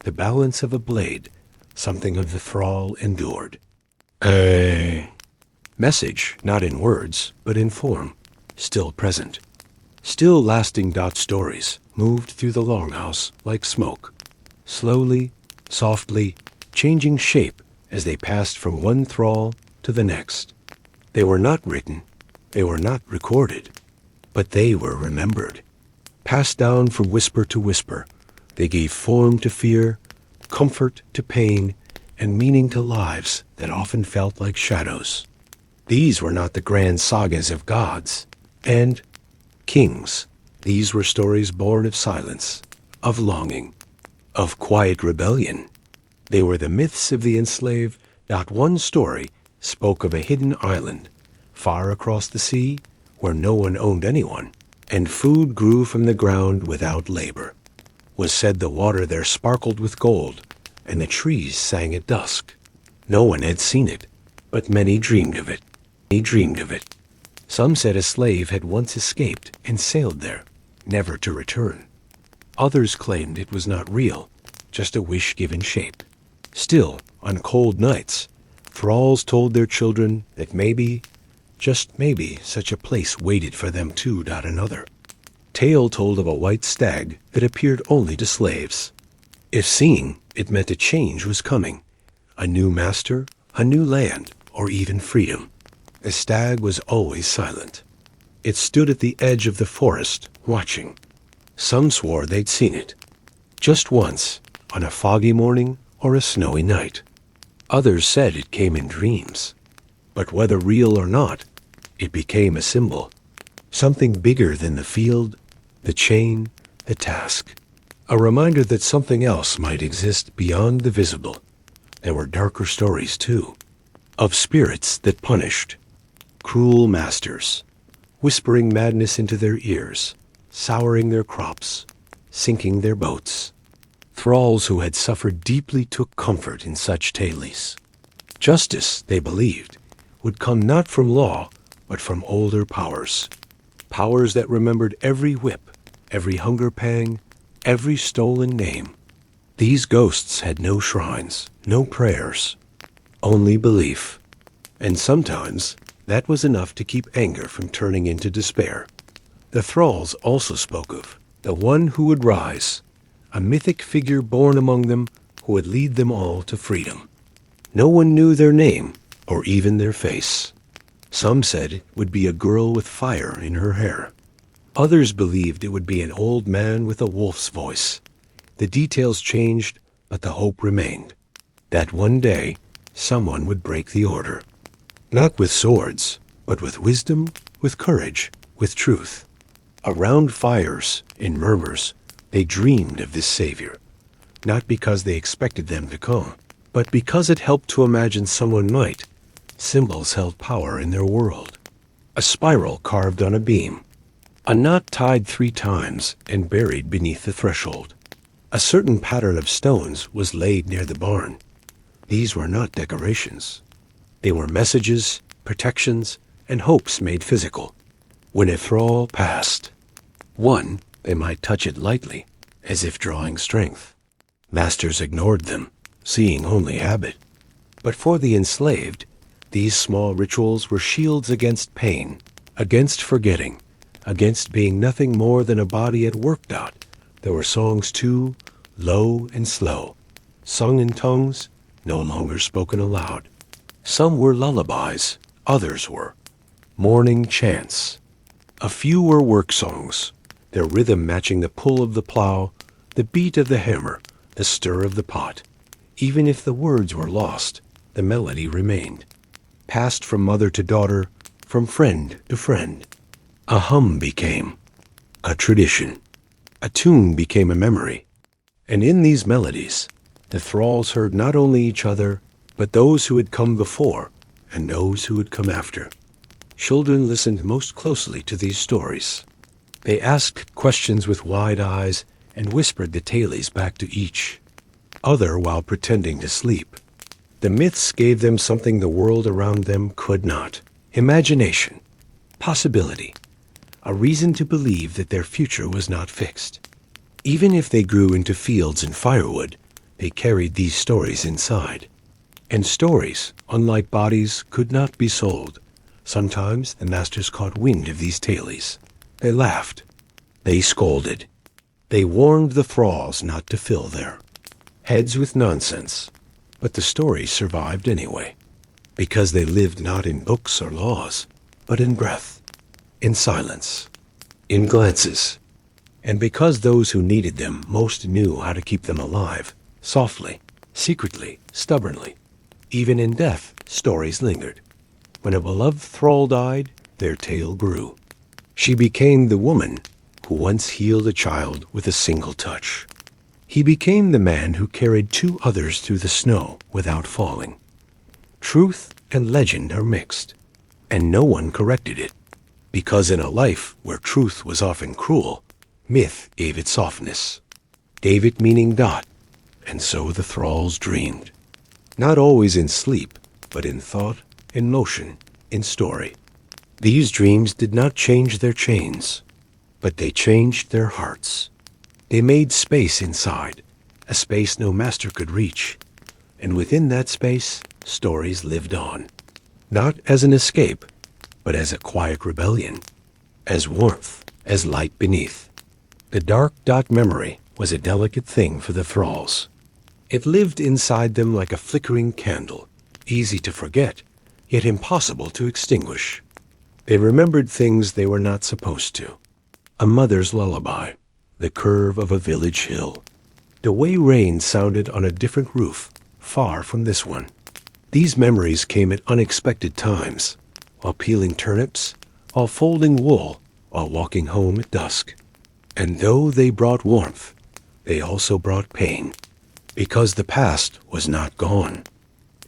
the balance of a blade, something of the thrall endured. A message, not in words, but in form, still present. Still lasting. Stories moved through the longhouse like smoke, slowly, softly, changing shape as they passed from one thrall to the next. They were not written, they were not recorded, but they were remembered. Passed down from whisper to whisper, they gave form to fear, comfort to pain, and meaning to lives that often felt like shadows. These were not the grand sagas of gods and kings. These were stories born of silence, of longing, of quiet rebellion. They were the myths of the enslaved. Not one story spoke of a hidden island, far across the sea, where no one owned anyone, and food grew from the ground without labor. Was said the water there sparkled with gold, and the trees sang at dusk. No one had seen it, but many dreamed of it. He dreamed of it. Some said a slave had once escaped and sailed there, never to return. Others claimed it was not real, just a wish given shape. Still, on cold nights, thralls told their children that maybe, just maybe, such a place waited for them too. Another tale told of a white stag that appeared only to slaves. If seen, it meant a change was coming, a new master, a new land, or even freedom. The stag was always silent. It stood at the edge of the forest, watching. Some swore they'd seen it, just once, on a foggy morning or a snowy night. Others said it came in dreams. But whether real or not, it became a symbol, something bigger than the field, the chain, the task. A reminder that something else might exist beyond the visible. There were darker stories, too, of spirits that punished, cruel masters, whispering madness into their ears, souring their crops, sinking their boats. Thralls who had suffered deeply took comfort in such tales. Justice, they believed, would come not from law, but from older powers. Powers that remembered every whip, every hunger pang, every stolen name. These ghosts had no shrines, no prayers, only belief. And sometimes that was enough to keep anger from turning into despair. The thralls also spoke of the one who would rise, a mythic figure born among them who would lead them all to freedom. No one knew their name or even their face. Some said it would be a girl with fire in her hair. Others believed it would be an old man with a wolf's voice. The details changed, but the hope remained. That one day, someone would break the order. Not with swords, but with wisdom, with courage, with truth. Around fires, in murmurs, they dreamed of this savior. Not because they expected them to come, but because it helped to imagine someone might. Symbols held power in their world. A spiral carved on a beam. A knot tied 3 times and buried beneath the threshold. A certain pattern of stones was laid near the barn. These were not decorations. They were messages, protections, and hopes made physical. When a thrall passed, one, they might touch it lightly, as if drawing strength. Masters ignored them, seeing only habit. But for the enslaved, these small rituals were shields against pain, against forgetting, against being nothing more than a body at work. There were songs too, low and slow, sung in tongues, no longer spoken aloud. Some were lullabies, others were morning chants. A few were work songs, their rhythm matching the pull of the plow, the beat of the hammer, the stir of the pot. Even if the words were lost, the melody remained, passed from mother to daughter, from friend to friend. A hum became a tradition. A tune became a memory. And in these melodies, the thralls heard not only each other, but those who had come before and those who would come after. Children listened most closely to these stories. They asked questions with wide eyes and whispered the tales back to each other while pretending to sleep. The myths gave them something the world around them could not: imagination, possibility, a reason to believe that their future was not fixed. Even if they grew into fields and firewood, they carried these stories inside. And stories, unlike bodies, could not be sold. Sometimes the masters caught wind of these tales. They laughed. They scolded. They warned the thralls not to fill their heads with nonsense. But the stories survived anyway, because they lived not in books or laws, but in breath, in silence, in glances, and because those who needed them most knew how to keep them alive, softly, secretly, stubbornly. Even in death, stories lingered. When a beloved thrall died, their tale grew. She became the woman who once healed a child with a single touch. He became the man who carried 2 others through the snow without falling. Truth and legend are mixed, and no one corrected it, because in a life where truth was often cruel, myth gave it softness, gave it meaning. And so the thralls dreamed, not always in sleep, but in thought, in motion, in story. These dreams did not change their chains, but they changed their hearts. They made space inside, a space no master could reach, and within that space, stories lived on, not as an escape, but as a quiet rebellion, as warmth, as light beneath. The dark memory was a delicate thing for the thralls. It lived inside them like a flickering candle, easy to forget, yet impossible to extinguish. They remembered things they were not supposed to. A mother's lullaby, the curve of a village hill, the way rain sounded on a different roof, far from this one. These memories came at unexpected times, while peeling turnips, while folding wool, while walking home at dusk. And though they brought warmth, they also brought pain, because the past was not gone.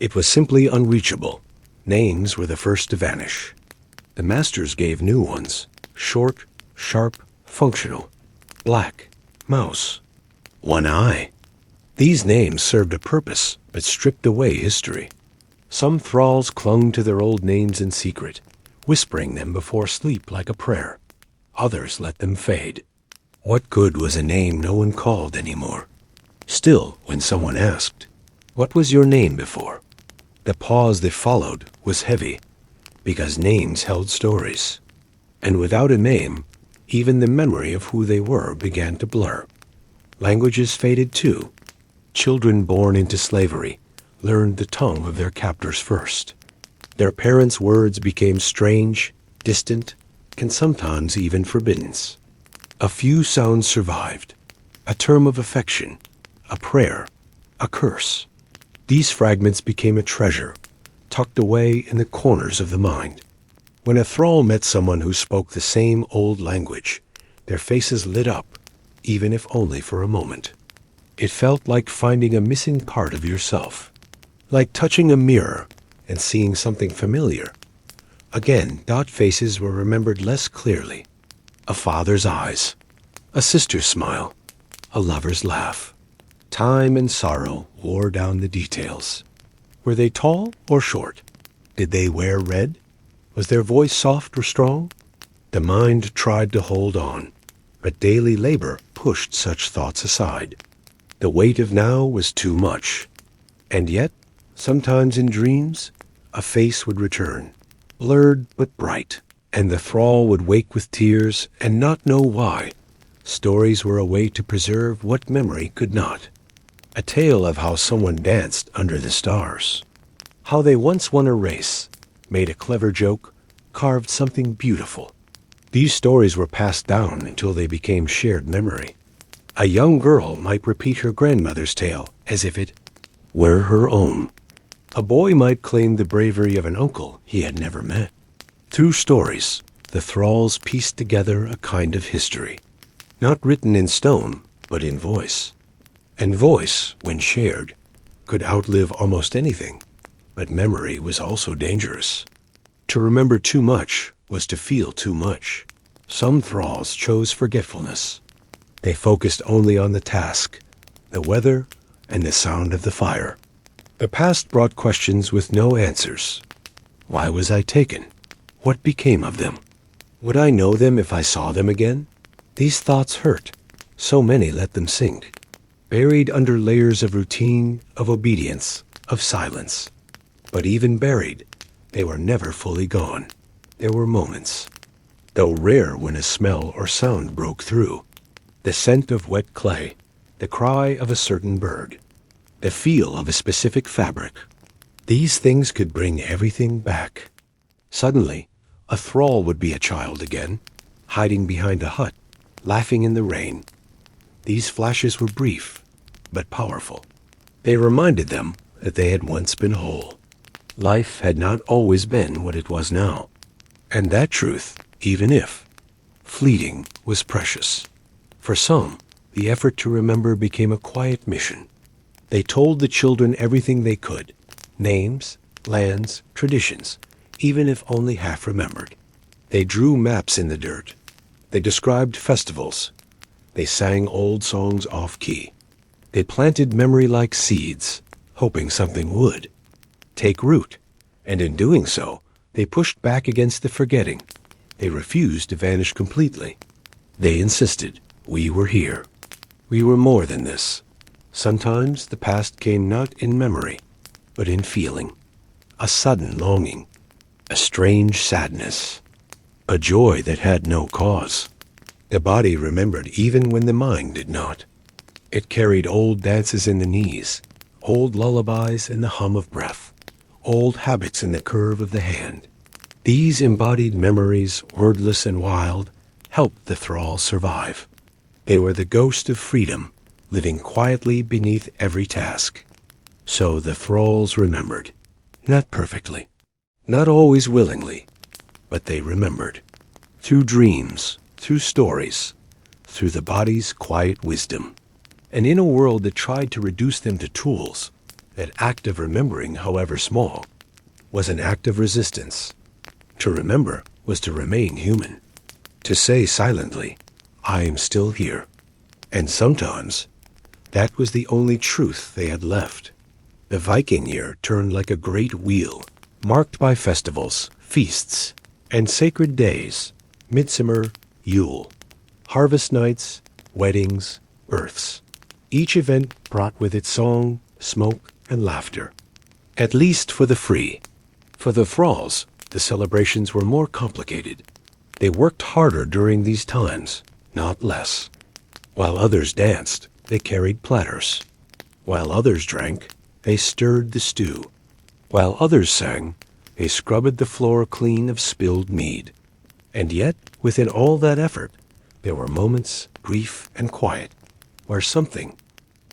It was simply unreachable. Names were the first to vanish. The masters gave new ones, short, sharp, functional. Black, mouse, one eye. These names served a purpose, but stripped away history. Some thralls clung to their old names in secret, whispering them before sleep like a prayer. Others let them fade. What good was a name no one called anymore? Still, when someone asked, "What was your name before?" the pause that followed was heavy, because names held stories. And without a name, even the memory of who they were began to blur. Languages faded too. Children born into slavery learned the tongue of their captors first. Their parents' words became strange, distant, and sometimes even forbidden. A few sounds survived: a term of affection, a prayer, a curse. These fragments became a treasure, tucked away in the corners of the mind. When a thrall met someone who spoke the same old language, their faces lit up, even if only for a moment. It felt like finding a missing part of yourself, like touching a mirror and seeing something familiar. Again, dot faces were remembered less clearly. A father's eyes, a sister's smile, a lover's laugh. Time and sorrow wore down the details. Were they tall or short? Did they wear red? Was their voice soft or strong? The mind tried to hold on, but daily labor pushed such thoughts aside. The weight of now was too much. And yet, sometimes in dreams, a face would return, blurred but bright, and the thrall would wake with tears and not know why. Stories were a way to preserve what memory could not. A tale of how someone danced under the stars, how they once won a race, made a clever joke, carved something beautiful. These stories were passed down until they became shared memory. A young girl might repeat her grandmother's tale as if it were her own. A boy might claim the bravery of an uncle he had never met. Through stories, the thralls pieced together a kind of history, not written in stone, but in voice. And voice, when shared, could outlive almost anything, but memory was also dangerous. To remember too much was to feel too much. Some thralls chose forgetfulness. They focused only on the task, the weather, and the sound of the fire. The past brought questions with no answers. Why was I taken? What became of them? Would I know them if I saw them again? These thoughts hurt. So many let them sink, buried under layers of routine, of obedience, of silence. But even buried, they were never fully gone. There were moments, though rare, when a smell or sound broke through. The scent of wet clay, the cry of a certain bird, the feel of a specific fabric. These things could bring everything back. Suddenly, a thrall would be a child again, hiding behind a hut, laughing in the rain. These flashes were brief, but powerful. They reminded them that they had once been whole. Life had not always been what it was now. And that truth, even if fleeting, was precious. For some, the effort to remember became a quiet mission. They told the children everything they could: names, lands, traditions, even if only half remembered. They drew maps in the dirt. They described festivals. They sang old songs off-key. They planted memory like seeds, hoping something would take root. And in doing so, they pushed back against the forgetting. They refused to vanish completely. They insisted we were here. We were more than this. Sometimes the past came not in memory, but in feeling. A sudden longing, a strange sadness, a joy that had no cause. The body remembered even when the mind did not. It carried old dances in the knees, old lullabies in the hum of breath, old habits in the curve of the hand. These embodied memories, wordless and wild, helped the thralls survive. They were the ghost of freedom, living quietly beneath every task. So the thralls remembered, not perfectly, not always willingly, but they remembered. Through dreams, through stories, through the body's quiet wisdom. And in a world that tried to reduce them to tools, that act of remembering, however small, was an act of resistance. To remember was to remain human. To say silently, I am still here. And sometimes, that was the only truth they had left. The Viking year turned like a great wheel, marked by festivals, feasts, and sacred days: midsummer, Yule, harvest nights, weddings, births. Each event brought with it song, smoke, and laughter. At least for the free. For the thralls, the celebrations were more complicated. They worked harder during these times, not less. While others danced, they carried platters. While others drank, they stirred the stew. While others sang, they scrubbed the floor clean of spilled mead. And yet, within all that effort, there were moments, brief and quiet, where something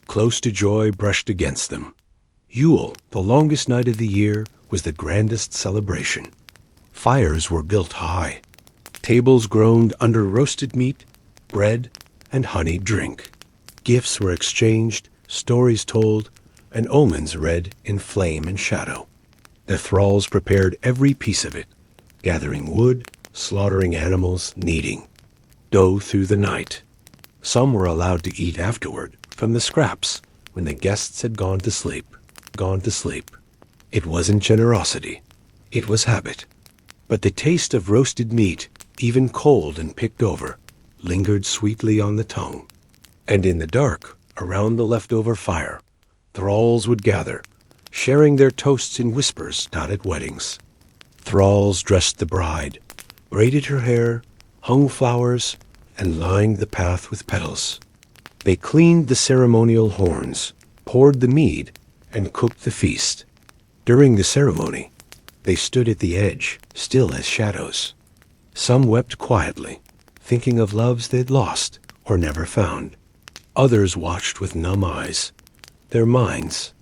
close to joy brushed against them. Yule, the longest night of the year, was the grandest celebration. Fires were built high. Tables groaned under roasted meat, bread, and honeyed drink. Gifts were exchanged, stories told, and omens read in flame and shadow. The thralls prepared every piece of it, gathering wood, slaughtering animals, kneading dough through the night. Some were allowed to eat afterward from the scraps when the guests had gone to sleep. It wasn't generosity. It was habit. But the taste of roasted meat, even cold and picked over, lingered sweetly on the tongue. And in the dark, around the leftover fire, thralls would gather, sharing their toasts in whispers not at weddings. Thralls dressed the bride, braided her hair, hung flowers, and lined the path with petals. They cleaned the ceremonial horns, poured the mead, and cooked the feast. During the ceremony, they stood at the edge, still as shadows. Some wept quietly, thinking of loves they'd lost or never found. Others watched with numb eyes, their minds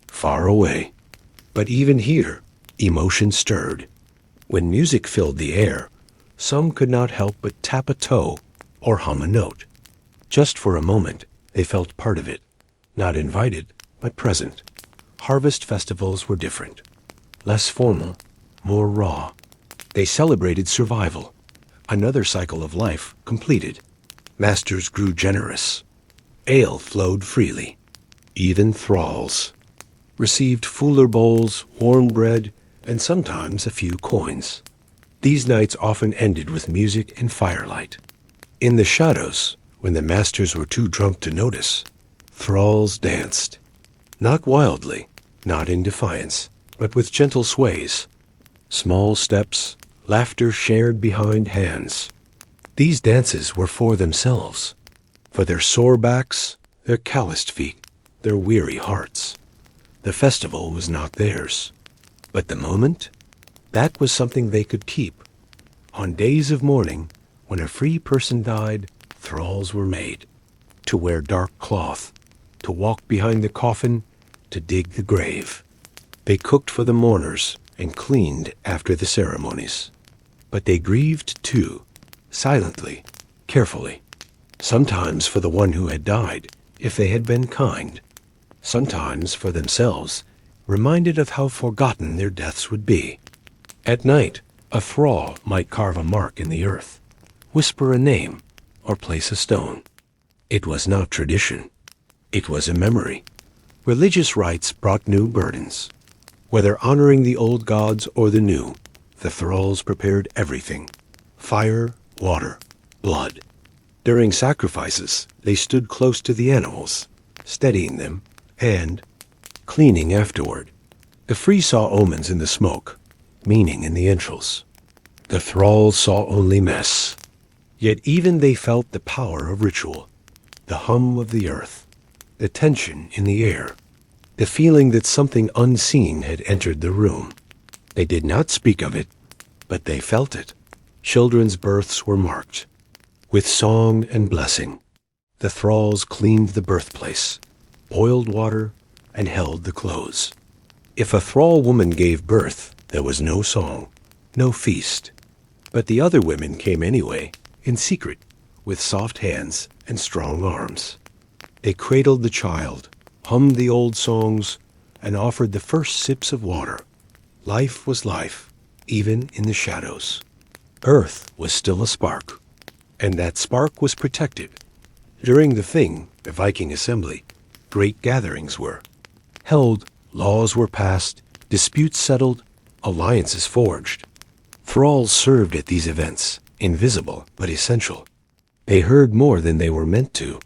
far away. But even here, emotion stirred. When music filled the air, some could not help but tap a toe or hum a note. Just for a moment, they felt part of it, not invited, but present. Harvest festivals were different, less formal, more raw. They celebrated survival. Another cycle of life completed. Masters grew generous. Ale flowed freely. Even thralls received fuller bowls, warm bread, and sometimes a few coins. These nights often ended with music and firelight. In the shadows, when the masters were too drunk to notice, thralls danced. Not wildly, not in defiance, but with gentle sways. Small steps, laughter shared behind hands. These dances were for themselves, for their sore backs, their calloused feet, their weary hearts. The festival was not theirs. But the moment? That was something they could keep. On days of mourning, when a free person died, thralls were made. To wear dark cloth, to walk behind the coffin, to dig the grave. They cooked for the mourners and cleaned after the ceremonies. But they grieved too, silently, carefully. Sometimes for the one who had died, if they had been kind. Sometimes for themselves, reminded of how forgotten their deaths would be. At night, a thrall might carve a mark in the earth, whisper a name, or place a stone. It was not tradition. It was a memory. Religious rites brought new burdens. Whether honoring the old gods or the new, the thralls prepared everything: fire, water, blood. During sacrifices, they stood close to the animals, steadying them and cleaning afterward. The free saw omens in the smoke, meaning in the entrails. The thralls saw only mess. Yet even they felt the power of ritual, the hum of the earth, the tension in the air, the feeling that something unseen had entered the room. They did not speak of it, but they felt it. Children's births were marked with song and blessing. The thralls cleaned the birthplace, boiled water, and held the clothes. If a thrall woman gave birth, there was no song, no feast. But the other women came anyway, in secret, with soft hands and strong arms. They cradled the child, hummed the old songs, and offered the first sips of water. Life was life, even in the shadows. Earth was still a spark, and that spark was protected. During the Thing, the Viking assembly, great gatherings were held, laws were passed, disputes settled, alliances forged. Thralls served at these events, invisible but essential. They heard more than they were meant to.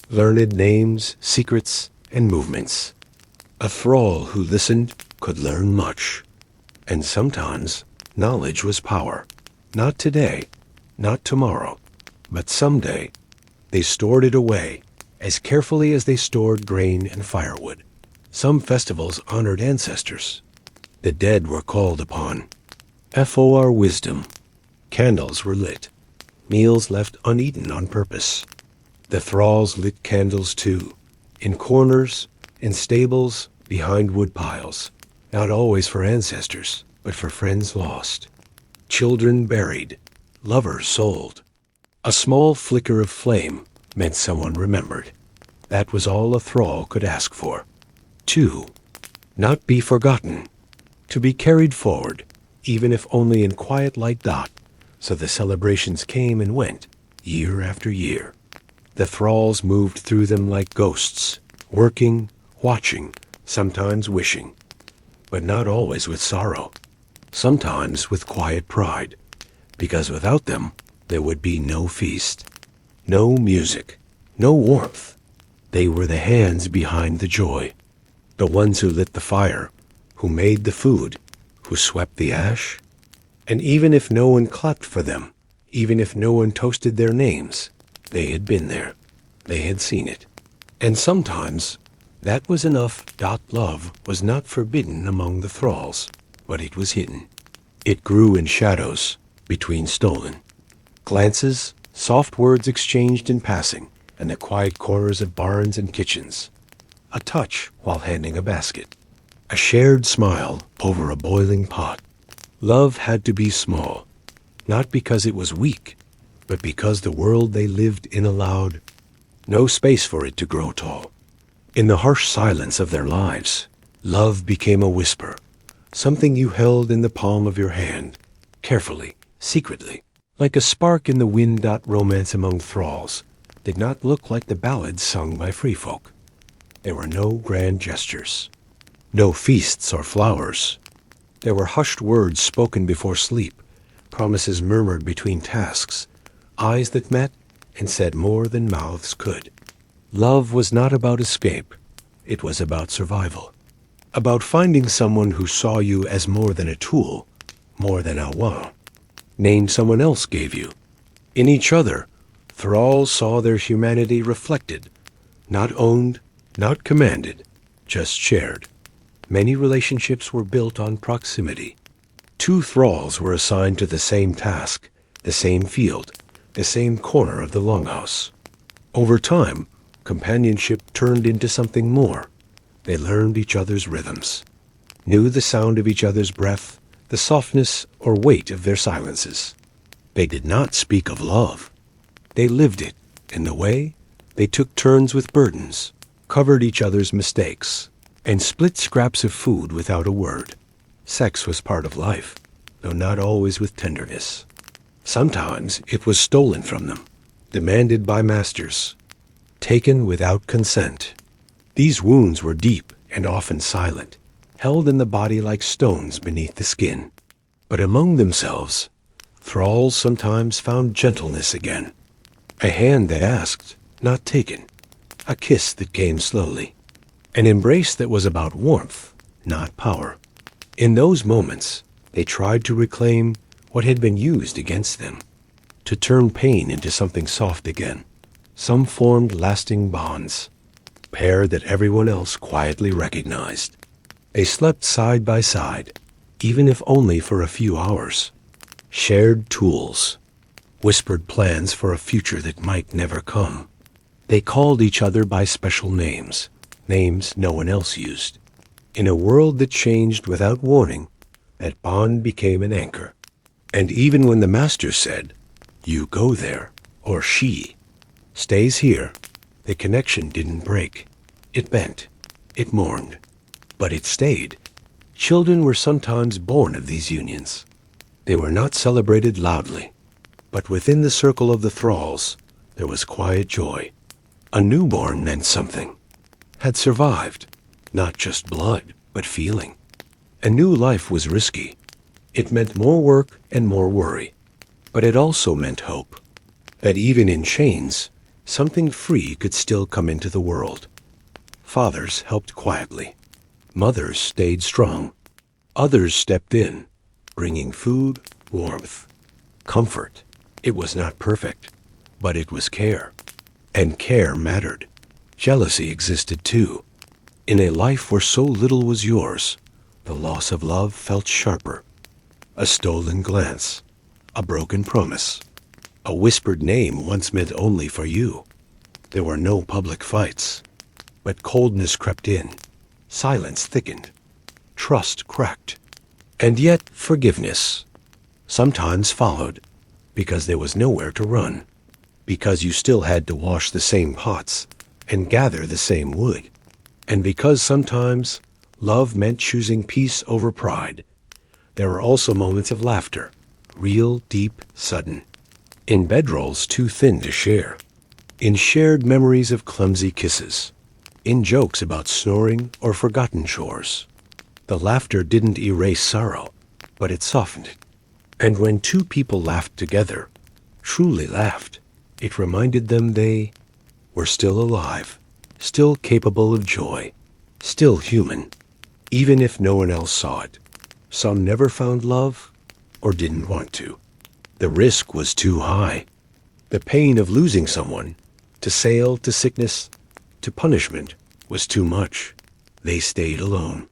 Learned names, secrets, and movements. A thrall who listened could learn much. And sometimes knowledge was power. Not today, not tomorrow, but someday. They stored it away, as carefully as they stored grain and firewood. Some festivals honored ancestors. The dead were called upon. For wisdom. Candles were lit. Meals left uneaten on purpose. The thralls lit candles too, in corners, in stables, behind wood piles, not always for ancestors, but for friends lost. Children buried, lovers sold. A small flicker of flame meant someone remembered. That was all a thrall could ask for. 2. Not be forgotten. To be carried forward, even if only in quiet light dot, so the celebrations came and went, year after year. The thralls moved through them like ghosts, working, watching, sometimes wishing, but not always with sorrow, sometimes with quiet pride, because without them there would be no feast, no music, no warmth. They were the hands behind the joy, the ones who lit the fire, who made the food, who swept the ash. And even if no one clapped for them, even if no one toasted their names, they had been there. They had seen it. And sometimes that was enough. Love was not forbidden among the thralls, but it was hidden. It grew in shadows, between stolen glances, soft words exchanged in passing, and the quiet corners of barns and kitchens. A touch while handing a basket. A shared smile over a boiling pot. Love had to be small, not because it was weak, but because the world they lived in allowed no space for it to grow tall. In the harsh silence of their lives, love became a whisper, something you held in the palm of your hand, carefully, secretly, like a spark in the wind. Romance among thralls did not look like the ballads sung by free folk. There were no grand gestures, no feasts or flowers. There were hushed words spoken before sleep, promises murmured between tasks, eyes that met and said more than mouths could. Love was not about escape. It was about survival. About finding someone who saw you as more than a tool, more than a name someone else gave you. In each other, thralls saw their humanity reflected, not owned, not commanded, just shared. Many relationships were built on proximity. 2 thralls were assigned to the same task, the same field, the same corner of the longhouse. Over time, companionship turned into something more. They learned each other's rhythms, knew the sound of each other's breath, the softness or weight of their silences. They did not speak of love. They lived it in the way they took turns with burdens, covered each other's mistakes, and split scraps of food without a word. Sex was part of life, though not always with tenderness. Sometimes it was stolen from them, demanded by masters, taken without consent. These wounds were deep and often silent, held in the body like stones beneath the skin. But among themselves, thralls sometimes found gentleness again. A hand that asked, not taken. A kiss that came slowly. An embrace that was about warmth, not power. In those moments, they tried to reclaim what had been used against them, to turn pain into something soft again. Some formed lasting bonds, pair that everyone else quietly recognized. They slept side by side, even if only for a few hours. Shared tools, whispered plans for a future that might never come. They called each other by special names, names no one else used. In a world that changed without warning, that bond became an anchor. And even when the master said, "You go there," or "she stays here," the connection didn't break. It bent, it mourned, but it stayed. Children were sometimes born of these unions. They were not celebrated loudly, but within the circle of the thralls, there was quiet joy. A newborn meant something, had survived, not just blood, but feeling. A new life was risky. It meant more work and more worry, but it also meant hope. that even in chains, something free could still come into the world. Fathers helped quietly. Mothers stayed strong. Others stepped in, bringing food, warmth, comfort. It was not perfect, but it was care. And care mattered. Jealousy existed too. In a life where so little was yours, the loss of love felt sharper. A stolen glance, a broken promise, a whispered name once meant only for you. There were no public fights, but coldness crept in, silence thickened, trust cracked, and yet forgiveness sometimes followed, because there was nowhere to run, because you still had to wash the same pots and gather the same wood, and because sometimes love meant choosing peace over pride. There were also moments of laughter, real, deep, sudden, in bedrolls too thin to share, in shared memories of clumsy kisses, in jokes about snoring or forgotten chores. The laughter didn't erase sorrow, but it softened it. And when two people laughed together, truly laughed, it reminded them they were still alive, still capable of joy, still human, even if no one else saw it. Some never found love or didn't want to. The risk was too high. The pain of losing someone, to sale, to sickness, to punishment, was too much. They stayed alone.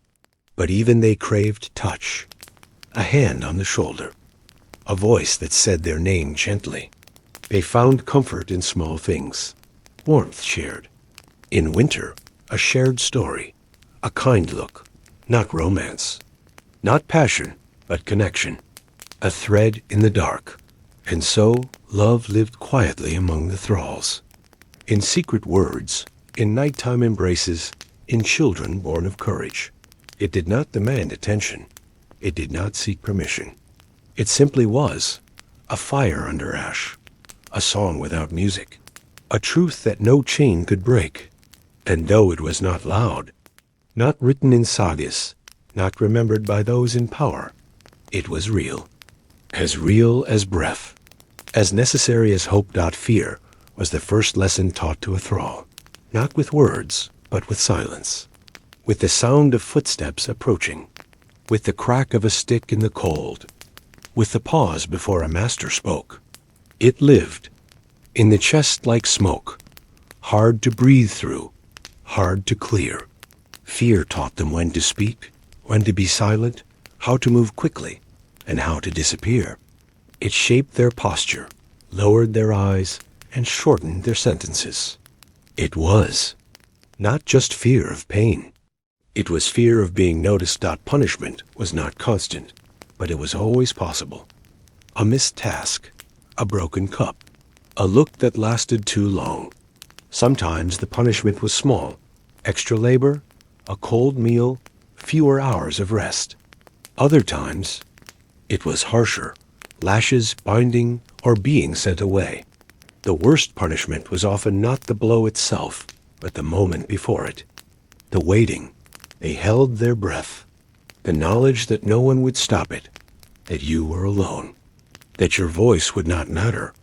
But even they craved touch, a hand on the shoulder, a voice that said their name gently. They found comfort in small things, warmth shared. In winter, a shared story, a kind look, not romance, not passion, but connection, a thread in the dark. And so love lived quietly among the thralls, in secret words, in nighttime embraces, in children born of courage. It did not demand attention. It did not seek permission. It simply was a fire under ash, a song without music, a truth that no chain could break. And though it was not loud, not written in sagas, not remembered by those in power, it was real as breath, as necessary as hope. Fear was the first lesson taught to a thrall, not with words, but with silence, with the sound of footsteps approaching, with the crack of a stick in the cold, with the pause before a master spoke. It lived in the chest like smoke, hard to breathe through, hard to clear. Fear taught them when to speak, when to be silent, how to move quickly, and how to disappear. It shaped their posture, lowered their eyes, and shortened their sentences. It was not just fear of pain. It was fear of being noticed. Punishment was not constant, but it was always possible. A missed task, a broken cup, a look that lasted too long. Sometimes the punishment was small, extra labor, a cold meal, fewer hours of rest. Other times, it was harsher, lashes, binding, or being sent away. The worst punishment was often not the blow itself, but the moment before it. The waiting. They held their breath. The knowledge that no one would stop it, that you were alone, that your voice would not matter.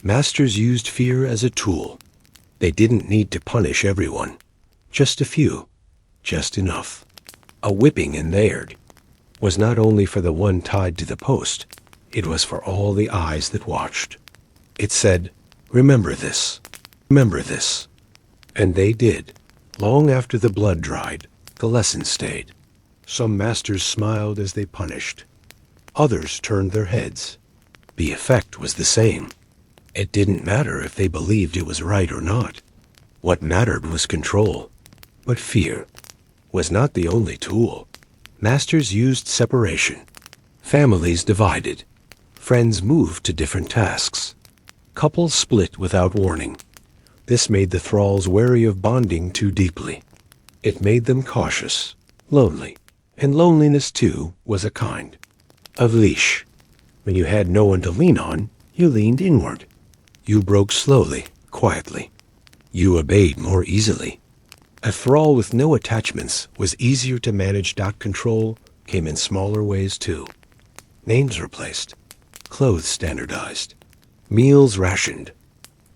Masters used fear as a tool. They didn't need to punish everyone, just a few, just enough. A whipping in theirs was not only for the one tied to the post, it was for all the eyes that watched. It said, remember this, remember this. And they did. Long after the blood dried, the lesson stayed. Some masters smiled as they punished. Others turned their heads. The effect was the same. It didn't matter if they believed it was right or not. What mattered was control. But fear was not the only tool. Masters used separation. Families divided. Friends moved to different tasks. Couples split without warning. This made the thralls wary of bonding too deeply. It made them cautious, lonely, and loneliness too was a kind of leash. When you had no one to lean on, you leaned inward. You broke slowly, quietly. You obeyed more easily. A thrall with no attachments was easier to manage. Control came in smaller ways too. Names replaced, clothes standardized, meals rationed,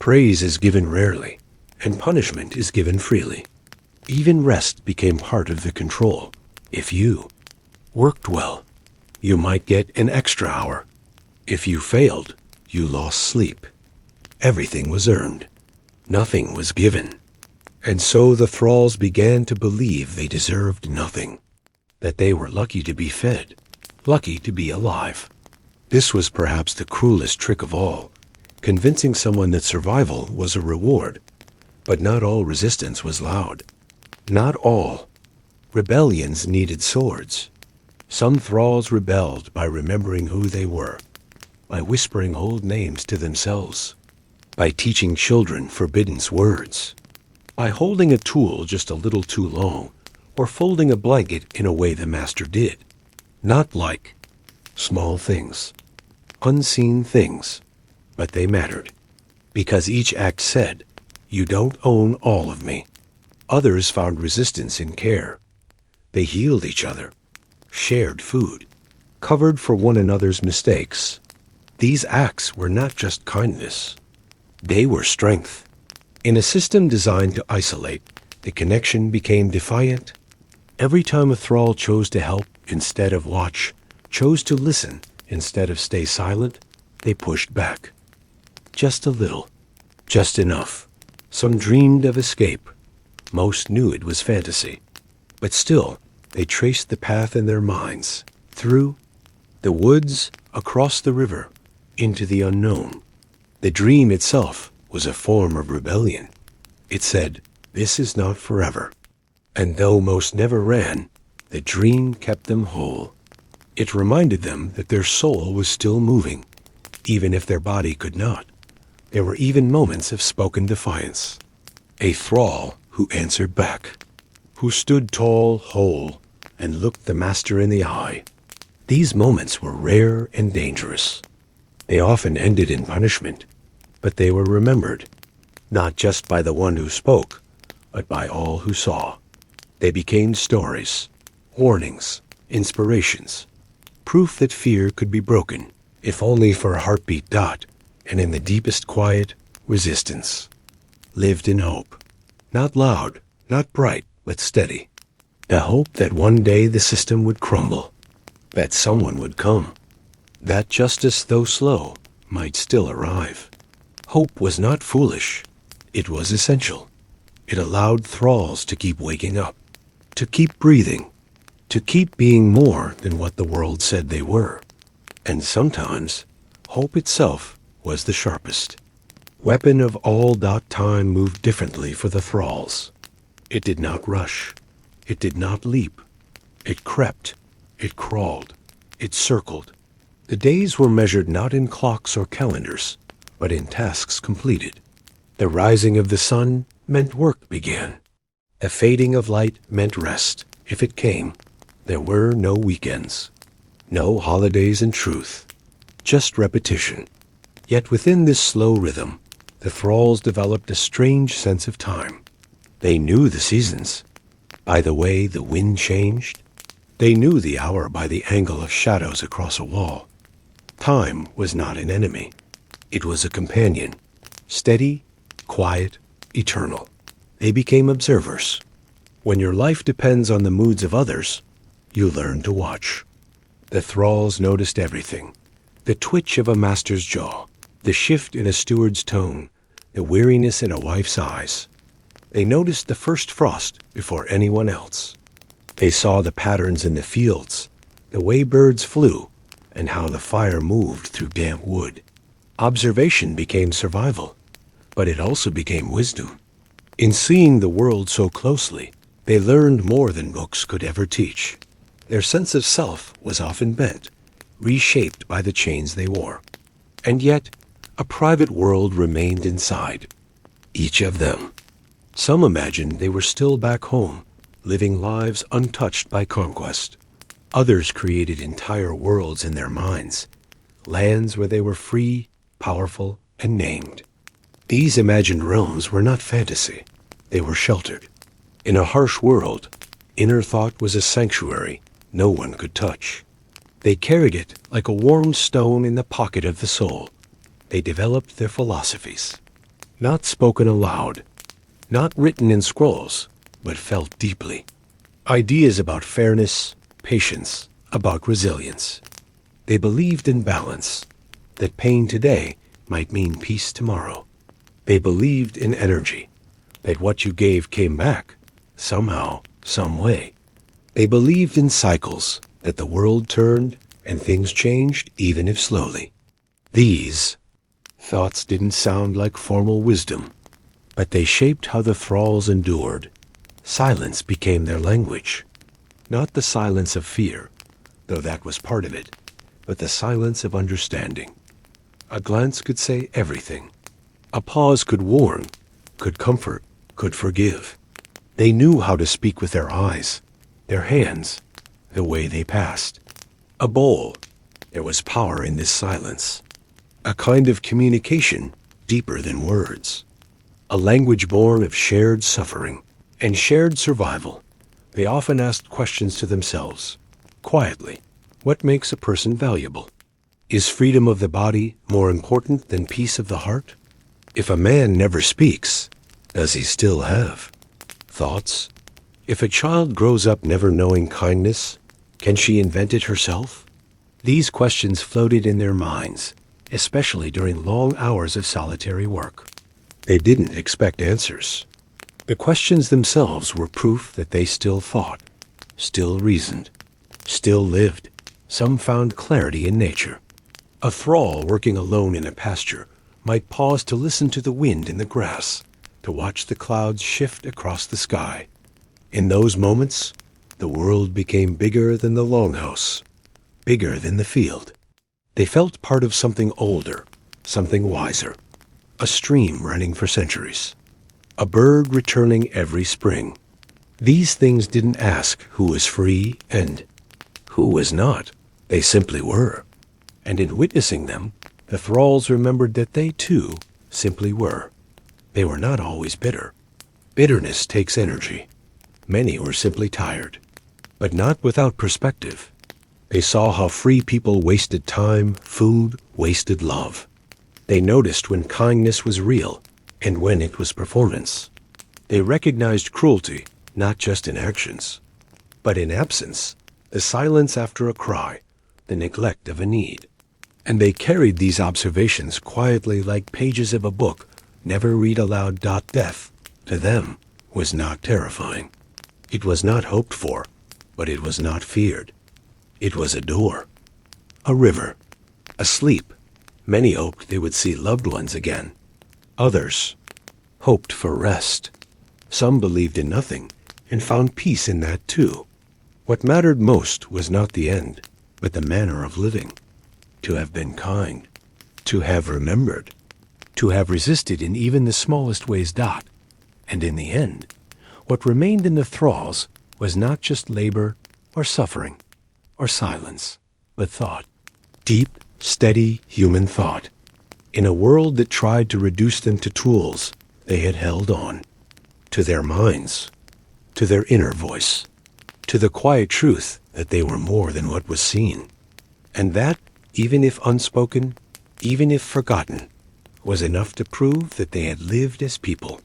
Praise is given rarely, and punishment is given freely. Even rest became part of the control. If you worked well, you might get an extra hour. If you failed, you lost sleep. Everything was earned. Nothing was given. And so the thralls began to believe they deserved nothing, that they were lucky to be fed, lucky to be alive. This was perhaps the cruelest trick of all, convincing someone that survival was a reward. But not all resistance was loud. Not all. Rebellions needed swords. Some thralls rebelled by remembering who they were, by whispering old names to themselves, by teaching children forbidden words, by holding a tool just a little too long, or folding a blanket in a way the master did. Not like small things, unseen things, but they mattered, because each act said, "You don't own all of me." Others found resistance in care. They healed each other, shared food, covered for one another's mistakes. These acts were not just kindness. They were strength. In a system designed to isolate, the connection became defiant. Every time a thrall chose to help instead of watch, chose to listen instead of stay silent, they pushed back. Just a little, just enough. Some dreamed of escape. Most knew it was fantasy. But still, they traced the path in their minds, through the woods, across the river, into the unknown. The dream itself was a form of rebellion. It said, "This is not forever." And though most never ran, the dream kept them whole. It reminded them that their soul was still moving, even if their body could not. There were even moments of spoken defiance. A thrall who answered back, who stood tall, whole, and looked the master in the eye. These moments were rare and dangerous. They often ended in punishment, but they were remembered, not just by the one who spoke, but by all who saw. They became stories, warnings, inspirations, proof that fear could be broken, if only for a heartbeat dot, and in the deepest quiet, resistance. Lived in hope. Not loud, not bright, but steady. The hope that one day the system would crumble, that someone would come, that justice, though slow, might still arrive. Hope was not foolish. It was essential. It allowed thralls to keep waking up, to keep breathing, to keep being more than what the world said they were. And sometimes, hope itself was the sharpest. Weapon of all. Time moved differently for the thralls. It did not rush. It did not leap. It crept. It crawled. It circled. The days were measured not in clocks or calendars, but in tasks completed. The rising of the sun meant work began. The fading of light meant rest, if it came. There were no weekends, no holidays in truth, just repetition. Yet within this slow rhythm, the thralls developed a strange sense of time. They knew the seasons by the way the wind changed. They knew the hour by the angle of shadows across a wall. Time was not an enemy. It was a companion, steady, quiet, eternal. They became observers. When your life depends on the moods of others, you learn to watch. The thralls noticed everything. The twitch of a master's jaw, the shift in a steward's tone, the weariness in a wife's eyes. They noticed the first frost before anyone else. They saw the patterns in the fields, the way birds flew, and how the fire moved through damp wood. Observation became survival, but it also became wisdom. In seeing the world so closely, they learned more than books could ever teach. Their sense of self was often bent, reshaped by the chains they wore. And yet, a private world remained inside, each of them. Some imagined they were still back home, living lives untouched by conquest. Others created entire worlds in their minds, lands where they were free, powerful, and named. These imagined realms were not fantasy. They were sheltered. In a harsh world, inner thought was a sanctuary no one could touch. They carried it like a warm stone in the pocket of the soul. They developed their philosophies. not spoken aloud, not written in scrolls, but felt deeply. Ideas about fairness, patience, about resilience. They believed in balance, that pain today might mean peace tomorrow. They believed in energy, that what you gave came back, somehow, some way. They believed in cycles, that the world turned and things changed even if slowly. These thoughts didn't sound like formal wisdom, but they shaped how the thralls endured. Silence became their language. Not the silence of fear, though that was part of it, but the silence of understanding. A glance could say everything. A pause could warn, could comfort, could forgive. They knew how to speak with their eyes, their hands, the way they passed. A bowl. There was power in this silence. A kind of communication deeper than words. A language born of shared suffering and shared survival. They often asked questions to themselves, quietly. What makes a person valuable? Is freedom of the body more important than peace of the heart? If a man never speaks, does he still have thoughts? If a child grows up never knowing kindness, can she invent it herself? These questions floated in their minds, especially during long hours of solitary work. They didn't expect answers. The questions themselves were proof that they still thought, still reasoned, still lived. Some found clarity in nature. A thrall working alone in a pasture might pause to listen to the wind in the grass, to watch the clouds shift across the sky. In those moments, the world became bigger than the longhouse, bigger than the field. They felt part of something older, something wiser, a stream running for centuries, a bird returning every spring. These things didn't ask who was free and who was not. They simply were. And in witnessing them, the thralls remembered that they, too, simply were. They were not always bitter. Bitterness takes energy. Many were simply tired, but not without perspective. They saw how free people wasted time, food, wasted love. They noticed when kindness was real and when it was performance. They recognized cruelty, not just in actions, but in absence, the silence after a cry, the neglect of a need. And they carried these observations quietly like pages of a book, never read aloud. Death, to them, was not terrifying. It was not hoped for, but it was not feared. It was a door, a river, a sleep. Many hoped they would see loved ones again. Others hoped for rest. Some believed in nothing and found peace in that too. What mattered most was not the end, but the manner of living. To have been kind, to have remembered, to have resisted in even the smallest ways. And in the end, what remained in the thralls was not just labor or suffering or silence, but thought. Deep, steady human thought. In a world that tried to reduce them to tools, they had held on. To their minds, to their inner voice, to the quiet truth that they were more than what was seen. And that, even if unspoken, even if forgotten, was enough to prove that they had lived as people,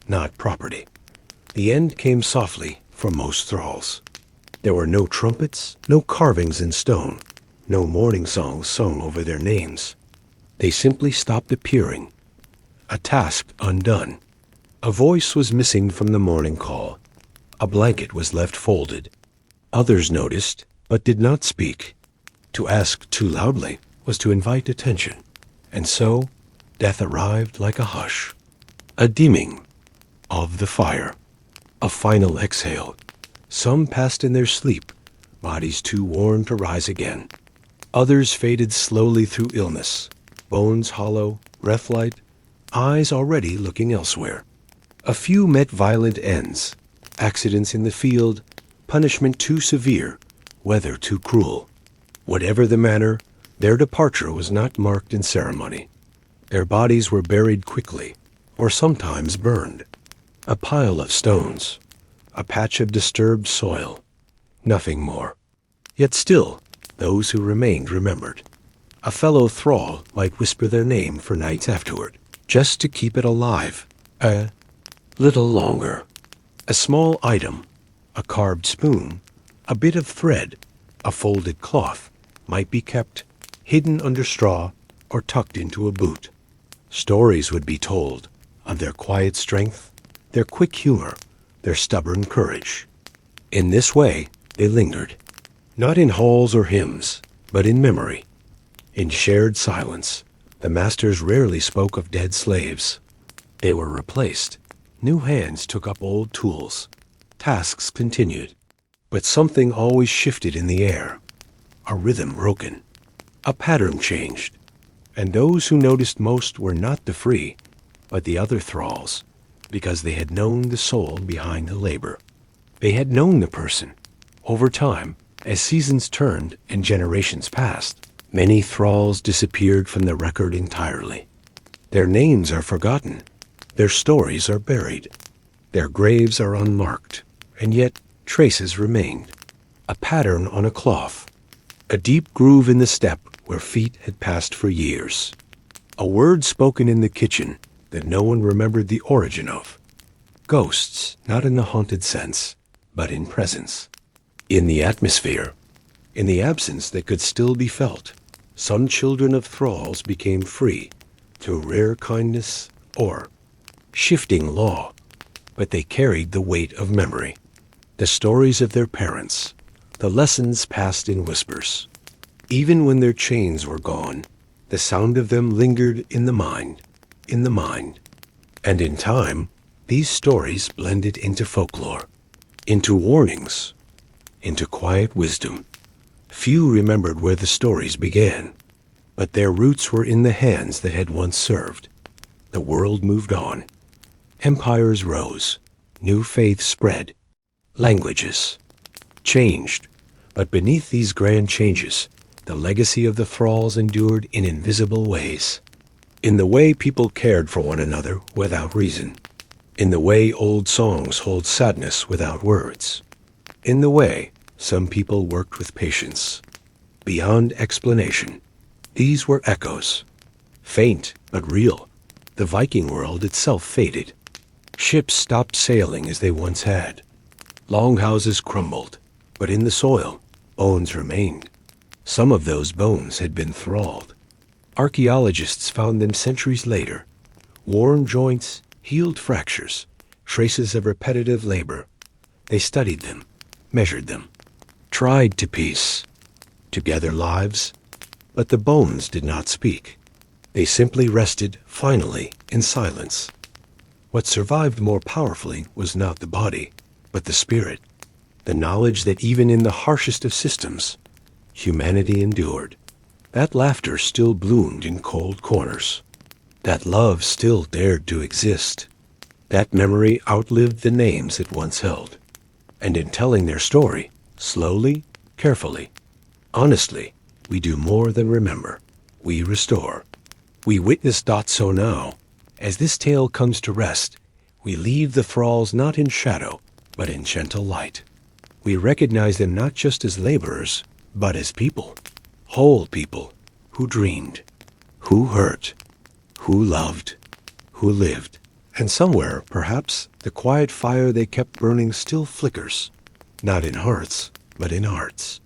not property. The end came softly for most thralls. There were no trumpets, no carvings in stone, no mourning songs sung over their names. They simply stopped appearing, a task undone. A voice was missing from the morning call. A blanket was left folded. Others noticed, but did not speak. To ask too loudly was to invite attention. And so, death arrived like a hush, a dimming of the fire, a final exhale. Some passed in their sleep, bodies too worn to rise again. Others faded slowly through illness, bones hollow, breath light, eyes already looking elsewhere. A few met violent ends, accidents in the field, punishment too severe, weather too cruel. Whatever the manner, their departure was not marked in ceremony. Their bodies were buried quickly, or sometimes burned. A pile of stones, a patch of disturbed soil, nothing more. Yet still, those who remained remembered. A fellow thrall might whisper their name for nights afterward. just to keep it alive a little longer. A small item, a carved spoon, a bit of thread, a folded cloth, might be kept hidden under straw or tucked into a boot. Stories would be told of their quiet strength, their quick humor, their stubborn courage. In this way, they lingered, not in halls or hymns, but in memory. In shared silence, the masters rarely spoke of dead slaves. They were replaced. New hands took up old tools. Tasks continued. But something always shifted in the air. A rhythm broken. A pattern changed. And those who noticed most were not the free, but the other thralls, because they had known the soul behind the labor. They had known the person. Over time, as seasons turned and generations passed, many thralls disappeared from the record entirely. Their names are forgotten. Their stories are buried. Their graves are unmarked, and yet traces remained. A pattern on a cloth. A deep groove in the step where feet had passed for years. A word spoken in the kitchen that no one remembered the origin of. Ghosts, not in the haunted sense, but in presence. In the atmosphere. In the absence that could still be felt. Some children of thralls became free through rare kindness or shifting law, but they carried the weight of memory, the stories of their parents, the lessons passed in whispers. Even when their chains were gone, the sound of them lingered in the mind, in the mind. And in time, these stories blended into folklore, into warnings, into quiet wisdom. Few remembered where the stories began, but their roots were in the hands that had once served. The world moved on. Empires rose. New faiths spread. Languages changed. But beneath these grand changes, the legacy of the thralls endured in invisible ways. In the way people cared for one another without reason. In the way old songs hold sadness without words. In the way some people worked with patience. Beyond explanation, these were echoes. Faint but real. The Viking world itself faded. Ships stopped sailing as they once had. Longhouses crumbled, but in the soil, bones remained. Some of those bones had been thralled. Archaeologists found them centuries later. Worn joints, healed fractures, traces of repetitive labor. They studied them, measured them, tried to piece together lives, but the bones did not speak. They simply rested, finally, in silence. What survived more powerfully was not the body, but the spirit, the knowledge that even in the harshest of systems, humanity endured. That laughter still bloomed in cold corners. That love still dared to exist. That memory outlived the names it once held. And in telling their story, slowly, carefully, honestly, we do more than remember. We restore. We witness so now. As this tale comes to rest, we leave the thralls not in shadow, but in gentle light. We recognize them not just as laborers, but as people. Whole people who dreamed, who hurt, who loved, who lived. And somewhere, perhaps, the quiet fire they kept burning still flickers, not in hearts, but in hearts.